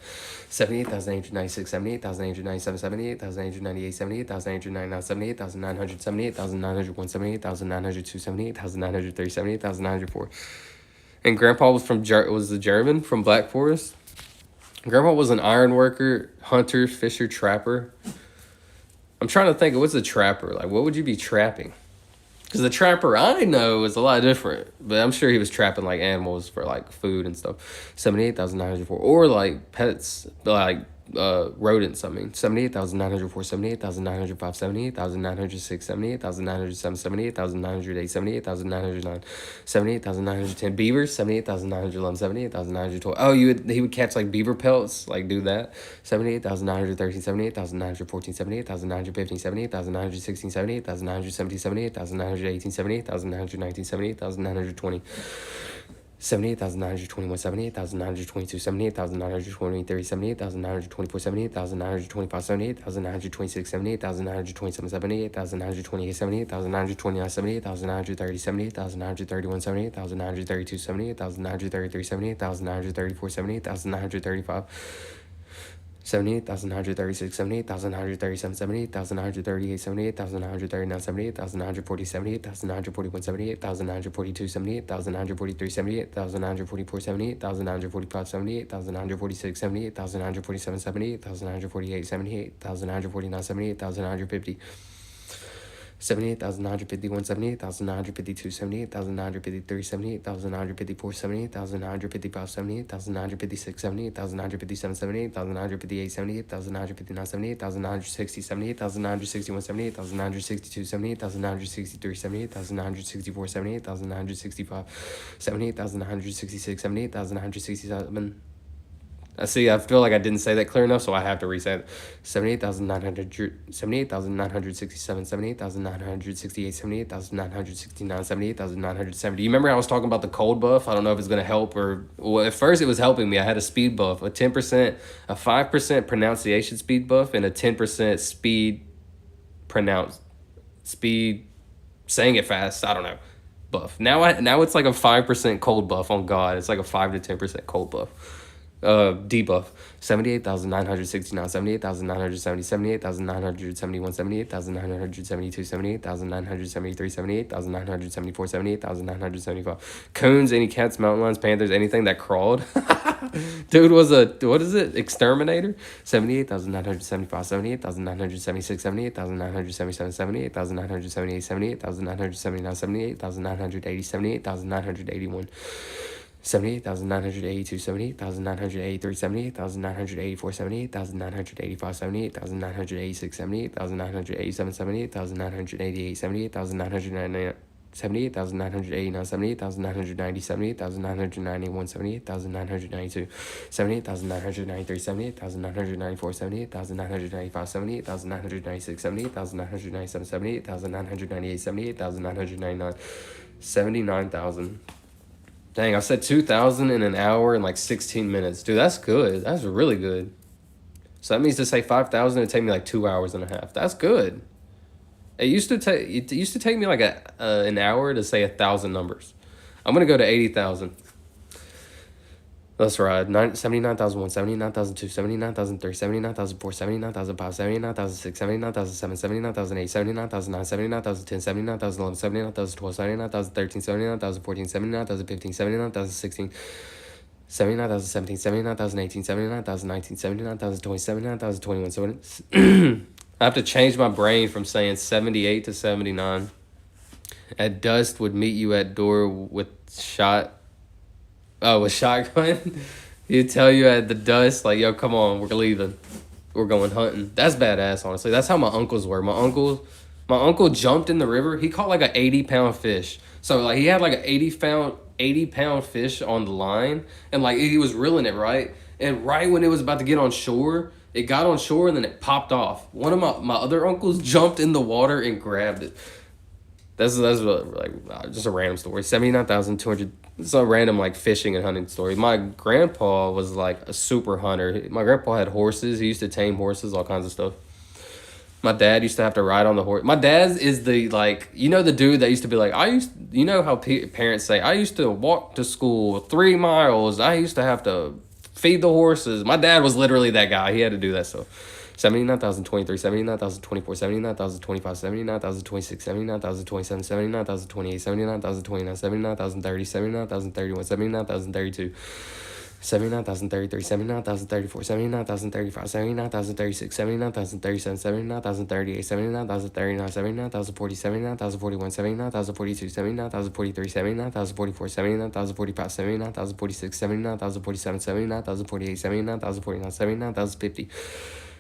Speaker 1: 78,896, 78,897, 78,898, 78,899, 78,900, 78,901, 78,902, 78,903, 78,904. And Grandpa was the German from Black Forest. Grandpa was an iron worker, hunter, fisher, trapper. I'm trying to think of what's a trapper. Like, what would you be trapping? Because the trapper I know is a lot different. But I'm sure he was trapping, like, animals for, like, food and stuff. 78,904. Or, like, pets, like, rodents, 78,904, 78,905, 78,906, 78,907, 78,908, 78,909, 78,910. Beavers, 78,911, 78,912. Oh, he would catch like beaver pelts, like do that. 78,913, 78,914, 78,915, 78,916, 78,917, 78,918, 78,919, 78,920. 78,921, 78,922, 78,923, 78,924, 78,925, 78,926, 78,927, 78,928, 78,929, 78,930, 78,931, 78,932, 78,933, 78,934, 78,935. 78,936, 78,937, 78,938, 78,939, 78,940, 78,941, 78,942, 78,943, 78,944, 78,945, 78,946, 78,947, 78,948, 78,949, 78,950. 78,951, 78,952, 78,953, 78,954, 78,955, 78,956, 78,957, 78,958, 78,959, 78,960, 78,961, 78,962, 78,963, 78,964, 78,965, 78,966, 78,967. See, I feel like I didn't say that clear enough, so I have to re-say it. 78,900, 78,967, 78,968, 78,969, 78,970. You remember I was talking about the cold buff? I don't know if it's going to help or... Well, at first it was helping me. I had a speed buff, a 10%, a 5% pronunciation speed buff, and a 10% speed, saying it fast, I don't know, buff. Now it's like a 5% cold buff on God. It's like a 5 to 10% cold buff. Debuff. 78,969, 78,970, 78,971, 78,972, 78,973, 78,974, 78,975. Coons, any cats, mountain lions, panthers, anything that crawled. Dude was a, what is it? Exterminator? 78,975, 78,976, 78,977, 78,978, 78,979, 78,980, 78,981. 78,982, 78,983, 78,984, 78,985, 78,986, 78,987, 78,988, 78,999, 78,989, 78,990, 78,991, 78,992, 78,993, 78,994, 78,995, 78,996, 78,997, 78,998, 78,999, 79,000. Dang, I said 2,000 in an hour and like 16 minutes. Dude, that's good. That's really good. So that means to say 5,000, it'd take me like 2 hours and a half. That's good. It used to take me like an hour to say 1,000 numbers. I'm gonna go to 80,000. Let's ride. 79,001, 79,002, 79,003, 79,004, 79,005, 79,006, 79,007, 79,008, 79,009, 79,010, 79,011, 79,012, 79,013, 79,014, 79,015, 79,016, 79,017, 79,018, 79,019, 79,020, 79,021. I have to change my brain from saying 78 to 79. At dusk would meet you at door with shot. Oh, with shotgun? He'd tell you at the dusk, like, yo, come on, we're leaving. We're going hunting. That's badass, honestly. That's how my uncles were. My uncle jumped in the river. He caught like an 80-pound fish. So like he had like an 80-pound fish on the line, and like he was reeling it, right? And right when it was about to get on shore, it got on shore and then it popped off. One of my other uncles jumped in the water and grabbed it. That's like just a random story. 79,200. It's a random like fishing and hunting story. My grandpa was like a super hunter. My grandpa had horses. He used to tame horses, all kinds of stuff. My dad used to have to ride on the horse. My dad is the like, you know, the dude that used to be like, you know how parents say, I used to walk to school 3 miles. I used to have to feed the horses. My dad was literally that guy. He had to do that stuff. 79,023, 79,024, 79,025, 79,026, 79,027, 79,028, 79,029, 79,030, 79,031, 79,032, 79,033, 79,034, 79,035, 79,036, 79,037, 79,038, 79,039, 79,040, 79,041, 79,042, 79,043, 79,044, 79,045, 79,046, 79,047, 79,048, 79,049, 79,050.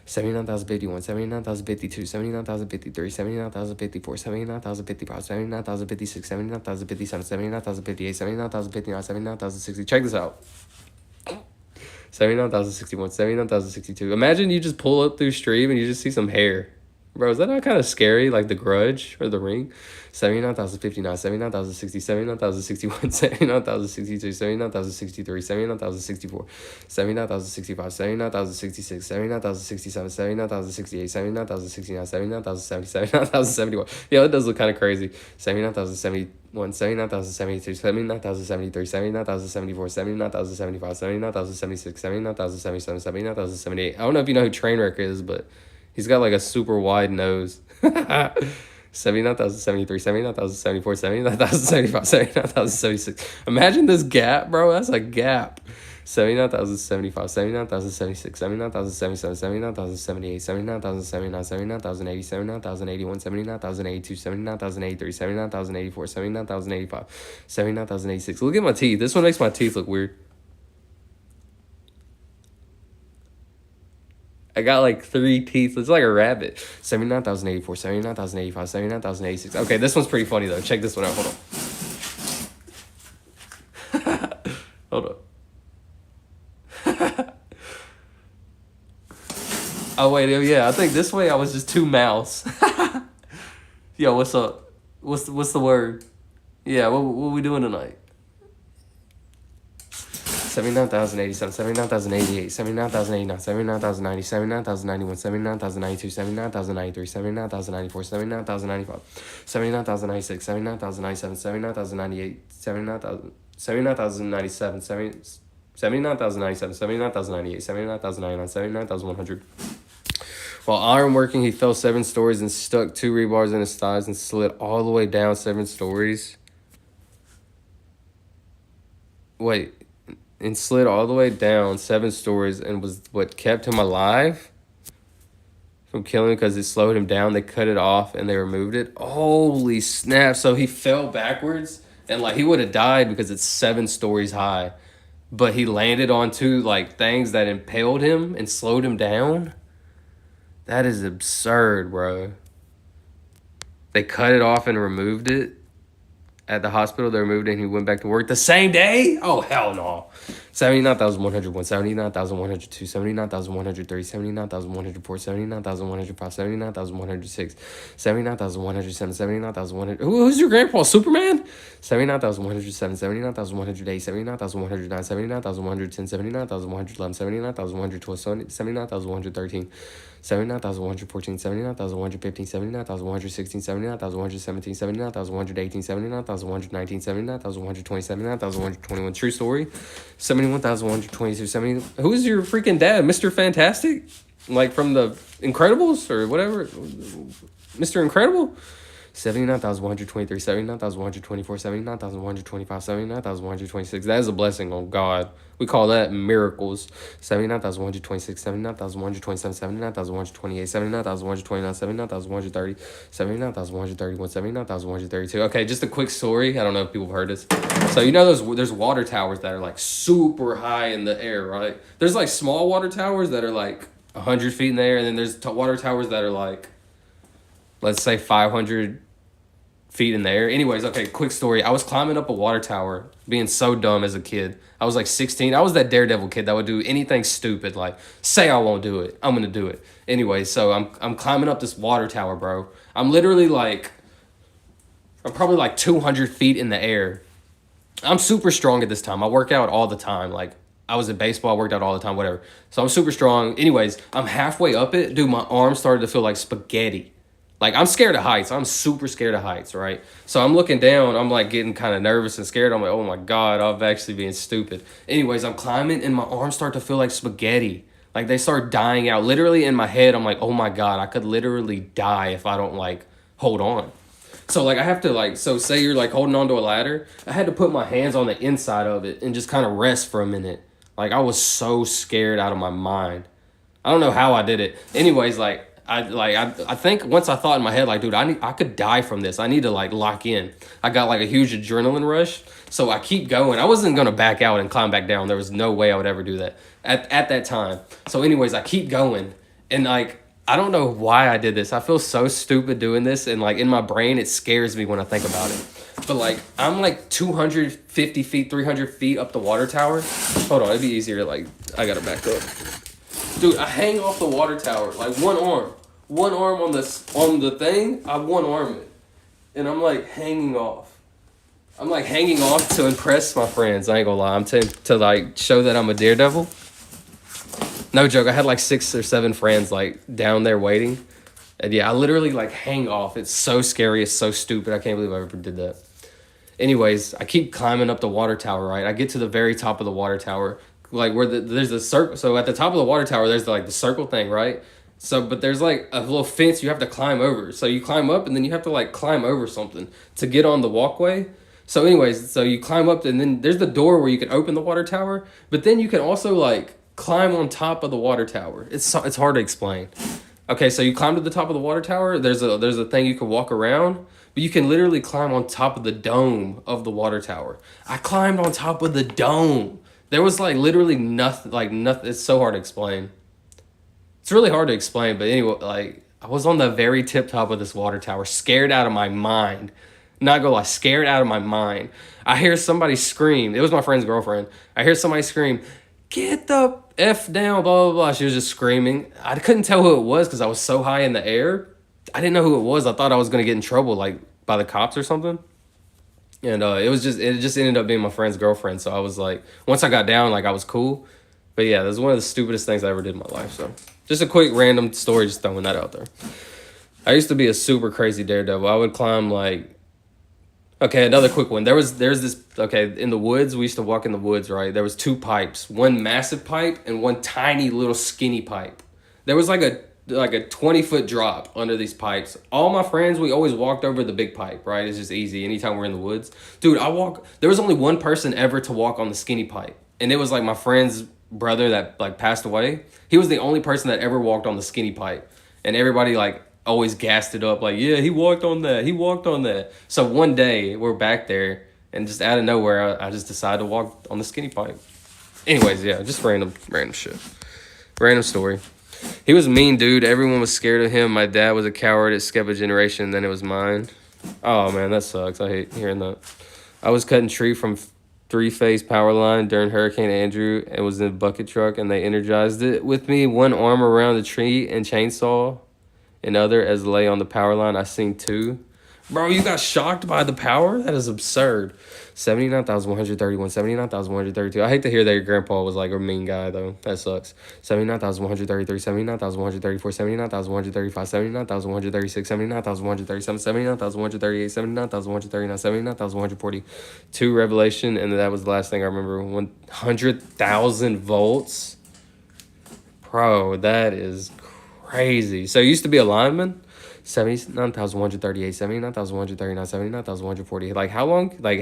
Speaker 1: 79,051, 79,052, 79,053, 79,054, 79,055, 79,056, 79,057, 79,058, 79,059, 79,060. Check this out. 79,061, 79,062. Imagine you just pull up through stream and you just see some hair. Bro, is that not kind of scary? Like The Grudge or The Ring? 79,059, 79,060, 79,061, 79,062, 79,063, 79,064, 79,065, 79,066, 79,067, 79,068, 79,069, 79,070, 79,071. Yeah, that does look kind of crazy. 79,071, 79,072, 79,073, 79,074, 79,075, 79,076, 79,077, 79,078. I don't know if you know who Trainwreck is, but he's got like a super wide nose. 79,073, 79,074, 79,075, 79,076. Imagine this gap, bro. That's a gap. 79,075, 79,076, 79,077, 79,078, 79,079, 79,080, 79,081, 79,082, 79,083, 79,084, 79,085, 79,086. Look at my teeth. This one makes my teeth look weird. I got like 3 teeth. It's like a rabbit. 79,084, 79,085, 79,086. Okay, this one's pretty funny though. Check this one out. Hold on. Hold on. Oh wait, yeah. I think this way I was just 2 mouths. Yo, what's up? What's the word? Yeah, what we doing tonight? 79,087, 79,088, 79,089, 79,090, 79,091, 79,092, 79,093, 79,094, 79,095, 79,096, 79,097, 79,098, 79,097, 79,097, 79,098, 79,099, 79,100. While iron working, he fell 7 stories and stuck 2 rebars in his thighs and slid all the way down 7 stories. Wait, and slid all the way down 7 stories and was what kept him alive from killing because it slowed him down. They cut it off and they removed it. Holy snap. So he fell backwards and like he would have died because it's 7 stories high. But he landed on 2 like things that impaled him and slowed him down. That is absurd, bro. They cut it off and removed it. At the hospital, they removed it and he went back to work the same day? Oh, hell no. 79,101, 79,102, 79,103, 79,104, 79,105, 79,106, 79,107, 79,100. Who's your grandpa? Superman? 79,107, 79,108, 79,109, 79,110, 79,111, 79,112, 79,113. 79,114, 79,115, 79,116, 79,117, 79,118, 79,119, 79,120, 79,121. True story. 71,122, 70. Who's your freaking dad? Mr. Fantastic? Like from the Incredibles or whatever? Mr. Incredible? 79,123, 79,124, 79,125, 79,126. That is a blessing on God. We call that miracles. 79,126, 79,127, 79,128, 79,129, 79,130, 79,131, 79,132. Okay, just a quick story. I don't know if people have heard this. So you know there's water towers that are like super high in the air, right? There's like small water towers that are like 100 feet in the air, and then there's water towers that are like, let's say 500 feet in the air. Anyways, okay, quick story. I was climbing up a water tower, being so dumb as a kid. I was like 16. I was that Daredevil kid that would do anything stupid, like say I won't do it, I'm gonna do it. Anyway, so I'm climbing up this water tower, bro. I'm literally like, I'm probably like 200 feet in the air. I'm super strong at this time. I work out all the time. Like I was in baseball, I worked out all the time, whatever. So I'm super strong. Anyways, I'm halfway up it. Dude, my arms started to feel like spaghetti. Like, I'm scared of heights. I'm super scared of heights, right? So I'm looking down. I'm, like, getting kind of nervous and scared. I'm like, oh, my God, I'm actually being stupid. Anyways, I'm climbing, and my arms start to feel like spaghetti. Like, they start dying out. Literally, in my head, I'm like, oh, my God, I could literally die if I don't, like, hold on. So, like, I have to, like, so say you're, like, holding onto a ladder. I had to put my hands on the inside of it and just kind of rest for a minute. Like, I was so scared out of my mind. I don't know how I did it. Anyways, like, I think once I thought in my head, like, dude, I could die from this. I need to, like, lock in. I got, like, a huge adrenaline rush. So I keep going. I wasn't going to back out and climb back down. There was no way I would ever do that at that time. So anyways, I keep going. And, like, I don't know why I did this. I feel so stupid doing this. And, like, in my brain, it scares me when I think about it. But, like, I'm, like, 250 feet, 300 feet up the water tower. Hold on. It'd be easier to, like, I got to back up. Dude, I hang off the water tower, like, one arm. One arm on the thing, I one arm it. And I'm, like, hanging off. I'm, like, hanging off to impress my friends. I ain't gonna lie. I'm to like, show that I'm a daredevil. No joke. I had, like, 6 or 7 friends, like, down there waiting. And, yeah, I literally, like, hang off. It's so scary. It's so stupid. I can't believe I ever did that. Anyways, I keep climbing up the water tower, right? I get to the very top of the water tower. Like, where there's a circle. So, at the top of the water tower, there's, like, the circle thing, right? So, but there's, like, a little fence you have to climb over. So, you climb up, and then you have to, like, climb over something to get on the walkway. So, anyways, so you climb up, and then there's the door where you can open the water tower. But then you can also, like, climb on top of the water tower. It's hard to explain. Okay, so you climb to the top of the water tower. There's a thing you can walk around. But you can literally climb on top of the dome of the water tower. I climbed on top of the dome. There was, like, literally nothing. It's so hard to explain. It's really hard to explain, but anyway, like, I was on the very tip top of this water tower, scared out of my mind. Not gonna lie, scared out of my mind. I hear somebody scream. It was my friend's girlfriend. I hear somebody scream, "Get the F down," blah, blah, blah. She was just screaming. I couldn't tell who it was because I was so high in the air. I didn't know who it was. I thought I was gonna get in trouble, like, by the cops or something. And it just ended up being my friend's girlfriend. So I was like, once I got down, like, I was cool. But yeah, that was one of the stupidest things I ever did in my life, so. Just a quick random story, just throwing that out there. I used to be a super crazy daredevil. I would climb, like, Okay, another quick one. There's this, okay, in the woods, we used to walk in the woods, right? There was two pipes, one massive pipe and one tiny little skinny pipe. There was like a 20-foot drop under these pipes. All my friends, we always walked over the big pipe, right? It's just easy anytime we're in the woods. Dude, there was only one person ever to walk on the skinny pipe. And it was like my friend's brother that like passed away. He was the only person that ever walked on the skinny pipe. And everybody like always gassed it up like, yeah, he walked on that. He walked on that. So one day we're back there and just out of nowhere, I just decided to walk on the skinny pipe. Anyways, yeah, just random shit. Random story. He was a mean dude. Everyone was scared of him. My dad was a coward. It skipped a generation. Then it was mine. Oh, man, that sucks. I hate hearing that. I was cutting tree from three-phase power line during Hurricane Andrew and was in a bucket truck, and they energized it with me. One arm around the tree and chainsaw, and other as lay on the power line. I sing too. Bro, you got shocked by the power? That is absurd. 79,131, 79,132. I hate to hear that your grandpa was like a mean guy, though. That sucks. 79,133, 79,134, 79,135, 79,136, 79,137, 79,138, 79,139, 79,142. Revelation, and that was the last thing I remember. 100,000 volts. Bro, that is crazy. So you used to be a lineman? 79,138, 79,139, 79,140. Like, how long? Like,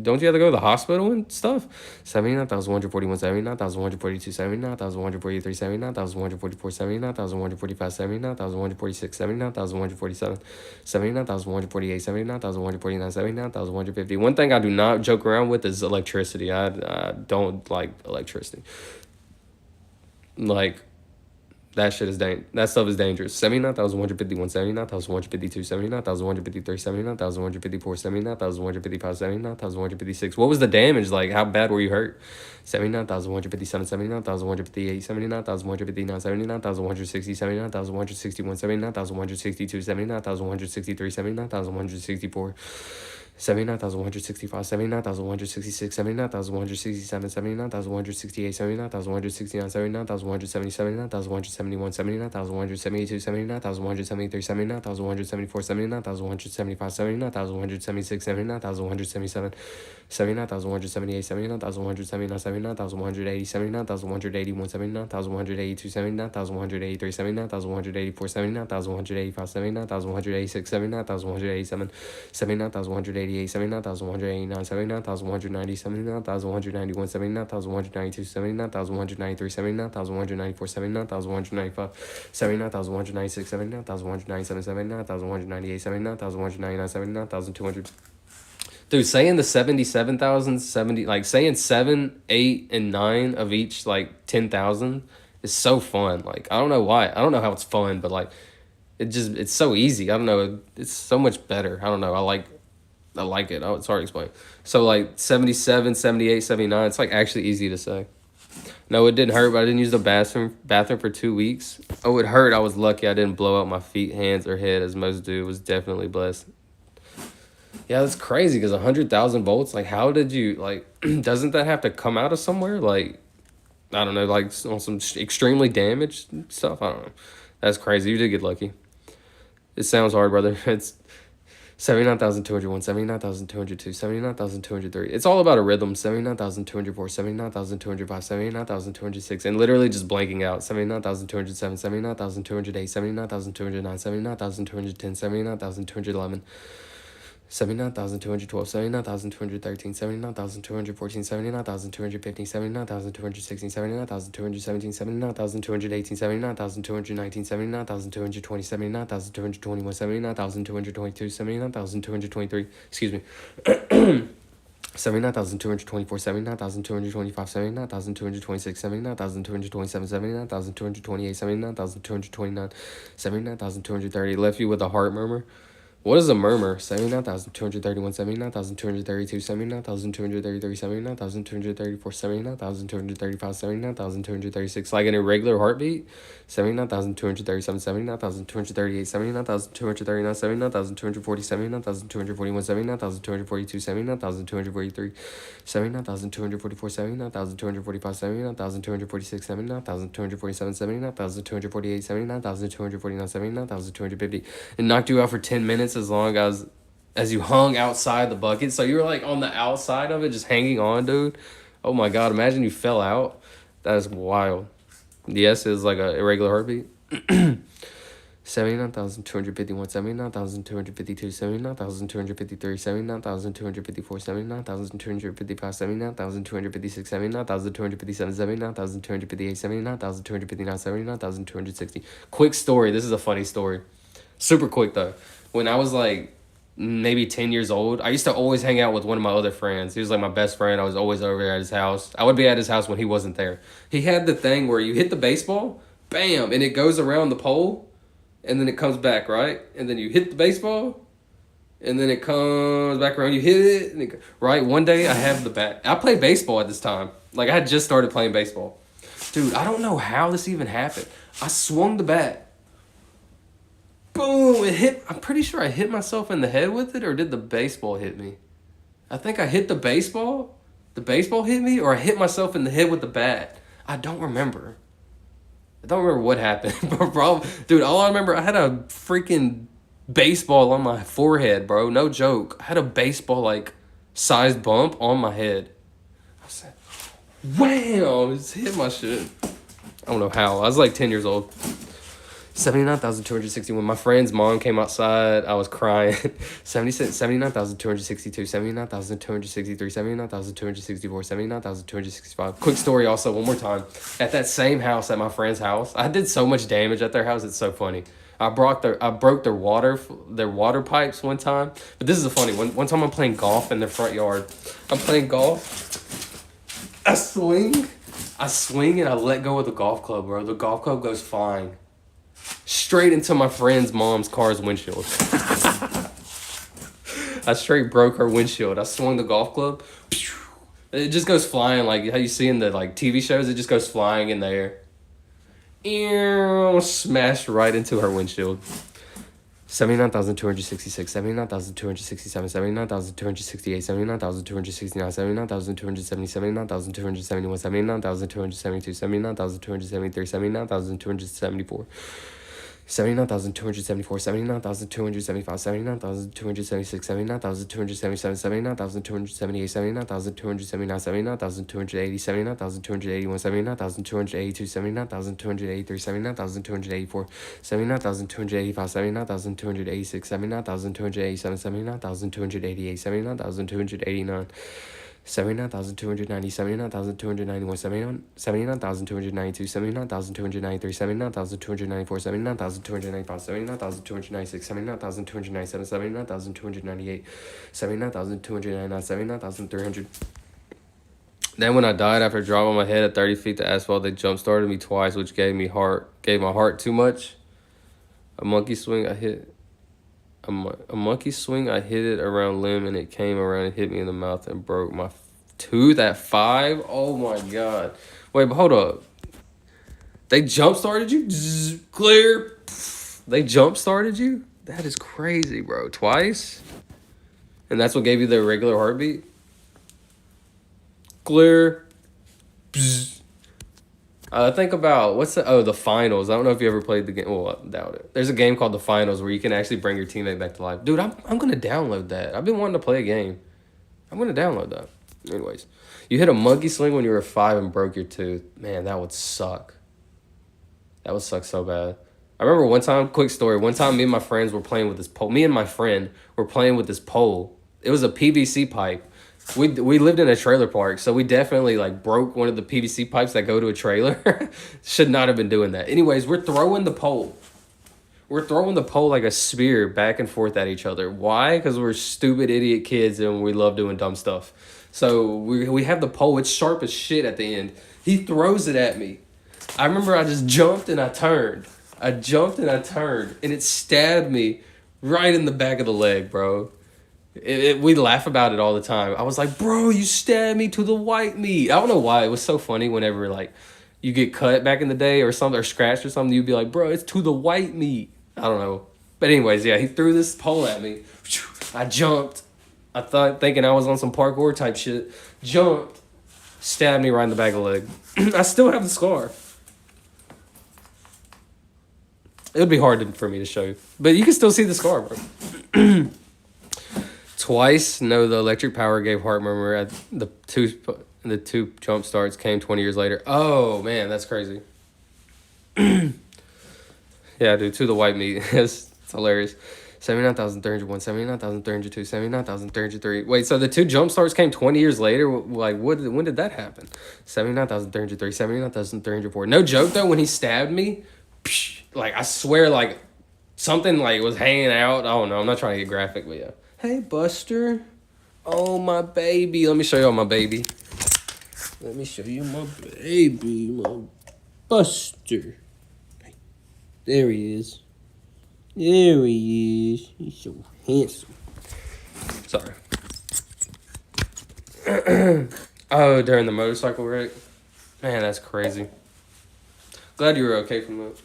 Speaker 1: don't you have to go to the hospital and stuff? 79,141, 79,142, 79,143, 79,144, 79,145, 79,146, 79,147, 79,148, 79,149, 79,150. One thing I do not joke around with is electricity. I don't like electricity. Like, that shit is that stuff is dangerous. 79,151, 79,152, 79,153, 79,154, 79,155, 79,156. What was the damage? Like, how bad were you hurt? 79,157, 79,158, 79,159, 79,160, 79,161, 79,162, 79,163, 79,164. 79,165, 79,166, 79,167, 79,168, 79,169, 79,170, 79,171, 79,172, 79,173, 79,174, 79,175, 79,176, 79,177, 79,178, 79,179, 79,180, 79,181, 79,182, 79,183, 79,184, 79,185, 79,186, 79,187, 79,188, 79,189, 79,190, 79,191, 79,192, 79,193, 79,194, 79,195, 79,196, 79,197, 79,198, 79,199, 79,200. Dude, saying the 77,000, like saying 7, 8, and 9 of each, like 10,000 is so fun. Like, I don't know why. I don't know how it's fun, but like, it's so easy. I don't know. It's so much better. I don't know. I like it. Oh, it's hard to explain. So like 77, 78, 79, it's like actually easy to say. No, it didn't hurt, but I didn't use the bathroom for 2 weeks. Oh, it hurt. I was lucky I didn't blow out my feet, hands, or head as most do. Was definitely blessed. Yeah, that's crazy because 100,000 volts, like how did you, like, doesn't that have to come out of somewhere? Like, I don't know, like on some extremely damaged stuff? I don't know. That's crazy. You did get lucky. It sounds hard, brother. It's 79,201, 79,202, 79,203. It's all about a rhythm. 79,204, 79,205, 79,206. And literally just blanking out. 79,207, 79,208, 79,209, 79,210, 79,211. 79,212, 79,213, 79,214, 79,215, 79,216, 79,217, 79,218, 79,219, 79,220, 79,221, 79,222, 79,223, excuse me. 79,224, 79,225, 79,226, 79,227, 79,228, 79,229, 79,230. Left you with a heart murmur. What is a murmur? 79,231, 79,232, 79,233, 79,234, 79,235, 79,236. Like an irregular heartbeat? 79,237, 79,238, 79,239, 79,240, 79,241, 79,242, 79,243, 79,244, 79,245, 79,246, 79,247, 79,248, 79,249, 79,250. It knocked you out for 10 minutes as long as as you hung outside the bucket. So you were like on the outside of it, just hanging on, dude. Oh my God, imagine you fell out. That is wild. Yes is like a irregular heartbeat. 79,251, 79,252, 79,253, 79,254, 79,255, 79,256, 79,257, 79,258, 79,259, 79,260. Quick story. This is a funny story. Super quick though. When I was like maybe 10 years old, I used to always hang out with one of my other friends. He was like my best friend. I was always over there at his house. I would be at his house when he wasn't there. He had the thing where you hit the baseball, bam, and it goes around the pole, and then it comes back, right? And then you hit the baseball, and then it comes back around. You hit it, and right? One day I have the bat. I played baseball at this time. Like I had just started playing baseball. Dude, I don't know how this even happened. I swung the bat. Boom! It hit. I'm pretty sure I hit myself in the head with it, or did the baseball hit me? I think I hit the baseball. The baseball hit me, or I hit myself in the head with the bat. I don't remember. I don't remember what happened. Bro, dude, all I remember, I had a freaking baseball on my forehead, bro. No joke. I had a baseball, like, sized bump on my head. I said, wham! Just hit my shit. I don't know how. I was like 10 years old. 79,261. My friend's mom came outside. I was crying. 79,262. 79,263. 79,264. 79,265. Quick story also, one more time. At that same house, at my friend's house, I did so much damage at their house. It's so funny. I broke their water pipes one time. But this is a funny one. One time I'm playing golf in their front yard. I'm playing golf. I swing and I let go of the golf club, bro. The golf club goes flying straight into my friend's mom's car's windshield. I straight broke her windshield. I swung the golf club. It just goes flying like how you see in the like TV shows. It just goes flying in the air. Smashed right into her windshield. 79,266, 79,267, 79,268, 79,269, 79,270, 79,271, 79,272, 79,273, 79,274. 79,274, 79,275, 79,276, 79,277, 79,278, 79,279, 79,280, 79,281, 79,282, 79,283, 79,284, 79,285, 79,286, 79,287, 79,288, 79,289, 79,290, 79,291, 79,292, 79,293, 79,294, 79,295, 79,296, 79,297, 79,298, 79,299, 79,300. Then when I died after dropping my head at 30 feet to asphalt, they jump started me twice, which gave my heart too much. A monkey swing, I hit it around limb, and it came around and hit me in the mouth and broke my tooth at 5. Oh my God. Wait, but hold up. They jump started you? Clear. They jump started you? That is crazy, bro. Twice? And that's what gave you the irregular heartbeat? Clear. Think about the finals. I don't know if you ever played the game. Well, I doubt it. There's a game called the finals where you can actually bring your teammate back to life. Dude, I'm gonna download that. I've been wanting to play a game. I'm gonna download that. Anyways, you hit a monkey swing when you were 5 and broke your tooth. Man, that would suck. That would suck so bad. I remember one time, quick story. One time, me and my friends were playing with this pole. Me and my friend were playing with this pole. It was a PVC pipe. We lived in a trailer park, so we definitely like broke one of the PVC pipes that go to a trailer. Should not have been doing that. Anyways, we're throwing the pole. We're throwing the pole like a spear back and forth at each other. Why? Because we're stupid idiot kids and we love doing dumb stuff. So we have the pole. It's sharp as shit at the end. He throws it at me. I remember I just jumped and I turned. And it stabbed me right in the back of the leg, bro. We laugh about it all the time. I was like, bro, you stabbed me to the white meat. I don't know why. It was so funny whenever like you get cut back in the day or something or scratched or something. You'd be like, bro, it's to the white meat. I don't know. But anyways, yeah, he threw this pole at me. I jumped. I thought thinking I was on some parkour type shit. Jumped. Stabbed me right in the back of the leg. I still have the scar. It would be hard for me to show you. But you can still see the scar, bro. twice. No, the electric power gave heart murmur. At the two jump starts came 20 years later. Oh man, that's crazy. Yeah, dude, to the white meat. It's hilarious. 79,301, 79,302, 79,303. Wait, so the two jump starts came 20 years later? Like, when did that happen? 79,303, 79,304. No joke, though, when he stabbed me, like, I swear, like, something, like, was hanging out. I don't know. I'm not trying to get graphic, but yeah. Hey, Buster. Oh, my baby. Let me show y'all my baby. Let me show you my baby, my Buster. There he is. There he is. He's so handsome. Sorry. Oh, during the motorcycle wreck? Man, that's crazy. Glad you were okay from that.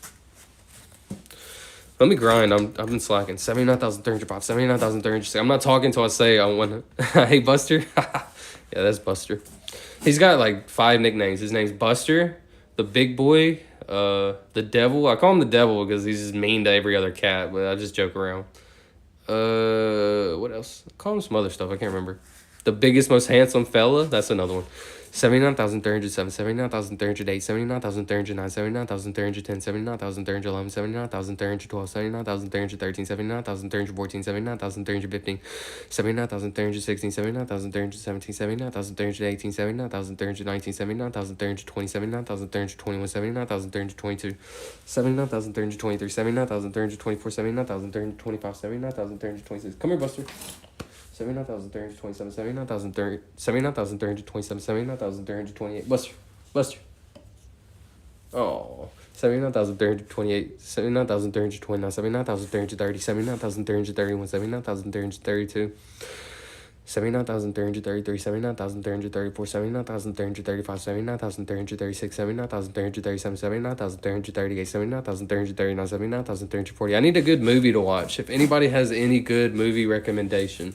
Speaker 1: Let me grind. I've been slacking. 79,305, 79,306. I'm not talking until I say I want to. Hey, Buster. Yeah, that's Buster. He's got like 5 nicknames. His name's Buster, the big boy, the devil. I call him the devil because he's just mean to every other cat, but I just joke around. What else? I call him some other stuff. I can't remember. The biggest, most handsome fella. That's another one. 79,307, 79,308, 79,309, 79,310, 79,311, 79,312, 79,313, 79,314, 79,315, 79,316, 79,317, 79,318, 79,319, 79,320, 79,321, 79,322, 79,323, 79,324, 79,325, 79,326. Come here, Buster. 79,327, 79,327, 79,328. Buster. Oh. 79,328, 79,329, 79,330, 79,331, 79,332. 79,333, 79,334, 79,335, 79,336, 79,337, 79,338, 79,339, 79,340. I need a good movie to watch. If anybody has any good movie recommendation.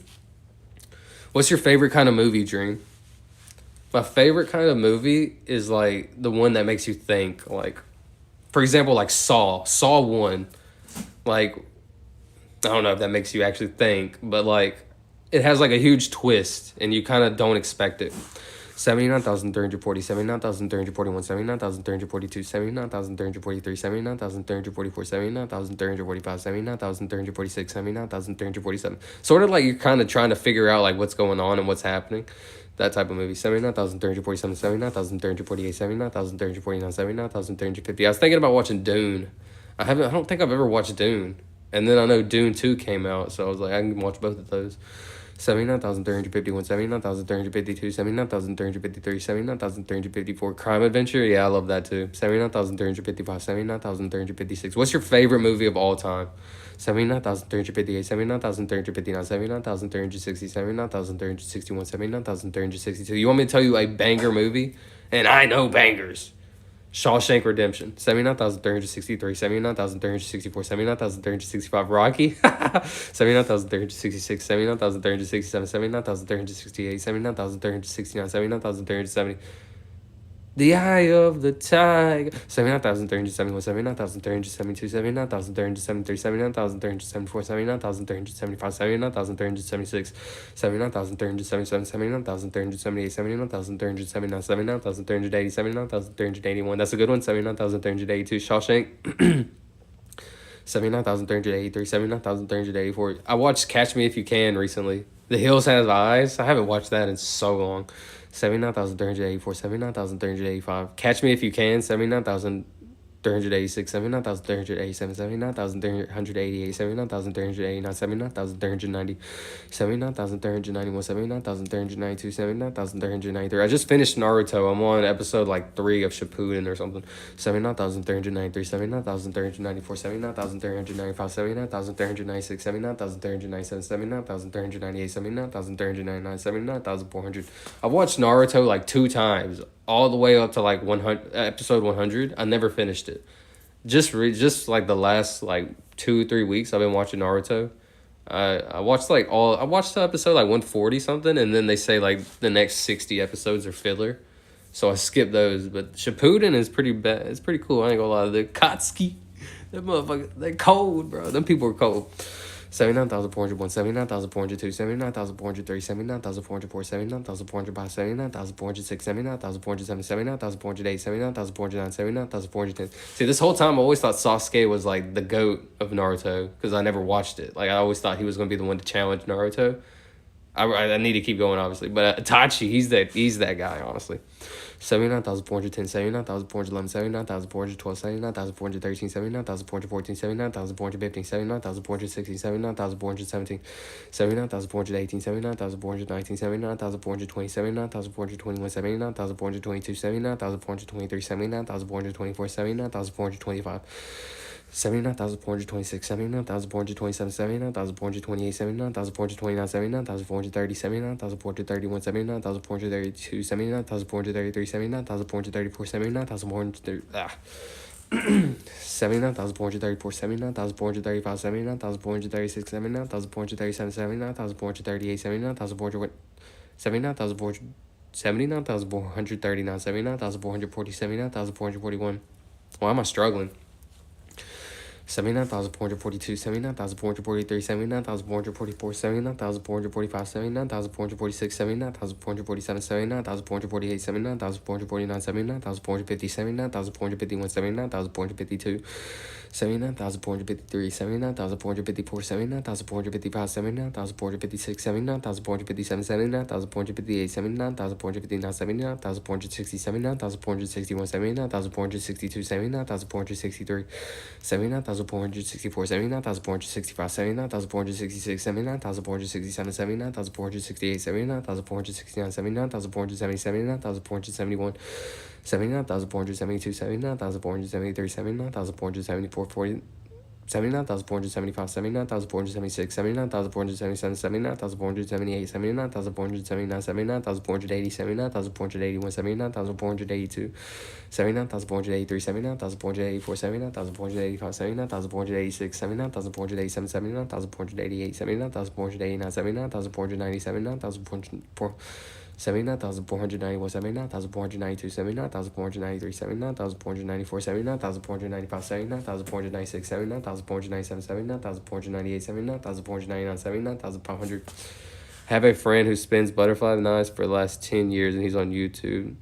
Speaker 1: What's your favorite kind of movie, Dream? My favorite kind of movie is like the one that makes you think. Like, for example, like Saw 1. Like, I don't know if that makes you actually think, but like it has like a huge twist and you kind of don't expect it. 79,340, 79,341, 79,342, 79,343, 79,344, 79,345, 79,346, 79,347. Sort of like you're kind of trying to figure out like what's going on and what's happening. That type of movie. 79,347, 79,348, 79,349, 79,350. I was thinking about watching Dune. I don't think I've ever watched Dune. And then I know Dune 2 came out, so I was like, I can watch both of those. 79,351, 79,352, 79,353, 79,354. Crime Adventure? Yeah, I love that too. 79,355, 79,356. What's your favorite movie of all time? 79,358, 79,359, 79,360, 79,361, 79,362. You want me to tell you a banger movie? And I know bangers. Shawshank Redemption, 79,363, 79,364, 79,365. Rocky, 79,366, 79,367, 79,368, 79,369, 79,370. The Eye of the Tiger, 79,371, 79,372, 79,373, 79,374, 79,375, 79,376, 79,377, 79,378, 79,379, 79,380, 79,381. That's a good one. 79,382. Shawshank. 79,383, 79,384. I watched Catch Me If You Can recently. The Hills Have Eyes. I haven't watched that in so long. 79,384, 79,385. Catch Me If You Can, 79,386, 79,387, 79,388, 79,389, 79,390, 79,391, 79,392, 79,393. I just finished Naruto. I'm on episode like 3 of Shippuden or something. 79,393, 79,394, 79,395, 79,396, 79,397, 79,398, 79,399, 79,400. I watched Naruto like 2 times, all the way up to like 100, episode 100. I never finished it. Just like the last like 2-3 weeks I've been watching Naruto. I watched the episode like 140 something, and then they say like the next 60 episodes are filler. So I skipped those, but Shippuden is pretty bad. It's pretty cool. I ain't gonna lie. The Katsuki, that motherfucker, they cold, bro. Them people are cold. 79,401, 79,402, 79,403, 79,404, 79,405, 79,406, 79,407, 79,408, 79,409, 79,410. See, this whole time I always thought Sasuke was like the GOAT of Naruto because I never watched it. Like I always thought he was going to be the one to challenge Naruto. I need to keep going, obviously, but Itachi, he's that guy, honestly. 79,410, 79,411, 79,412, 79,413, 79,414, 79,415, 79,416, 79,417, 79,418, 79,419, 79,420, 79,421, 79,422, 79,423, 79,424, 79,425. 79,426, 79,427, 79,428, 79,429, 79,430, 79,431, 79,432, 79,433, 79,434, 79,434, 79,435, 79,436, 79,437, 79,438, 79,439, 79,440, 79,441. Why am I struggling? 79,442, 79,443, 79,444, 79,445, 79,446, 79,447, 79,448, 79,449, 79,450, 79,451, 79,452, 79,453, 79,454, 79,455, 79,456, 79,457, 79,458, 79,459, 79,460, 79,461, 79,462, 79,463, 79,464, 79,465, 79,466, 79,467, 79,468, 79,469, 79,470, 79,471, 79,472, 79,473, 79,474, 79,475, 79,476, 79,477, 79,478, 79,479, 79,480, 79,481, 79,482, 79,483, 79,484, 79,485, 79,486, 79,487, 79,488, 79,489, 79,490, 79,491, 79,492, 79,493, 79,494, 79,495, 79,496, 79,497, 79,498, 79,499, 79,500. Have a friend who spins butterfly knives for the last 10 years and he's on YouTube.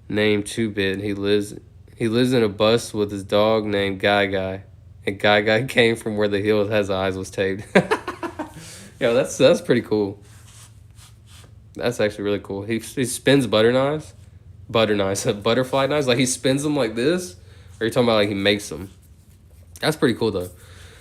Speaker 1: Name 2-Bit. He lives in a bus with his dog named Guy. And Guy came from where the heel has eyes was taped. Yo, that's pretty cool. That's actually really cool. He spins butterfly knives. Like he spins them like this, or you're talking about like he makes them? That's pretty cool though.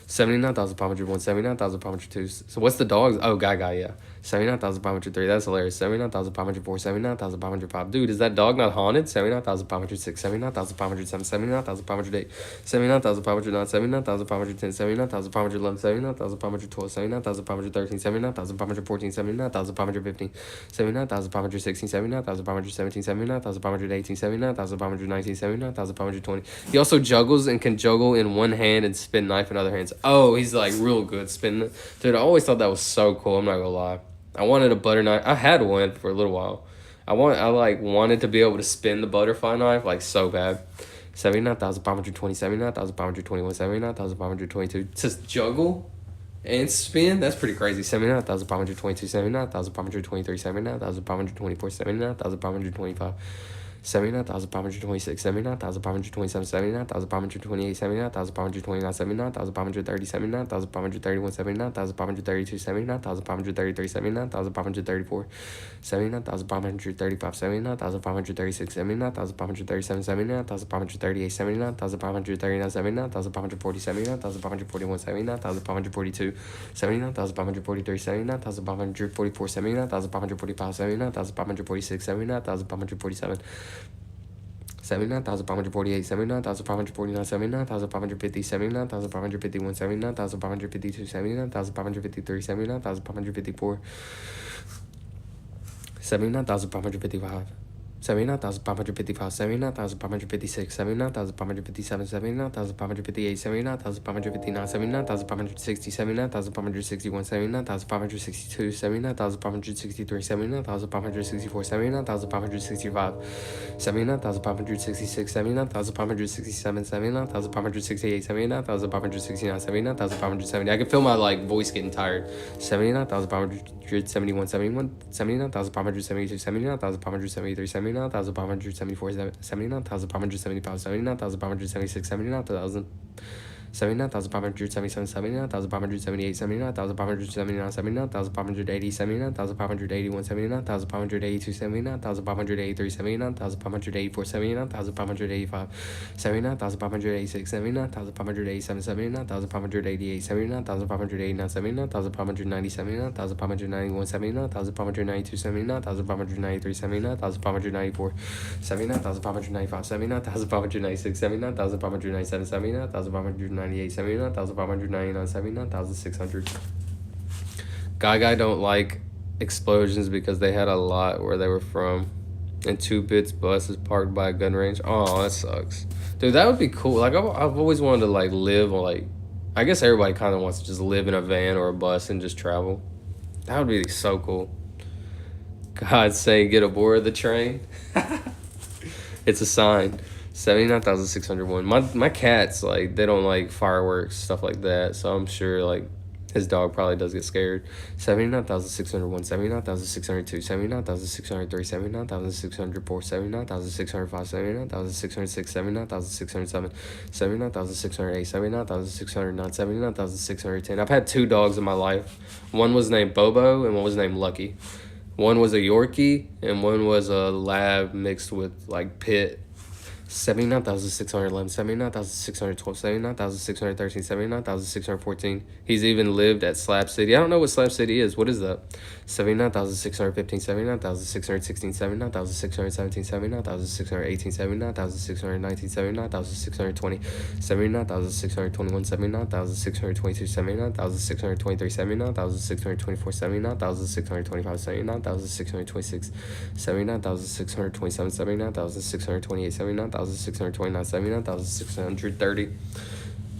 Speaker 1: 79,501, 79,502. So what's the dog's? Oh, Guy, yeah. 79,503. That's hilarious. 79,504, 79,505. Dude, is that dog not haunted? 79,506, 79,507, 79,508, 79,509, 79,510, 79,511, 79,512, 79,513, 79,514, 79,515, 79,516, 79,517, 79,518, 79,519, 79,520. He also juggles and can juggle in one hand and spin knife in other hands. Oh, he's like real good spinning. Dude, I always thought that was so cool. I'm not gonna lie. I wanted a butter knife. I had one for a little while. I wanted to be able to spin the butterfly knife like so bad. 79,520, 79,521, 79,522. Just juggle and spin. That's pretty crazy. 79,522, 79,523, 79,524, 79,525. 79,526, 79,527, 79,528, 79,529, 79,530, 79,531, 79,532, 79,533, 79,534, 79,535, 79,536, 79,537, 79,538, 79,539, 79,540, 79,541, 79,542, 79,543, 79,544, 79,545, 79,546, 79,547, 79,548, 79,549, 79,550, 79,551, 79,552, 79,553, 79,554, 79,555, 79,555, 79,556, 79,557, 79,558, 79,559, 79,560, 79,561, 79,562, 79,563, 79,564, 79,565, 79,566, 79,567, 79,568, 79,569, 79,570. I can feel my like voice getting tired. 79,571, 79,572, 79,573, 79,574, 79,575, 79,576, 79,000. 79,577, 79,578, 79,579, 79,580, 79,581, 79,582, 79,583, 79,584, 79,585, 79,586, 79,587, 79,588, 79,589, 79,590, 79,591, 79,592, 79,593, 79,594, 79,595, 79,596, 79,597, 79,598, 79,599, 79,600. Guy don't like explosions because they had a lot where they were from. And 2-Bits bus is parked by a gun range. Oh, that sucks. Dude, that would be cool. Like, I've always wanted to, like, live on, like... I guess everybody kind of wants to just live in a van or a bus and just travel. That would be so cool. God saying get aboard the train. It's a sign. 79,601. My cats, like, they don't like fireworks, stuff like that. So I'm sure, like, his dog probably does get scared. 79,601, 79,602, 79,603, 79,604, 79,605, 79,606, 79,607, 79,608, 79,609, 79,610. I've had 2 dogs in my life. One was named Bobo and one was named Lucky. One was a Yorkie and one was a lab mixed with, like, pit. 79,611, 79,612, 79,613, 79,614. He's even lived at Slab City. I don't know what Slab City is. What is that? 79,615, 79,616, 79,617, 79,618, 79,619, 79,620, 79,621, 79,622, 79,623, 79,624, 79,625, 79,626, 79,627, 79,628, 79,629, 79,630,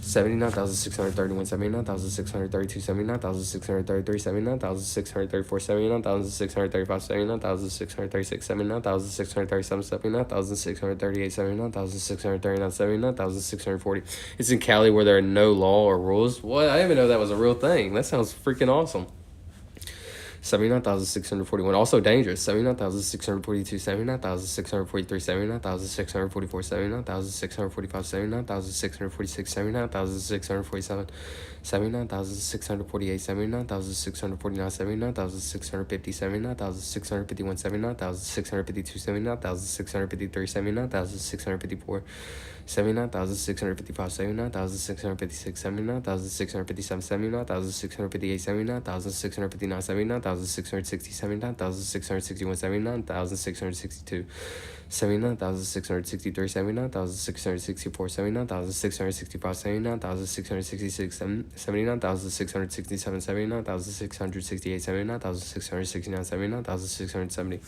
Speaker 1: 79,631, 79,632, 79,633, 79,634, 79,635, 79,636, 79,637, 79,638, 79,639, 79,640. It's in Cali where there are no law or rules. What? I didn't even know that was a real thing. That sounds freaking awesome. 79,641. Also dangerous. 79,642, 79,643, 79,644, 79,645, 79,646, 79,647, 79,648, 79,649, 79,650, 79,651, 79,652, 79,653, 79,654, 79,655, 79,656, 79,657, 79,658, 79,659, 79,660, 79,661, 79,662, 79,663, 79,664, 79,665, 79,666, 79,667, 79,668, 79,669, 79,670.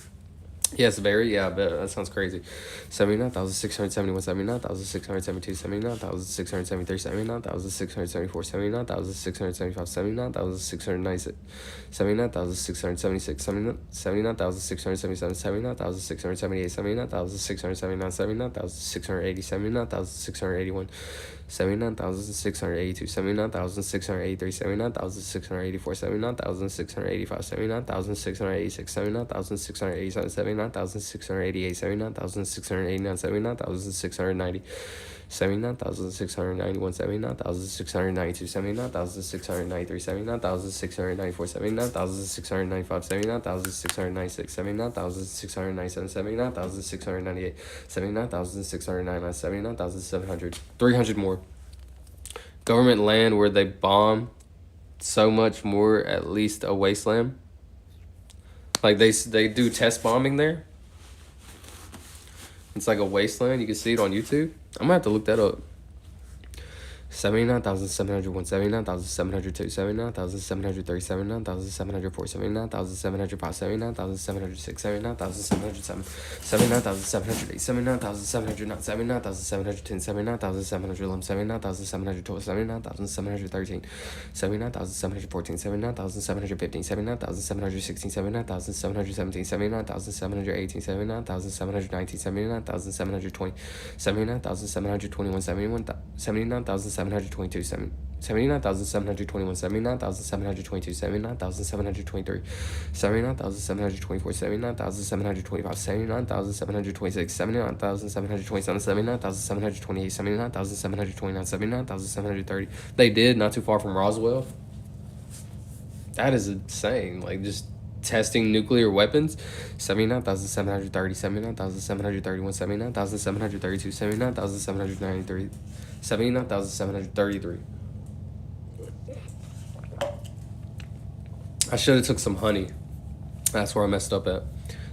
Speaker 1: Yes, very, yeah, I bet. That sounds crazy. 79,671, 79,672, 79,673, 79,674, 79,675, 79,696, 79,676, 79,677, 79,678, 79,679, 79,680, 79,681, 79,682, 79,683, 79,684, 79,685, 79,686, 79,687, 79,688, 79,689, 79,690, 79,691, 79,692, 79,693, 79,694, 79,695, 79,696, 79,697, 79,698, 79,699, 79,700, 300 more. Government land where they bomb so much more, at least a wasteland. Like they do test bombing there. It's like a wasteland. You can see it on YouTube. I'm gonna have to look that up. 79,701, 79,702, 79,703, 79,704, 79,705, 79,706, 79,707, 79,708, 79,709, 79,710, 79,711, 79,712, 79,713, 79,714, 79,715, 79,716, 79,717, 79,718, 79,719, 79,720, 79,721, 79,722, 79,721, 79,722, 79,723, 79,724, 79,725, 79,726, 79,727, 79,728, 79,729, 79,730. They did, not too far from Roswell. That is insane. Like, just testing nuclear weapons. 79,730, 79,731, 79,732, 79,793, 79,733. I should have took some honey. That's where I messed up at.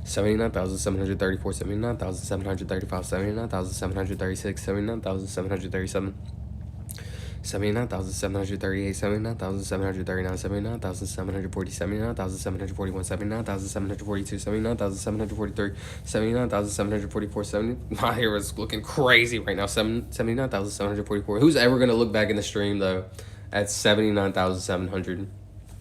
Speaker 1: 79,734, 79,735, 79,736, 79,737. 79,738, 79,739, 79,740, 79,741, 79,742, 79,743, 79,744, 70. My hair is looking crazy right now. 79,744. Who's ever going to look back in the stream, though, at 79,700?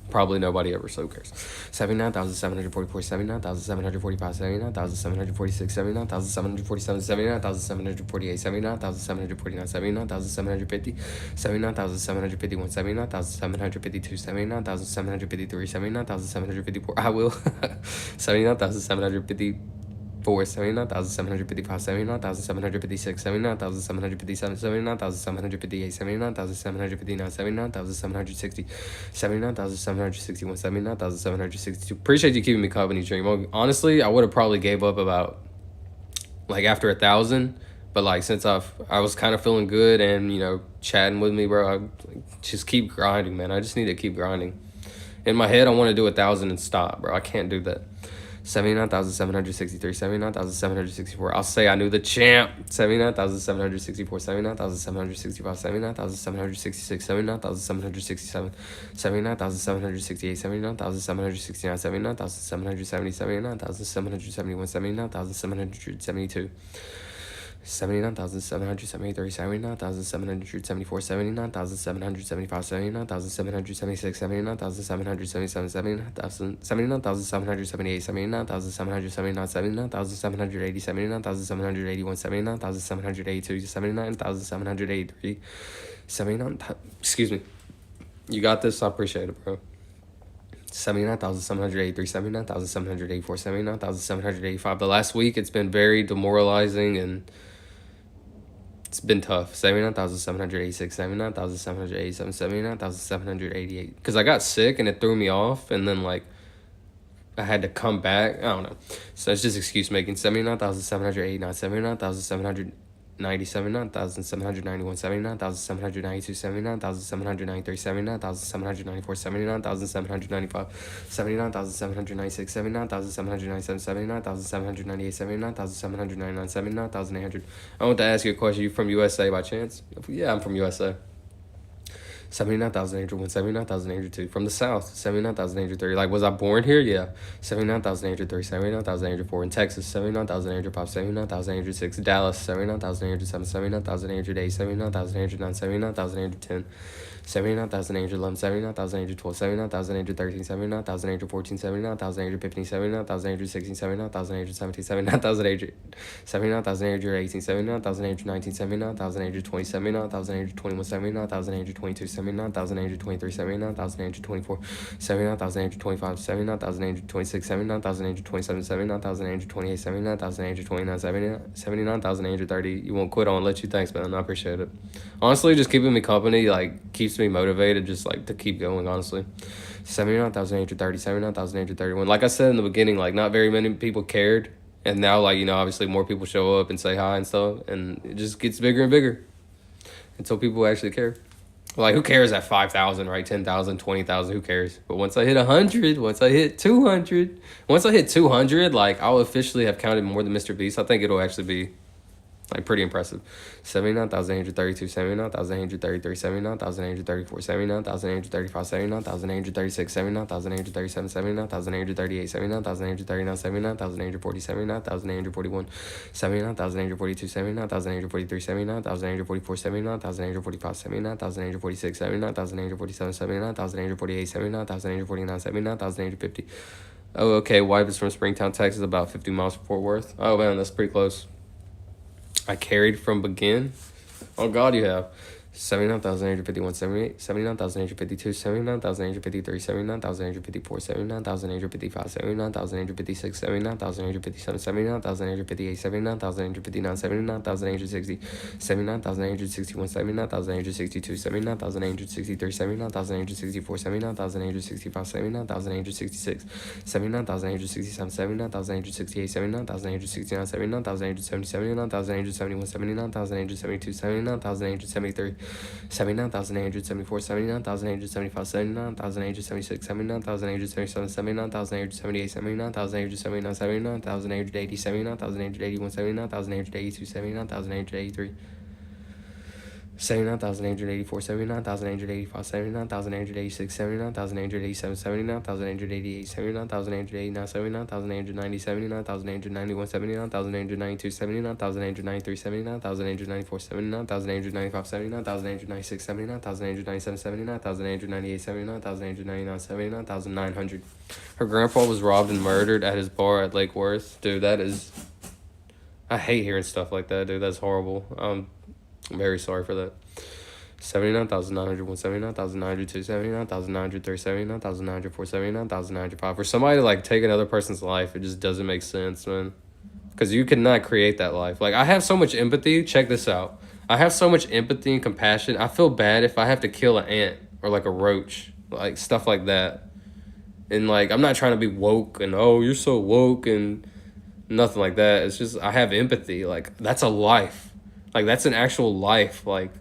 Speaker 1: Probably nobody ever, so who cares? 79,744, 79,745, 79,746, 79,747, 79,748, 79,749, 79,750, 79,751, 79,752, 79,753, 79,754. I will. 79,750. 79,755, 79,756, 79,757, 79,758, 79,759, 79,760, 79,761, 79,762. Appreciate you keeping me company, Dream. Honestly, I would have probably gave up about, like, after 1,000. But, like, since I was kind of feeling good and, you know, chatting with me, bro, I just keep grinding, man. I just need to keep grinding. In my head, I want to do 1,000 and stop, bro. I can't do that. 79,763, 79,764. I'll say I knew the champ. 79,764, 79,765, 79,766, 79,767, 79,768, 79,769, 79,770, 79,771, 79,772. 79,773, 79,774, 79,775, 79,776, 79,777, 79,778, 79,779, 79,780, 79,781, 79,782, 79,783, 79,000. Excuse me. You got this. I appreciate it, bro. 79,783, 79,784, 79,785. The last week, it's been very demoralizing and it's been tough. 79,786, 79,787, 79,788. Because I got sick and it threw me off. And then, like, I had to come back. I don't know. So it's just excuse making. 79,789, 79,790, 79,791, 79,792, 79,793, 79,794, 79,795, 79,796, 79,797, 79,798, 79,799, 79,800. I want to ask you a question. You from USA by chance? Yeah, I'm from USA. 79,801, 79,802. From the South, 79,830. Like, was I born here? Yeah. 79,803, 79,804. In Texas, 79,805, 79,806. Dallas, 79,807, 79,808, 79,809, 79,810. 79,811, 79,812, 79,813, 79,814, 79,815, 79,816, 79,817, 79,818, 79,819, 79,820, 79,821, 79,822, 79,823, 79,824, 79,825, 79,826, 79,827, 79,828, 79,829, 79,830. You won't quit on let you. Thanks, man. I appreciate it. Honestly, just keeping me company, like, keeps me motivated just, like, to keep going, honestly. 79,830, 79,831. Like I said in the beginning, like, not very many people cared. And now, like, you know, obviously more people show up and say hi and stuff. And it just gets bigger and bigger until people actually care. Like, who cares at 5,000, right? 10,000, 20,000, who cares? But once I hit 100, once I hit 200, once I hit 200, like, I'll officially have counted more than Mr. Beast. I think it'll actually be Like, pretty impressive. 79,832, 79,833, 79,834, 79,835, 79,836, 79,837, 79,838, 79,839, 79,840, 79,841, 79,842, 79,843, 79,844, 79,845, 79,846, 79,847, 79,848, 79,849, 79,850. Oh, okay. Wife is from Springtown, Texas, about 50 miles from Fort Worth. Oh, man, that's pretty close. I carried from begin. Oh, God, you have. 79,851, 79,852, 79,853, 79,854, 79,855, 79,856, 79,857, 79,858, 79,859, 79,860, 79,861, 79,862, 79,863, 79,864, 79,865, 79,866, 79,867, 79,868, 79,869, 79,870, 79,871, 79,872, 79,873, 79,874, 79,875, 79,876, 79,877, 79,878, 79,879, 79,880, 79,881, 79,882, 79,883. 79,884, 79,885, 79,886, 79,887, 79,888, 79,889, 79,890, 79,891, 79,892, 79,893, 79,894, 79,895, 79,896, 79,897, 79,898, 79,899, 79,900. Her grandpa was robbed and murdered at his bar at Lake Worth. Dude, that is... I hate hearing stuff like that, dude. That's horrible. I'm very sorry for that. 79,901, 79,902, 79,903, 79,904, 79,905. For somebody to, like, take another person's life, it just doesn't make sense, man. Because you cannot create that life. Like, I have so much empathy. Check this out. I have so much empathy and compassion. I feel bad if I have to kill an ant or, like, a roach. Like, stuff like that. And, like, I'm not trying to be woke and, oh, you're so woke and nothing like that. It's just, I have empathy. Like, that's a life. Like, that's an actual life. Like,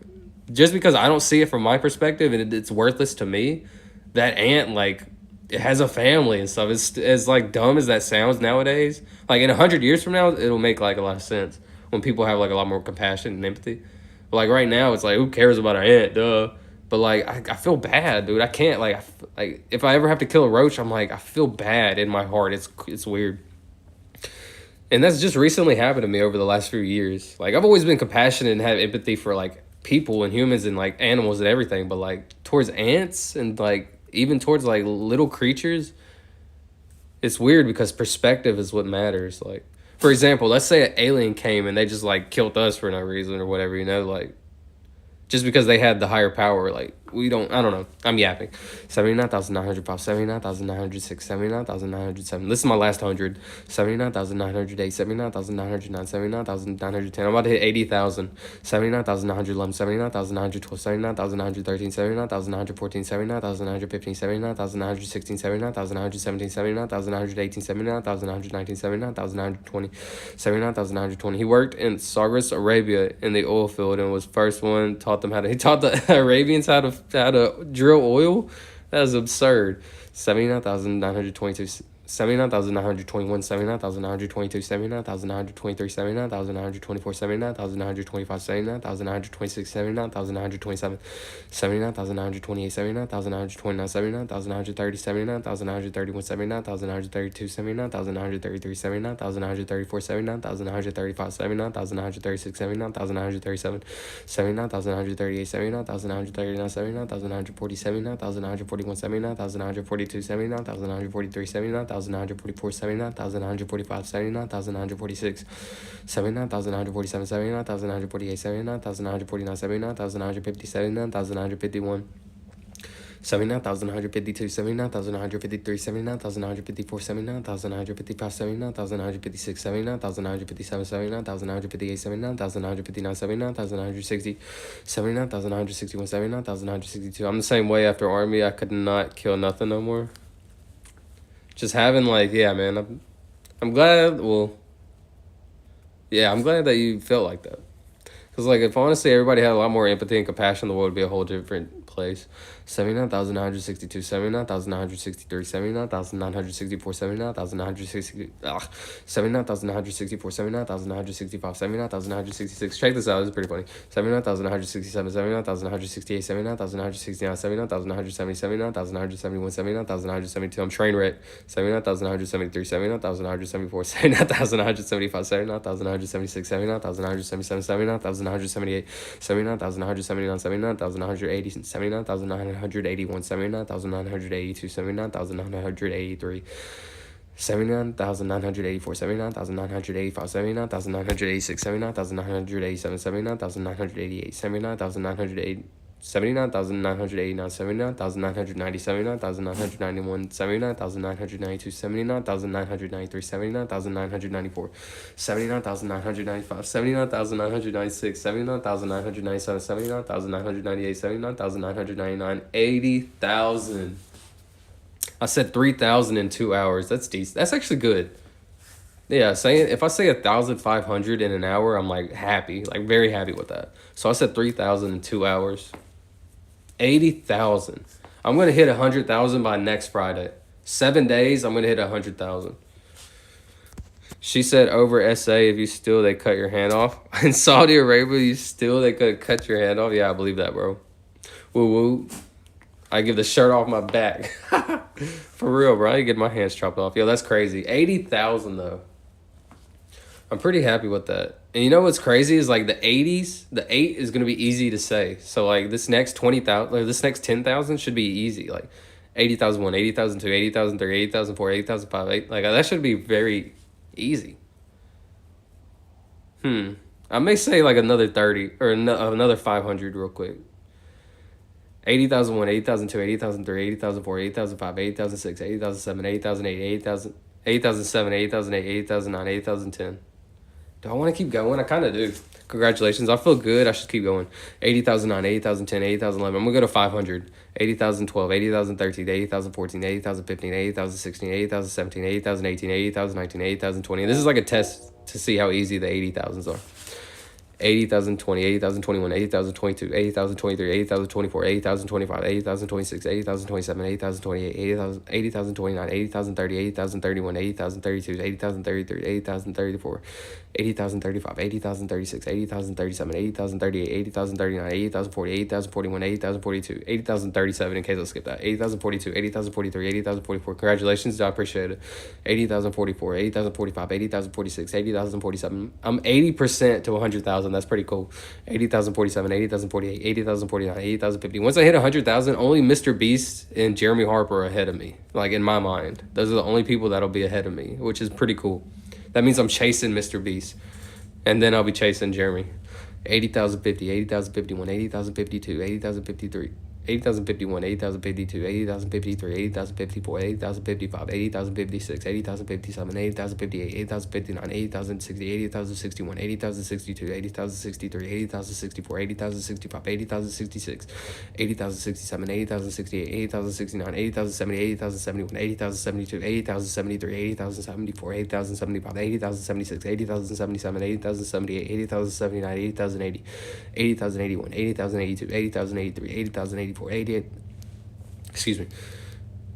Speaker 1: just because I don't see it from my perspective and it's worthless to me, that ant, like, it has a family and stuff. It's as, like, dumb as that sounds nowadays. Like, in 100 years from now, it'll make, like, a lot of sense when people have, like, a lot more compassion and empathy. But, like, right now, it's like, who cares about an ant, duh. But, like, I feel bad, dude. I can't, like, if I ever have to kill a roach, I'm like, I feel bad in my heart. It's weird. And that's just recently happened to me over the last few years. Like, I've always been compassionate and have empathy for, like, people and humans and, like, animals and everything. But, like, towards ants and, like, even towards, like, little creatures, it's weird because perspective is what matters. Like, for example, let's say an alien came and they just, like, killed us for no reason or whatever, you know? Like, just because they had the higher power, like, I don't know. I'm yapping. 79,905, 79,906, 79,907. This is my last 100. 79,908, 79,909, 79,910. I'm about to hit 80,000. 79,911, 79,912, 79,913, 79,914, 79,915, 79,916, 79,917, 79,918, 79,919, 79,920, 79,920. He worked in Saudi Arabia in the oil field and was first one taught the Arabians how to drill oil. That is absurd. 79,922, 79,921, 79,922, 79,923, 79,924, 79,925, 79,926, 79,927, 79,928, 79,929, 79,930, 79,931, 79,932, 79,933, 79,934, 79,935, 79,936, 79,937, 79,938, 79,939, 79,940, 79,941, 79,942, 79,943, 79,944, 79,945, 79,946, 79,947, 79,948, 79,949, 79,950, 79,951, 79,152, 79,153, 79,154, 79,155, 79,156, 79,157, 79,158, 79,159, 79,160, 79,161, 79,162. I'm the same way after Army. I could not kill nothing no more. Just having, like, yeah, man, I'm glad, well, yeah, I'm glad that you felt like that. Because, like, if honestly everybody had a lot more empathy and compassion, the world would be a whole different place. 79,962, 79,963, 79,964, 79,960, 79,964, 79,965, 79,966. Check this out, this is pretty funny. 79,967, 79,968, 79,969, 79,970, 79,971, 79,972. I'm train wreck. 79,973, 79,974, 79,975, 79,976, 79,977, 79,978, 79,979, 79,980, 79,981, 79,982, 79,983, 79,984, 79,985, 79,986, 79,987, 79,988, 79,980. 79,989, 79,990, 79,991, 79,992, 79,993, 79,994, 79,995, 79,996, 79,997, 79,998, 79,999, 80,000. I said 3,000 in 2 hours. That's decent. That's actually good. Yeah, saying if I say 1,500 in an hour, I'm like happy, like very happy with that. So I said 3,000 in 2 hours. 80,000. I'm gonna hit 100,000 by next Friday. 7 days, I'm gonna hit 100,000. She said over SA, if you steal, they cut your hand off. In Saudi Arabia, you steal, they could cut your hand off. Yeah, I believe that, bro. Woo woo. I give the shirt off my back. For real, bro. I get my hands chopped off. Yo, that's crazy. 80,000 though. I'm pretty happy with that. And you know what's crazy is like the 80s, the 8 is going to be easy to say. So like this next 20,000, or this next 10,000 should be easy. Like 80,001, 80,002, 80,003, 80,004, 80,005, 8. Like that should be very easy. I may say like another 30 or another 500 real quick. 80,001, 80,002, 80,003, 80,004, 80,005, 80,006, 80,007, 80,008, 80,000, 80,007, 80,008, 80,009, 80,010. Do I want to keep going? I kind of do. Congratulations. I feel good. I should keep going. 80,009, 80,010, 80,011. I'm going to go to 500. 80,012, 80,013, 80,014, 80,015, 80,016, 80,017, 80,018, 80,019, 80,020. This is like a test to see how easy the 80,000s are. 80,020, 80,021, 80,022, 80,023, 80,024, 80,025, 80,026, 80,027, 80,028, 80,029, 80,030, 80,031, 80,032, 80,033, 80,034, 80,035, 80,036, 80,037, 80,038, 80,039, 80,040, 80,041, 80,042, 80,037 in case I skip that. 80,042, 80,043, 80,044. Congratulations, I appreciate it. 80,044, 80,045, 80,046, 80,047. I'm 80% to 100,000. That's pretty cool. 80,047, 80,048, 80,049, 80,050. Once I hit 100,000, only Mr. Beast and Jeremy Harper are ahead of me. Like in my mind, those are the only people that'll be ahead of me, which is pretty cool. That means I'm chasing Mr. Beast. And then I'll be chasing Jeremy. 80,050, 80,051, 80,052, 80,053, 80,051, 80,052, 80,053, 80,054, 80,055, 80,056, 80,057, 80,058, 80,059, 80,060, 80,061, 80,062, 80,063, 80,064, 80,065, 80,066, 80,067, 80,068, 80,069, 80,070, 80,071, 80,072, 80,073, 80,074, 80,075, 80,076, 80,077, 80,078, 80,079, 80,080, 80,081, 80,082, 80,083, 80,084, 88, excuse me,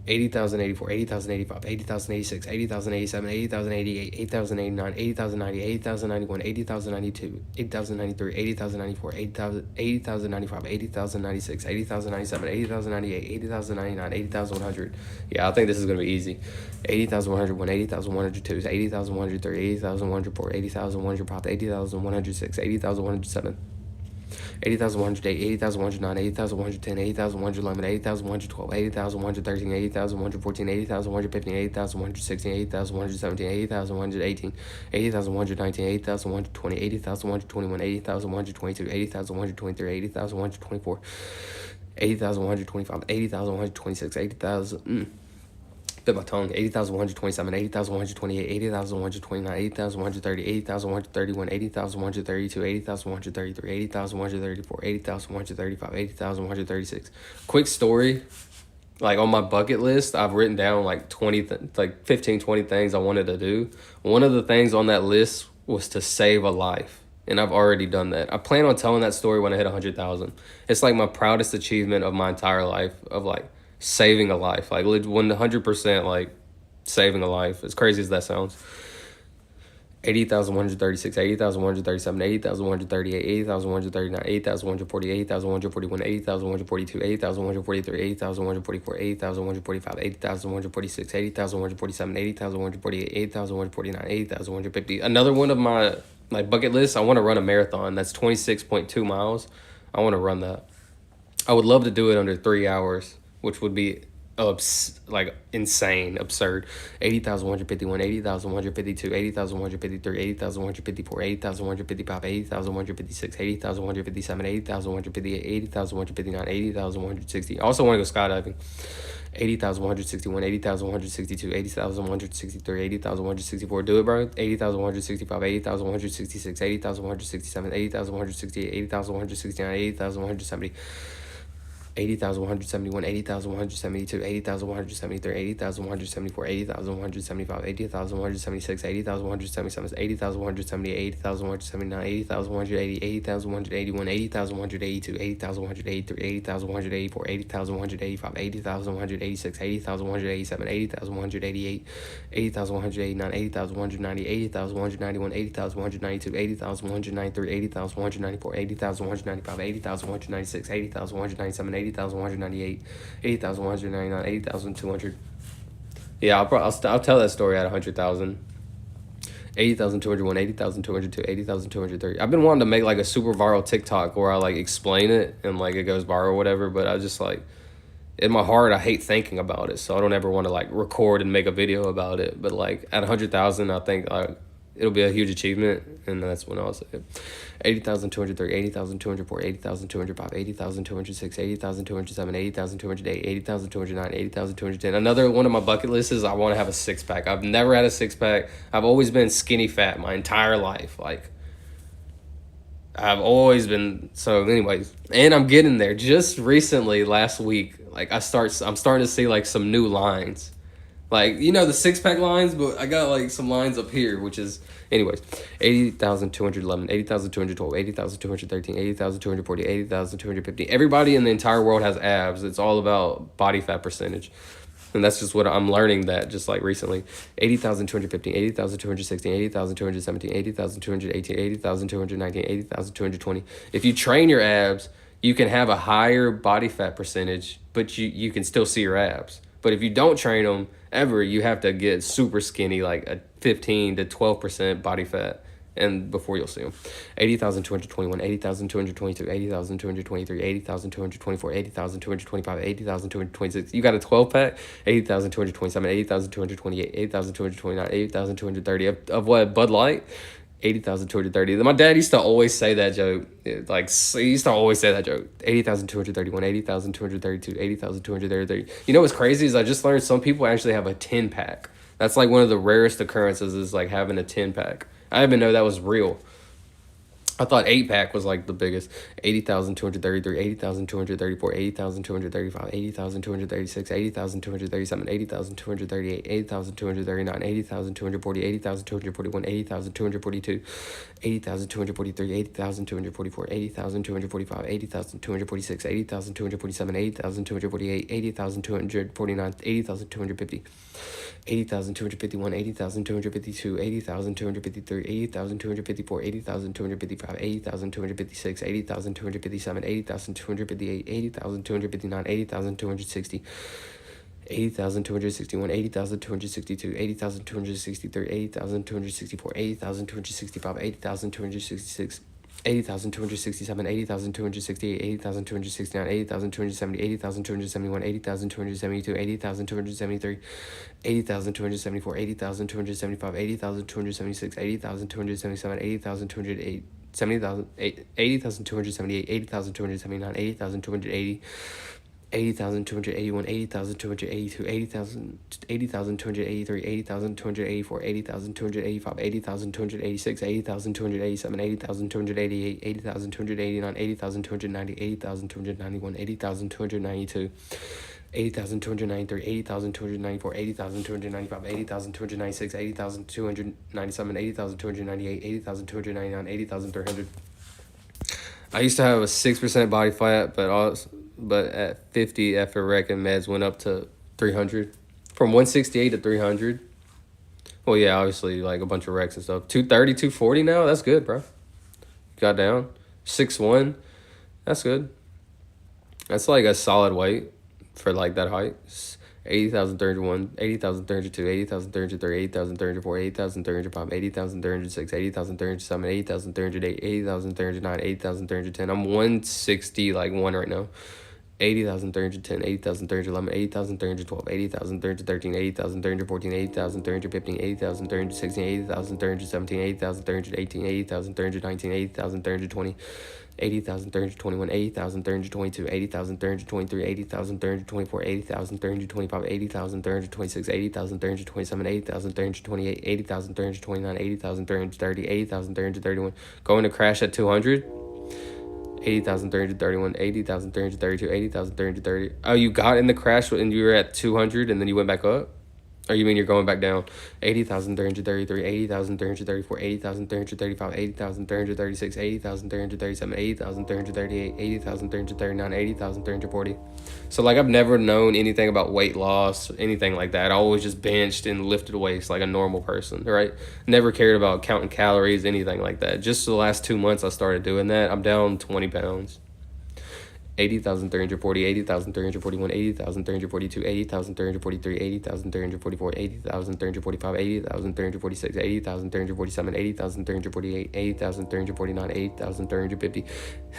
Speaker 1: 80,084, 80,085, 80,086, 80,087, 80,088, 80,089, 80,090, 80,091, 80,092, 80,093, 80,094, 80,095, 80,096, 80,097, 80,098, 80,099, 80,100. Yeah, I think this is going to be easy. 80,101, 80,102, 80,103, 80,104, 80,105, 80,106, 80,107. 80,108, 80,109, 80,110, 80,111, 80,112, 80,113, 80,114, 80,115, 80,116, 80,117, 80,118, 80,119, 80,120, 80,121, 80,122, 80,123, 80,124, 80,125, 80,126, 80,000. Bit my tongue. 80,127, 80,128, 80,129, 80,130, 80,131, 80,132, 80,133, 80,134, 80,135, 80,136. Quick story. Like on my bucket list, I've written down like 15, 20 things I wanted to do. One of the things on that list was to save a life. And I've already done that. I plan on telling that story when I hit 100,000. It's like my proudest achievement of my entire life of like saving a life. Like 100% like saving a life. As crazy as that sounds. 80,136, 80,137, 80,138, 80,139, 80,140, 80,141, 80,142, 80,143, 80,144, 80,145, 80,146, 80,147, 80,148, 80,149, 80,150. Another one of my bucket list, I want to run a marathon. That's 26.2 miles. I want to run that. I would love to do it under 3 hours, which would be like insane, absurd. 80,151, 80,152, 80,153, 80,154, 80,155, 80,156, 80,157, 80,158, 80,159, 80,160. I also want to go skydiving. 80,161, 80,162, 80,163, 80,164. Do it, bro. 80,165, 80,166, 80,167, 80,168, 80,169, 80,170. 80,171, 80,172, 80,173, 80,174, 80,175, 80,176, 80,177, 80,178, 80,179, 80,180, 80,181, 80,182, 80,183, 80,184, 80,185, 80,186, 80,187, 80,188, 80,189, 80,190, 80,191, 80,192, 80,193, 80,194, 80,195, 80,196, 80,197, 80,198, 80,199, 80,200. Yeah, I'll tell that story at 100,000. 80,201, 80,202, 80,203. I've been wanting to make like a super viral TikTok where I like explain it and like it goes viral or whatever, but I just like in my heart I hate thinking about it, so I don't ever want to like record and make a video about it. But like at 100,000, I think it'll be a huge achievement, and that's when I'll say it. 80,203, 80,204, 80,205, 80,206, 80,207, 80,208, 80,209, 80,210. Another one of my bucket lists is I want to have a six-pack. I've never had a six-pack. I've always been skinny fat my entire life. Like, I've always been. So anyways, and I'm getting there. Just recently, last week, like I'm starting to see like some new lines. Like, you know, the six-pack lines, but I got, like, some lines up here, which is, anyways, 80,211, 80,212, 80,213, 80,240, 80,250. Everybody in the entire world has abs. It's all about body fat percentage. And that's just what I'm learning that just, like, recently. 80,215, 80,216, 80,217, 80,218, 80,219, 80,220. If you train your abs, you can have a higher body fat percentage, but you can still see your abs. But if you don't train them ever, you have to get super skinny, like a 15 to 12% body fat, and before you'll see them. 80,221, 80,222, 80,223, 80,224, 80,225, 80,226. You got a 12-pack? 80,227, 80,228, 80,229, 80,230 of what, Bud Light? 80,230. My dad used to always say that joke. Like, he used to always say that joke. 80,231, 80,232, 80,233. You know what's crazy is I just learned some people actually have a 10-pack. That's like one of the rarest occurrences is like having a 10-pack. I didn't even know that was real. I thought 8-pack was like the biggest. 80,233, 80,234, 80,235, 80,236, 80,237, 80,238, 80,239, 80,240, 80,241, 80,242, 80,243, 80,244, 80,245, 80,246, 80,247, 80,248, 80,249, 80,250. 80,251, 80,252, 80,253, 80,254, 80,255, 80,256, 80,257, 80,258, 80,259, 80,260, 80,261, 80,262, 80,263, 80,264, 80,265, 80,266, 80,267, 80,268, 80,269, 80,270, 80,271, 80,272, 80,273, 80,274, 80,275, 80,276, 80,277, 80,208, 80,278, 80,279, 80,280, 80,281, 80,282, 80,283, 80,284, 80,285, 80,286, 80,287, 80,288, 80,289, 80,290, 80,291, 80,292, 80,293, 80,294, 80,295, 80,296, 80,297, 80,298, 80,299, 80,300. I used to have a 6% body fat, but at 50 after rec and meds went up to 300. From 168 to 300. Well, yeah, obviously, like a bunch of recs and stuff. 230, 240 now? That's good, bro. Got down. 6'1". That's good. That's like a solid weight for like that height. 80,031, 80,032, 80,033, 80,034, 80,305, 80,306, 80,307, 80,308, 80,309, 80,310. I'm 160 like one right now. 80,310, 80,311, 80,312, 80,313, 80,314, 80,315, 80,316, 80,317, 80,318, 80,319, 80,320, 80,321, 80,322, 80,323, 80,324, 80,325, 80,326, 80,327, 80,328, 80,329, 80,330, 80,331. Going to crash at 200. 80,331, 80,332, 80,330. Oh, you got in the crash and you were at 200 and then you went back up? Or you mean you're going back down? 80,333, 80,334, 80,335, 80,336, 80,337, 80,338, 80,339, 80,340. So, like, I've never known anything about weight loss, anything like that. I always just benched and lifted weights like a normal person, right? Never cared about counting calories, anything like that. Just the last 2 months I started doing that. I'm down 20 pounds. 80,340, 80,341, 80,342, 80,343, 80,344, 80,345, 80,346, 80,347, 80,348, 80,349, 80,350.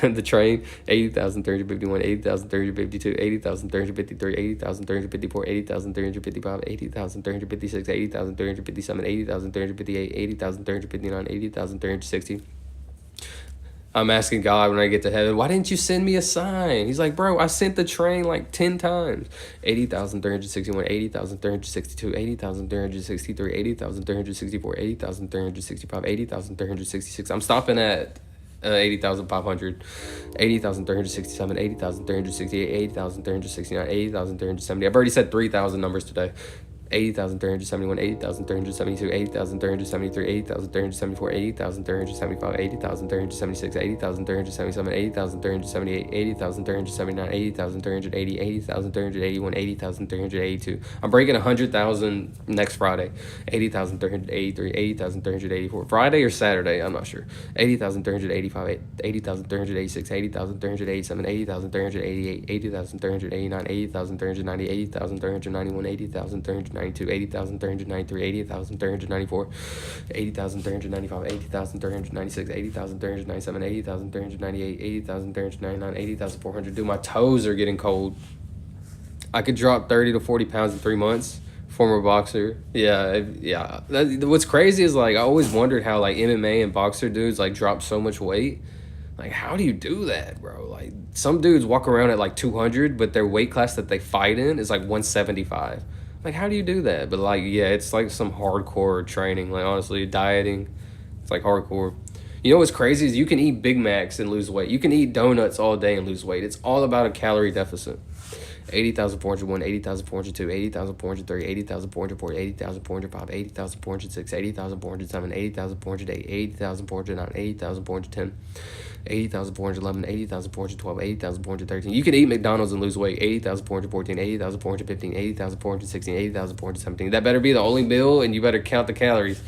Speaker 1: The train, 80,351, 80,352, 80,353, 80,354, 80,355, 80,356, 80,357, 80,358, 80,359, 80,360. I'm asking God when I get to heaven, why didn't you send me a sign? He's like, bro, I sent the train like 10 times. 80,361, 80,362, 80,363, 80,364, 80,365, 80,366. I'm stopping at 80,500, 80,367, 80,368, 80,369, 80,370. I've already said 3,000 numbers today. 80,371, 80,372, 80,373, 80,374, 80,375, 80,376, 80,377, 80,378, 80,379, 80,380, 80,381, 80,382. I'm breaking 100,000 next Friday. 80,383, 80,384. Friday or Saturday, I'm not sure. 80,385, 80,386, 80,387, 80,388, 80,389, 80,390, 80,391, 80,392, 80,393, 80,394, 80,395, 80,396, 80,397, 80,398, 80,399, 80,400. Dude, my toes are getting cold. I could drop 30 to 40 pounds in 3 months. Former boxer. Yeah. What's crazy is, like, I always wondered how, like, MMA and boxer dudes, like, drop so much weight. Like, how do you do that, bro? Like, some dudes walk around at, like, 200, but their weight class that they fight in is, like, 175. Like, how do you do that? But, like, yeah, it's, like, some hardcore training. Like, honestly, dieting, it's, like, hardcore. You know what's crazy is you can eat Big Macs and lose weight. You can eat donuts all day and lose weight. It's all about a calorie deficit. 80,401, 80,402, 80,403, 80,404, 80,405, 80,406, 80,407, 80,408, 80,409, 80,410, 80,411, 80,412, 80,413. You can eat McDonald's and lose weight. 80,414, 80,415, 80,416, 80,417. That better be the only meal, and you better count the calories.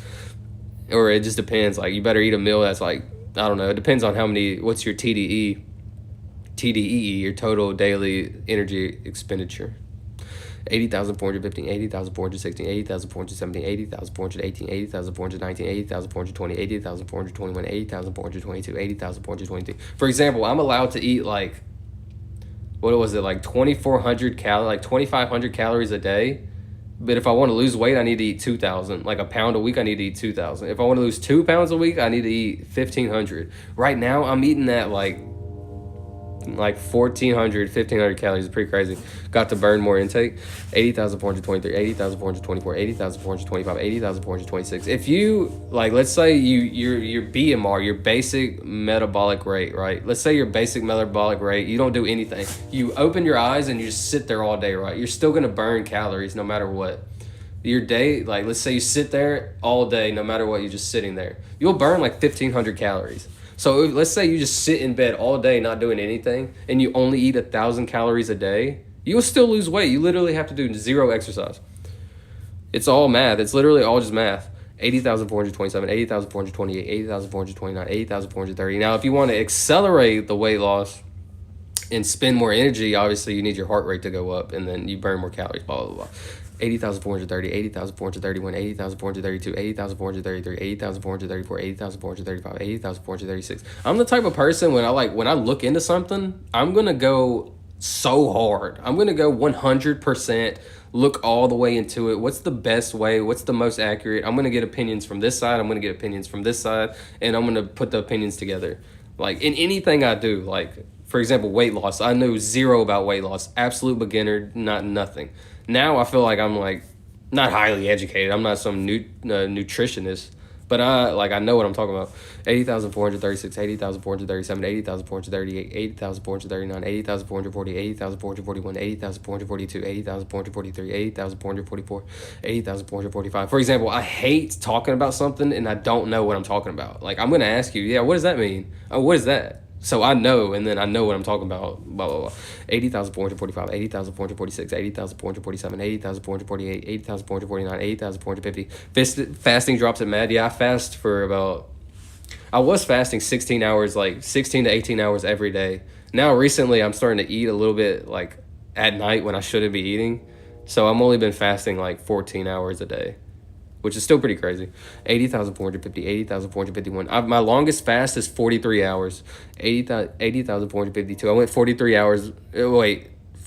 Speaker 1: Or it just depends. Like, you better eat a meal that's like, I don't know. It depends on what's your TDEE, your total daily energy expenditure. 80,415, 80,416, 80,417, 80,418, 80,419, 80,420, 80,421, 80,422, 80,423. For example, I'm allowed to eat like, what was it, like 2,400 calories, like 2,500 calories a day. But if I want to lose weight, I need to eat 2,000. Like a pound a week, I need to eat 2,000. If I want to lose 2 pounds a week, I need to eat 1,500. Right now, I'm eating at like like 1,400, 1,500 calories. It's pretty crazy. Got to burn more intake. 80,423, 80,424, 80,425, 80,426. If you, like, let's say your BMR, your basic metabolic rate, right? Let's say your basic metabolic rate, you don't do anything. You open your eyes and you just sit there all day, right? You're still going to burn calories no matter what. Your day, like, let's say you sit there all day, no matter what, you're just sitting there. You'll burn like 1,500 calories. So let's say you just sit in bed all day not doing anything and you only eat 1,000 calories a day, you'll still lose weight. You literally have to do 0 exercise. It's all math. It's literally all just math. 80,427, 80,428, 80,429, 80,430. Now, if you want to accelerate the weight loss and spend more energy, obviously you need your heart rate to go up and then you burn more calories, blah, blah, blah. 80,430, 80,431, 80,432, 80,433, 80,434, 80,435, 80,436. I'm the type of person when I look into something, I'm going to go so hard. I'm going to go 100%, look all the way into it. What's the best way? What's the most accurate? I'm going to get opinions from this side. I'm going to get opinions from this side, and I'm going to put the opinions together. Like in anything I do, like for example, weight loss. I knew 0 about weight loss. Absolute beginner, nothing. Now I feel like I'm like not highly educated. I'm not some nutritionist, but I know what I'm talking about. 80,436, 80,437, 80,438, 80,439, 80,440, 80,441, 80,442, 80,443, 80,444, 80,445. For example, I hate talking about something and I don't know what I'm talking about. Like I'm gonna ask you, yeah, what does that mean? Oh, what is that? So I know, and then I know what I'm talking about, blah, blah, blah. 80,445, 80,446, 80,447, 80,448, 80,449, 80,450. Fasting drops it mad. Yeah, I was fasting 16 hours, like 16 to 18 hours every day. Now, recently, I'm starting to eat a little bit, like, at night when I shouldn't be eating. So I'm only been fasting, like, 14 hours a day, which is still pretty crazy. 80,450, 80,451. My longest fast is 43 hours. 80,452. I went 43 hours.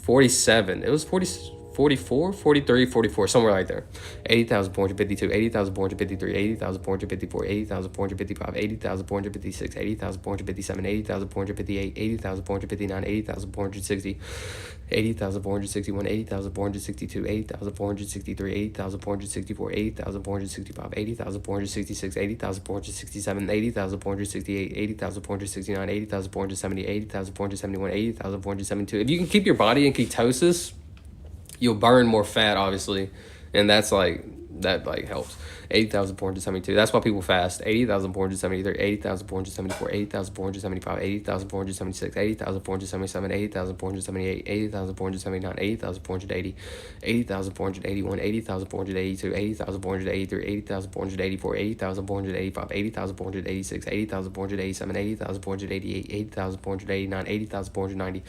Speaker 1: 47. It was 44, 43, 44, somewhere right there. 80,452, 80,453, 80,454, 80,455, 80,456, 80,457, 80,458, 80,459, 80,460, 80,461, 80,462, 80,463, 80,464, 80,465, 80,466, 80,467, 80,468, 80,469, 80,470, 80,471, 80,472. If you can keep your body in ketosis, you'll burn more fat, obviously, and that helps. 80,472. That's why people fast. 80,473, 80,474, 80,475, 80,476, 80,477, 80,478, 80,479, 80,480, 80,481, 80,482, 80,483, 80,484, 80,485, 80,486, 80,487, 80,488, 80,489, 80,490.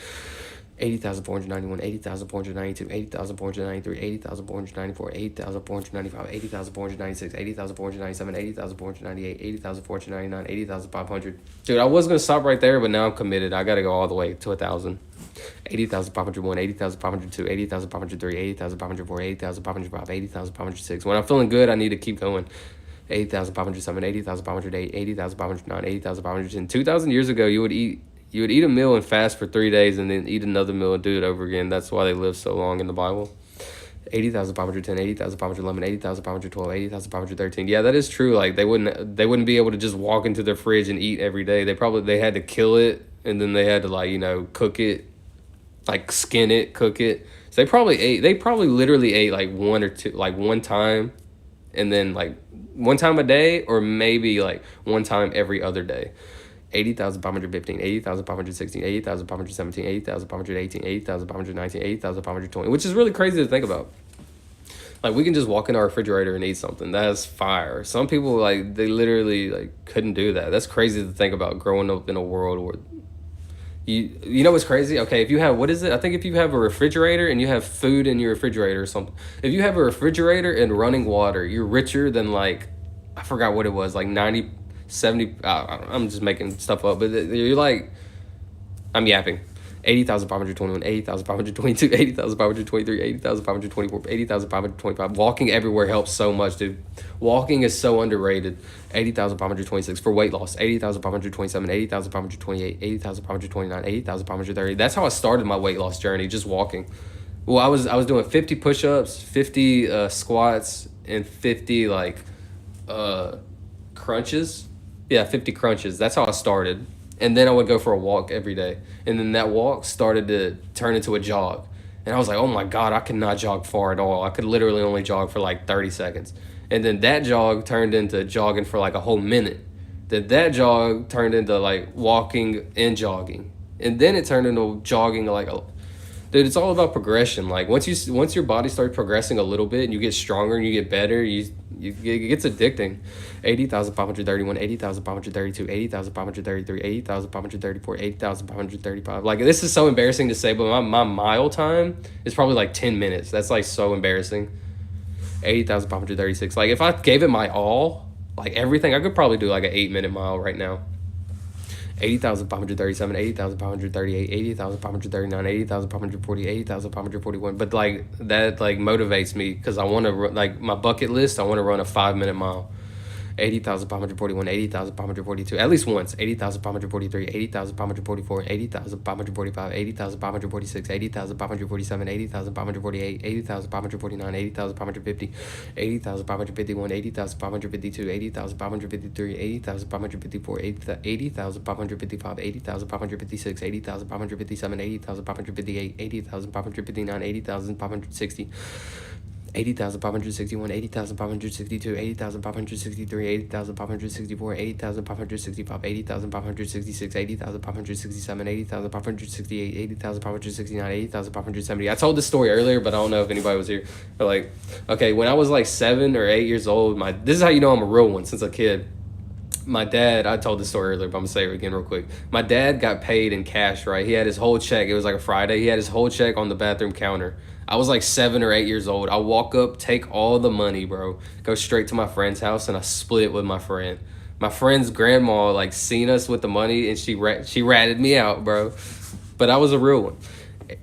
Speaker 1: 80,491, 80,492, 80,493, 80,494, 80,495, 80,496, 80,497, 80,498, 80,499, 80,500. Dude, I was going to stop right there, but now I'm committed. I got to go all the way to 1,000. 80,501, 80,502, 80,503, 80,504, 80,505, 80,506. When I'm feeling good, I need to keep going. 80,507, 80,508, 80,509, 80,510. 2,000 years ago, you would eat a meal and fast for 3 days and then eat another meal and do it over again. That's why they live so long in the Bible. 80,510, 80,511, 80,512, 80,513. Yeah, that is true. Like they wouldn't be able to just walk into their fridge and eat every day. They had to kill it and then they had to cook it, like skin it, cook it. So they probably literally ate like one or two, like one time and then like one time a day or maybe like one time every other day. 80,515, 80,516, 80,517, 80,518, 80,519, 80,520, which is really crazy to think about. Like, we can just walk in our refrigerator and eat something. That's fire. Some people, they literally, couldn't do that. That's crazy to think about growing up in a world where... You know what's crazy? Okay, if you have... What is it? I think if you have a refrigerator and you have food in your refrigerator or something. If you have a refrigerator and running water, you're richer than, I forgot what it was, 90... 70, I'm just making stuff up, but you're I'm yapping. 80,521, 80,522, 80,523, 80,524, 80,525. Walking everywhere helps so much, dude. Walking is so underrated. 80,526 for weight loss. 80,527, 80,528, 80,529, 80,530. That's how I started my weight loss journey, just walking. Well, I was doing 50 push-ups, 50 squats, and 50 crunches. Yeah, 50 crunches. That's how I started. And then I would go for a walk every day. And then that walk started to turn into a jog. And I was like, oh my God, I could not jog far at all. I could literally only jog for like 30 seconds. And then that jog turned into jogging for like a whole minute. Then that jog turned into like walking and jogging. And then it turned into jogging dude, it's all about progression. Like once your body starts progressing a little bit and you get stronger and you get better, it gets addicting. 80,531, 80,532, 80,533, 80,534, 80,535. Like this is so embarrassing to say, but my mile time is probably like 10 minutes. That's like so embarrassing. 80,536. Like if I gave it my all, like everything, I could probably do like an 8-minute mile right now. 80,537, 80,538, 80,539, 80,540, 80,541. But like that like motivates me because I want to like my bucket list. I want to run a 5-minute mile. 80,541, 80,542, at least once. 80,543, 80,544, 80,545, 80,546, 80,547, 80,548, 80,549, 80,550, 80,551, 80,552, 80,553, 80,554, 80,555, 80,556, 80,557, 80,558, 80,559, 80,560. 80,561, 80,562, 80,563, 80,564, 80,565, 80,566, 80,567, 80,568, 80,569, 80,570. I told this story earlier, but I don't know if anybody was here. But like, okay, when I was like 7 or 8 years old, this is how you know I'm a real one since a kid. My dad, I told this story earlier, but I'm gonna say it again real quick. My dad got paid in cash, right? He had his whole check. It was like a Friday. He had his whole check on the bathroom counter. I was like 7 or 8 years old. I walk up, take all the money, bro, go straight to my friend's house, and I split it with my friend. My friend's grandma like seen us with the money, and she ratted me out, bro. But I was a real one.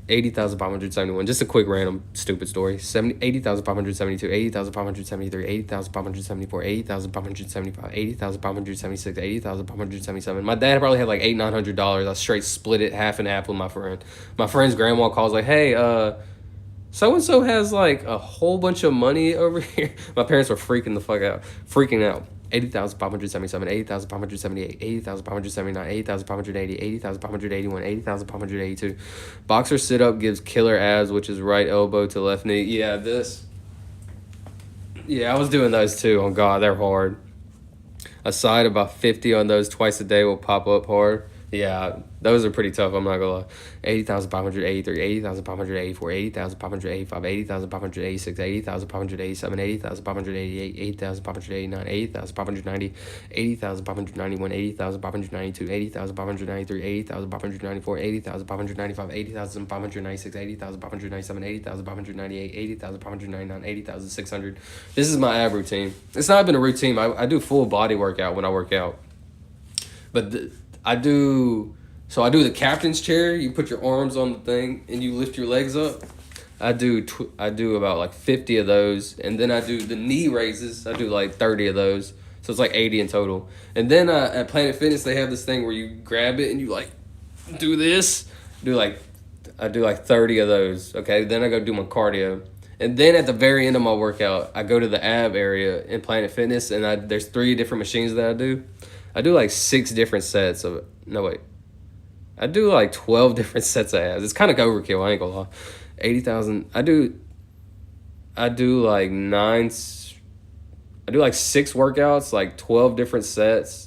Speaker 1: 80,571. Just a quick random stupid story. 80,572, 80,573, 80,574, 80,575, 80,576, 80,577. My dad probably had like $800-900. I straight split it half and half with my friend. My friend's grandma calls like, hey, so-and-so has like a whole bunch of money over here. My parents were freaking out. 80,577, 80,578, 80,579, 80,580, 80,581, 80,582. Boxer sit-up gives killer abs, which is right elbow to left knee. Yeah, I was doing those too. Oh God, they're hard. A side about 50 on those twice a day will pop up hard. Yeah, those are pretty tough, I'm not gonna lie. 80,583, 80,584, 80,585, 80,586, 80,587, 80,588, 80,589, 80,590, 80,591, 80,592, 80,593, 80,594, 80,595, 80,596, 80,597, 80,598, 80,599, 80,600. This is my ab routine. It's not even a routine. I do full body workout when I work out. But I do the captain's chair. You put your arms on the thing and you lift your legs up. I do about like 50 of those, and then I do the knee raises. I do like 30 of those, so it's like 80 in total. And then at Planet Fitness they have this thing where you grab it and you like do this. I do like 30 of those. Okay, then I go do my cardio. And then at the very end of my workout, I go to the ab area in Planet Fitness, and there's 3 different machines that I do. I do like 6 different sets of I do like 12 different sets of abs. It's kind of overkill, I ain't gonna lie. 80,000. I do like 6 workouts, like 12 different sets.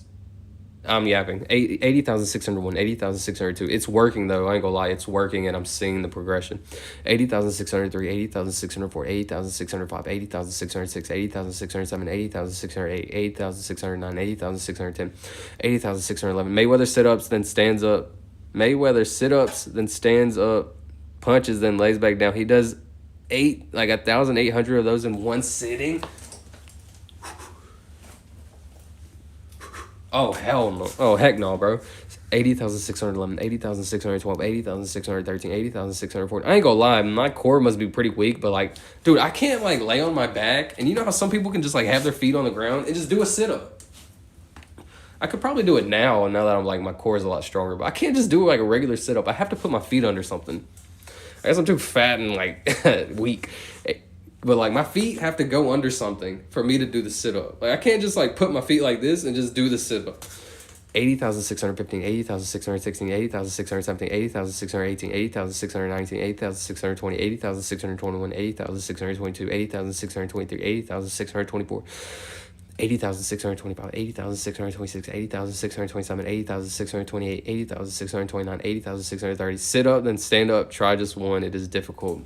Speaker 1: I'm yapping. 80,601, 80,602. It's working though. I ain't gonna lie. It's working, and I'm seeing the progression. 80,603, 80,604, 80,605, 80,606, 80,607, 80,608, 80,609, 80,610, 80,611. Mayweather sit-ups, then stands up. Mayweather sit-ups, then stands up, punches, then lays back down. He does 1,800 of those in one sitting. Oh, hell no. Oh, heck no, bro. 80,611, 80,612, 80,613, 80,640. I ain't gonna lie, my core must be pretty weak, but like, dude, I can't like lay on my back. And you know how some people can just like have their feet on the ground and just do a sit up? I could probably do it now that I'm like, my core is a lot stronger, but I can't just do like a regular sit up. I have to put my feet under something. I guess I'm too fat and like weak. But like my feet have to go under something for me to do the sit up. Like I can't just like put my feet like this and just do the sit up. 80,615, 80,616, 80,617, 80,618, 80,619, 80,620, 80,621, 80,622, 80,623, 80,624, 80,625, 80,626, 80,627, 80,628, 80,629, 80,630. Sit up, then stand up, try just one. It is difficult.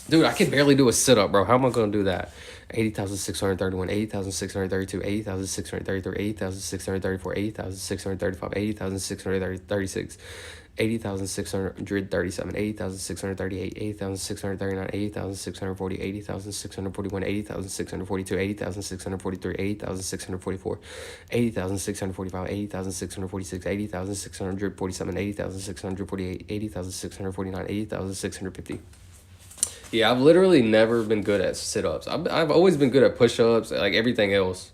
Speaker 1: Dude, I can barely do a sit-up, bro. How am I going to do that? 80,631, 80,632, 80,633, 80,634, 80,635, 80,636, 80,637, 80,638, 80,639, 80,640, 80,641, 80,642, 80,643, 80,644, 80,645, 80,646, 80,647, 80,648, 80,649, 80,650. Yeah, I've literally never been good at sit-ups. I've always been good at push-ups, like everything else.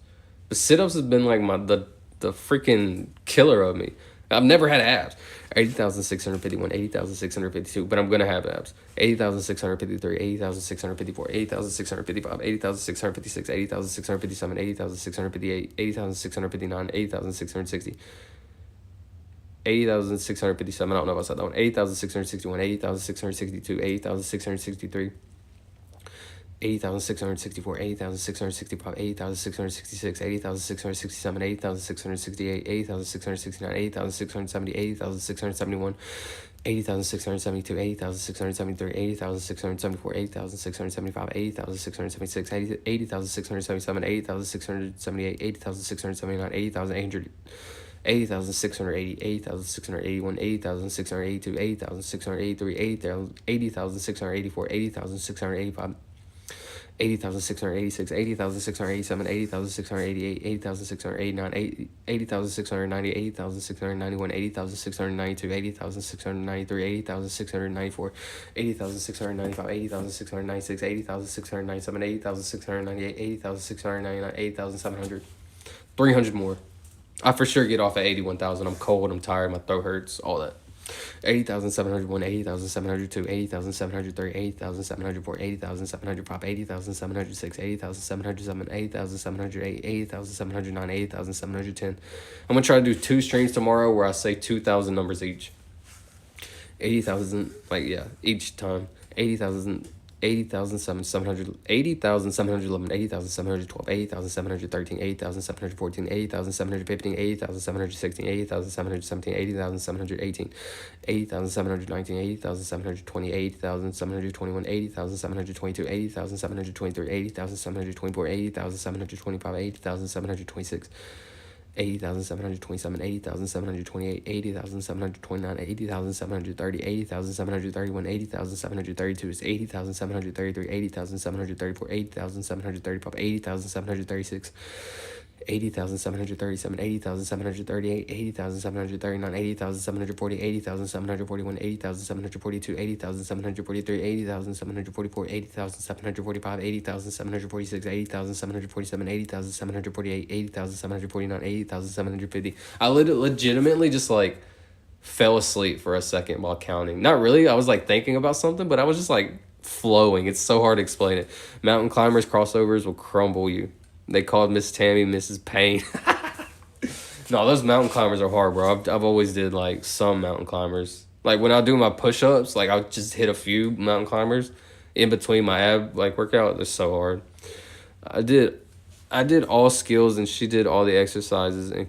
Speaker 1: But sit-ups has been like the freaking killer of me. I've never had abs. 80,651, 80,652, but I'm gonna have abs. 80,653, 80,654, 80,655, 80,656, 80,657, 80,658, 80,659, 80,660. 80,657. I don't know if I said that one. 80,661, 80,662, 80,663, 80,664, 80,665, 80,666, 80,667, 80,668, 80,669, 80,670, 80,671, 80,672, 80,673, 80,674, 80,675, 80,676, 80,677, 80,678, 80,679, 80,800. 80,680, 80,681, 80,682, 80,683, 80,684, 80,685, 80,686, 80,687, 80,688, 80,689, 80,690, 80,691, 80,692, 80,693, 80,694, 80,695, 80,696, 80,697, 80,698, 80,699, 80,700. 300 more. I for sure get off at 81,000. I'm cold. I'm tired. My throat hurts. All that. 80,701, 80,702, 80,703, 80,704, 80,705, 80,706, 80,707, 80,708, 80,709, 80,710. I'm going to try to do 2 streams tomorrow where I say 2,000 numbers each. 80,000, like, yeah, each time. 80,000. 80,711, 80,712, 80,713, 80,714, 80,715, 80,716, 80,717, 80,718, 80,719, 80,720, 80,721, 80,722, 80,723, 80,724, 80,725, 80,726. 80,727, 80,728, 80,729, 80,730, 80,731, 80,732 is 80,733, 80,734, 80,735, 80,736, 80,737, 80,738, 80,739, 80,740, 80,741, 80,742, 80,743, 80,744, 80,745, 80,746, 80,747, 80,748, 80,749, 80,750. I legitimately just like fell asleep for a second while counting. Not really. I was like thinking about something, but I was just like flowing. It's so hard to explain it. Mountain climbers crossovers will crumble you. They called Miss Tammy Mrs. Payne. No, those mountain climbers are hard, bro. I've always did like some mountain climbers. Like when I do my push-ups, like I'll just hit a few mountain climbers in between my ab like workout. They're so hard. I did all skills and she did all the exercises and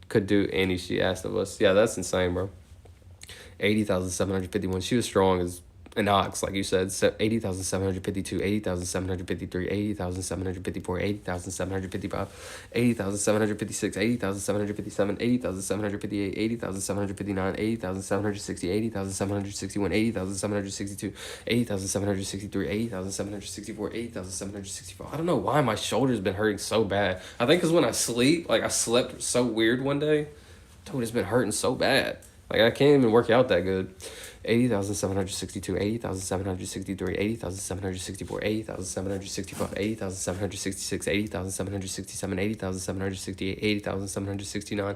Speaker 1: could do any she asked of us. Yeah, that's insane, bro. 80,751. She was strong as an ox, like you said, so 80,752, 80,753, 80,754, 80,755, 80,756, 80,757, 80,758, 80,759, 80,760, 80,761, 80,762, 80,763, 80,764, 80,765. I don't know why my shoulder's been hurting so bad. I think because when I sleep, like I slept so weird one day, dude, it's been hurting so bad. Like I can't even work out that good. 80,762, 80,763, 80,764, 80,765, 80,766, 80,767, 80,768, 80,769,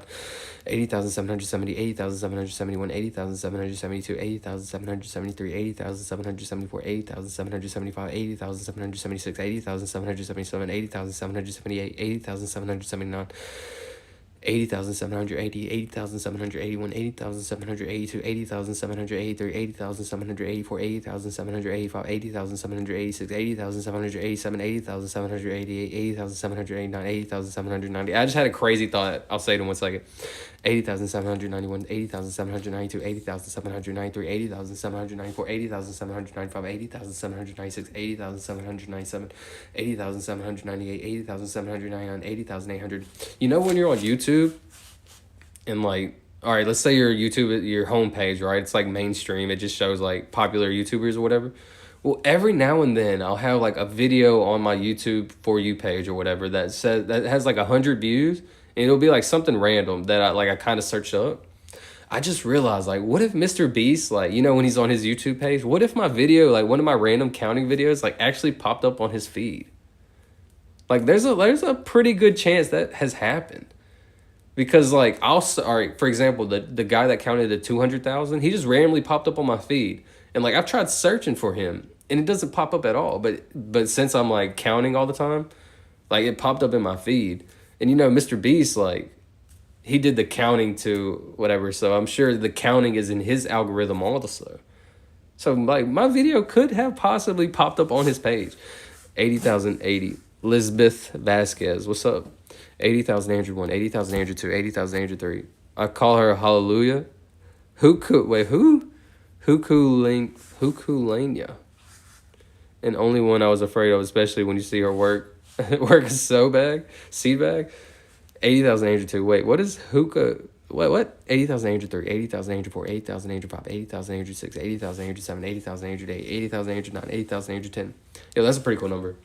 Speaker 1: 80,770, 80,771, 80,772, 80,773, 80,774, 80,775, 80,776, 80,777, 80,778, 80,779, 80,780, 80,781, 80,782, 80,783, 80,784, 80,785, 80,786, 80,787, 80,788, 80,789, 80,790. I just had a crazy thought. I'll say it in 1 second. 80,791, 80,792, 80,793, 80,794, 80,795, 80,796, 80,797, 80,798, 80,799, 80,800. You know when you're on YouTube and like, all right, let's say your YouTube, your homepage, right? It's like mainstream. It just shows like popular YouTubers or whatever. Well, every now and then I'll have like a video on my YouTube For You page or whatever that says that has like 100 views. And it'll be like something random that I kind of searched up. I just realized, like, what if mrbeast, like, you know, when he's on his YouTube page, what if my video, like one of my random counting videos, like actually popped up on his feed? Like there's a pretty good chance that has happened. Because like all right, for example, the guy that counted to 200,000, he just randomly popped up on my feed. And like I've tried searching for him and it doesn't pop up at all. But since I'm like counting all the time, like it popped up in my feed. And you know, mrbeast, like, he did the counting to whatever, so I'm sure the counting is in his algorithm also. So, like, my video could have possibly popped up on his page. 80,080. Lisbeth Vasquez, what's up? 80,001, 80,002, 80,003. I call her Hallelujah. Who? Hukulania. And only one I was afraid of, especially when you see her work. Work a seed bag. 80,002. Wait, what is hookah? What? 80,003, 80,004, 80,005, 80,006, 80,007, 80,008, 80,009, 80,010. Yo, that's a pretty cool number.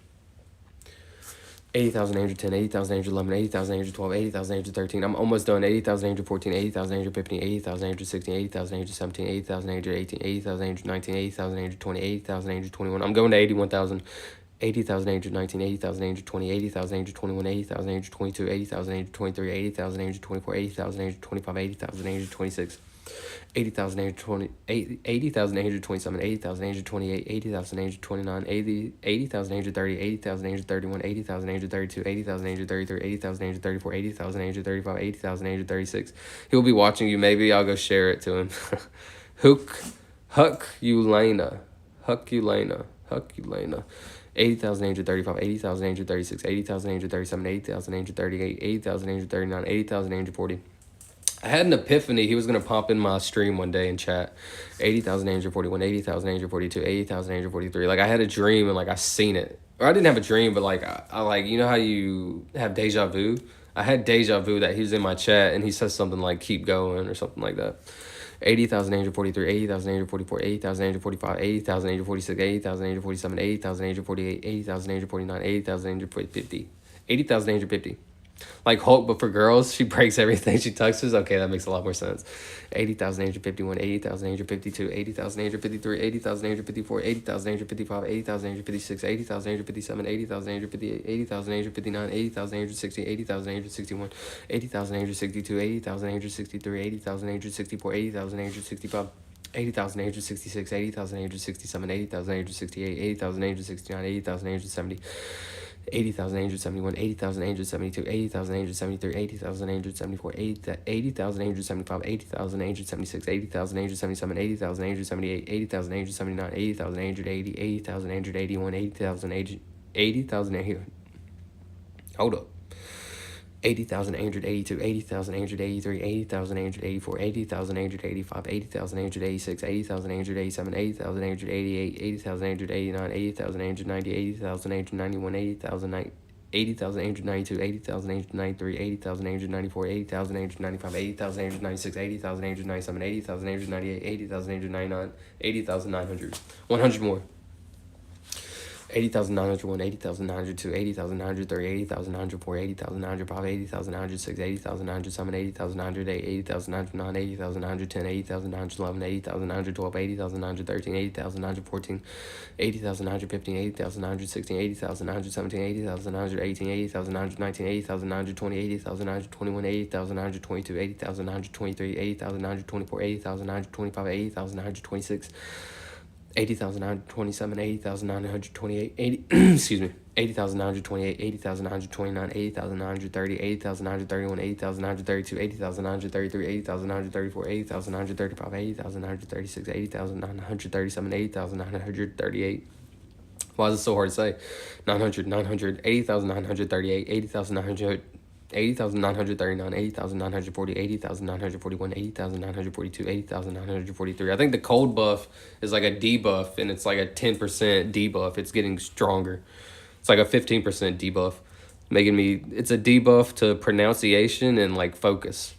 Speaker 1: 80,010, 80,011, 80,012, 80,013. I'm almost done. 80,014, 80,015, 80,016, 80,017, 80,018, 80,019, 80,020, 80,021. I'm going to 81,000. 80,019, 80,020, 80,021, 80,022, 80,023, 80,024, 80,025, 80,026, 80,020, 80,027, 80,028, 80,029, 80,030, 80,031, 80,032, 80,033, 80,034, 80,035, 80,036. He'll be watching you. Maybe I'll go share it to him. Huck-Ulana. 80,835, 80,836, 80,837, 80,838, 80,839, 80,840. I had an epiphany. He was going to pop in my stream one day and chat. 80,841, 80,842, 80,843. Like, I had a dream and, like, I seen it. Or I didn't have a dream, but, like, I like, you know how you have deja vu? I had deja vu that he was in my chat and he says something like, keep going or something like that. 80,843, 80,844, 80,845, 80,846, 80,847, 80,848, 80,849, 80,850. 80,850. Like Hulk, but for girls, she breaks everything she touches. Okay, that makes a lot more sense. 80,851, 80,852, 80,853, 80,854, 80,855, 80,856, 80,857, 80,858, 80,859, 80,860, 80,861, 80,862, 80,863, 80,864, 80,865. 80,866, 80,867, 80,868, 80,869, 80,870, 80,871, 80,872, 80,873, 80,874, 80,875, 80,876, 80,877, 80,878, 80,879, 80,880, 80,881, 80,080. Hold up. 80,882, 80,883, 80,884, 80,885, 80,886, 80,887, 80,888, 80,889, 80,890, 80,891, 80,892, 80,893, 80,894, 80,895, 80,896, 80,897, 80,898, 80,899, 80,900. 100 more. 80,901, 80,902, 80,903, 80,904, 80,905, 80,906, 80,907, 80,908, 80,909, 80,910, 80,911, 80,912, 80,913, 80,914, 80,915, 80,916, 80,917, 80,918, 80,919, 80,920, 80,921, 80,922, 80,923, 80,924, 80,925, 80,926. 80,927, 80,928, 80, excuse me, 80,928, 80,929, 80,930, 80,931, 80,932, 80,933, 80,934, 80,935, 80,936, 80,937, 80,938. Why is it so hard to say? 900, 80,938, 80,900. 80,939, 80,940, 80,941, 80,942, 80,943. I think the cold buff is like a debuff, and it's like a 10% debuff. It's getting stronger. It's like a 15% debuff, making me, it's a debuff to pronunciation and like focus.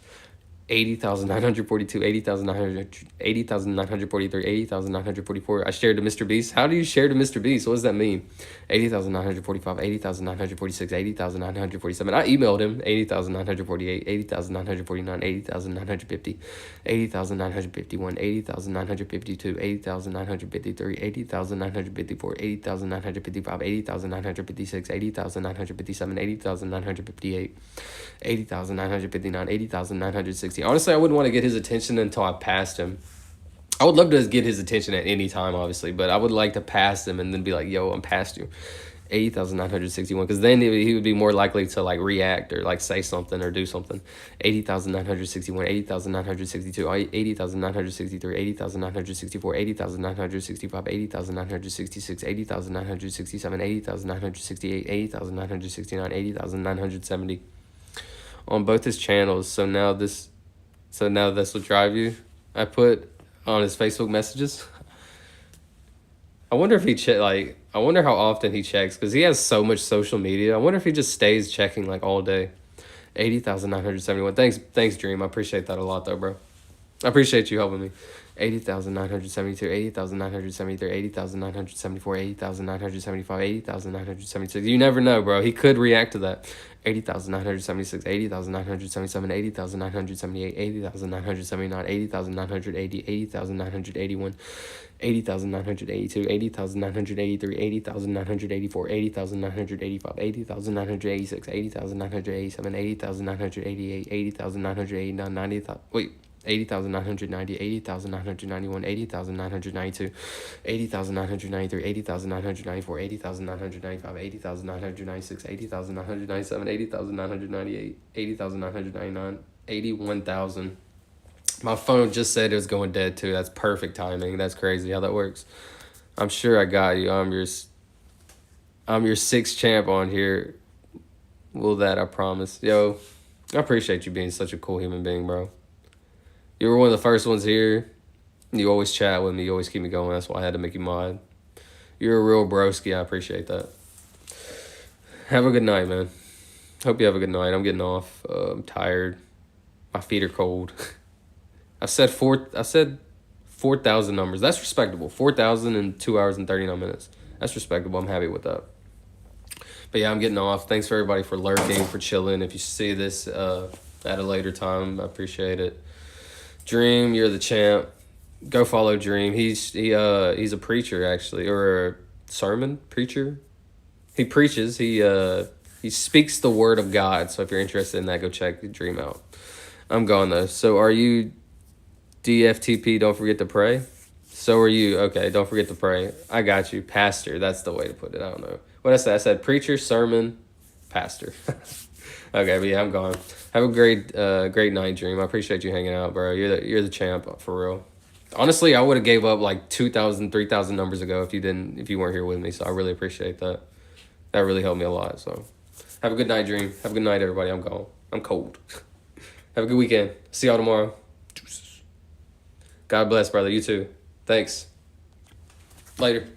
Speaker 1: 80,942, 80,900, 80,943, 80,944. I shared to Mr. Beast. How do you share to Mr. Beast? What does that mean? 80,945, 80,946, 80,947. I emailed him. 80,948, 80,949, 80,950, 80,951, 80,952, 80,953, 80,954, 80,955, 80,956, 80,957, 80,958, 80,959, 80,960. Honestly, I wouldn't want to get his attention until I passed him. I would love to get his attention at any time, obviously, but I would like to pass him and then be like, yo, I'm past you. 80,961, because then he would be more likely to like react or like say something or do something. 80,961, 80,962, 80,963, 80,964, 80,965, 80,966, 80,967, 80,968, 80,969, 80,970 on both his channels. So now this will drive you. I put on his Facebook messages. I wonder if he I wonder how often he checks, because he has so much social media. I wonder if he just stays checking like all day. 80,971. Thanks, Dream. I appreciate that a lot, though, bro. I appreciate you helping me. 80,972, 80,973, 80,974, 80,975, 80,976. You never know, bro. He could react to that. 80,976, 80,977, 80,978, 80,979, 80,980, 80,981, 80,982, 80,983, 80,984, 80,985, 80,986, 80,987, 80,988, 80,989, 90,000. Wait. 80,990, 80,991, 80,992, 80,993, 80,994, 80,995, 80,996, 80,997, 80,998, 80,999, 81,000. My phone just said it was going dead too. That's perfect timing. That's crazy how that works. I'm sure I got you. I'm your sixth champ on here. Will that, I promise. Yo, I appreciate you being such a cool human being, bro. You were one of the first ones here. You always chat with me. You always keep me going. That's why I had to make you mod. You're a real broski. I appreciate that. Have a good night, man. Hope you have a good night. I'm getting off. I'm tired. My feet are cold. I said 4,000 numbers. That's respectable. 4,000 in 2 hours and 39 minutes. That's respectable. I'm happy with that. But yeah, I'm getting off. Thanks for everybody for lurking, for chilling. If you see this at a later time, I appreciate it. Dream, you're the champ. Go follow Dream. He's a preacher, actually, or a sermon preacher. He preaches. He speaks the word of God. So if you're interested in that, go check Dream out. I'm gone though. So are you DFTP? Don't forget to pray. So are you. Okay, don't forget to pray. I got you. Pastor. That's the way to put it. I don't know what I said. I said preacher, sermon, pastor. Okay, but yeah, I'm gone. Have a great night, Dream. I appreciate you hanging out, bro. You're the champ, for real. Honestly, I would have gave up like 2,000, 3,000 numbers ago if you weren't here with me. So I really appreciate that. That really helped me a lot. So have a good night, Dream. Have a good night, everybody. I'm gone. I'm cold. Have a good weekend. See y'all tomorrow. Deuces. God bless, brother. You too. Thanks. Later.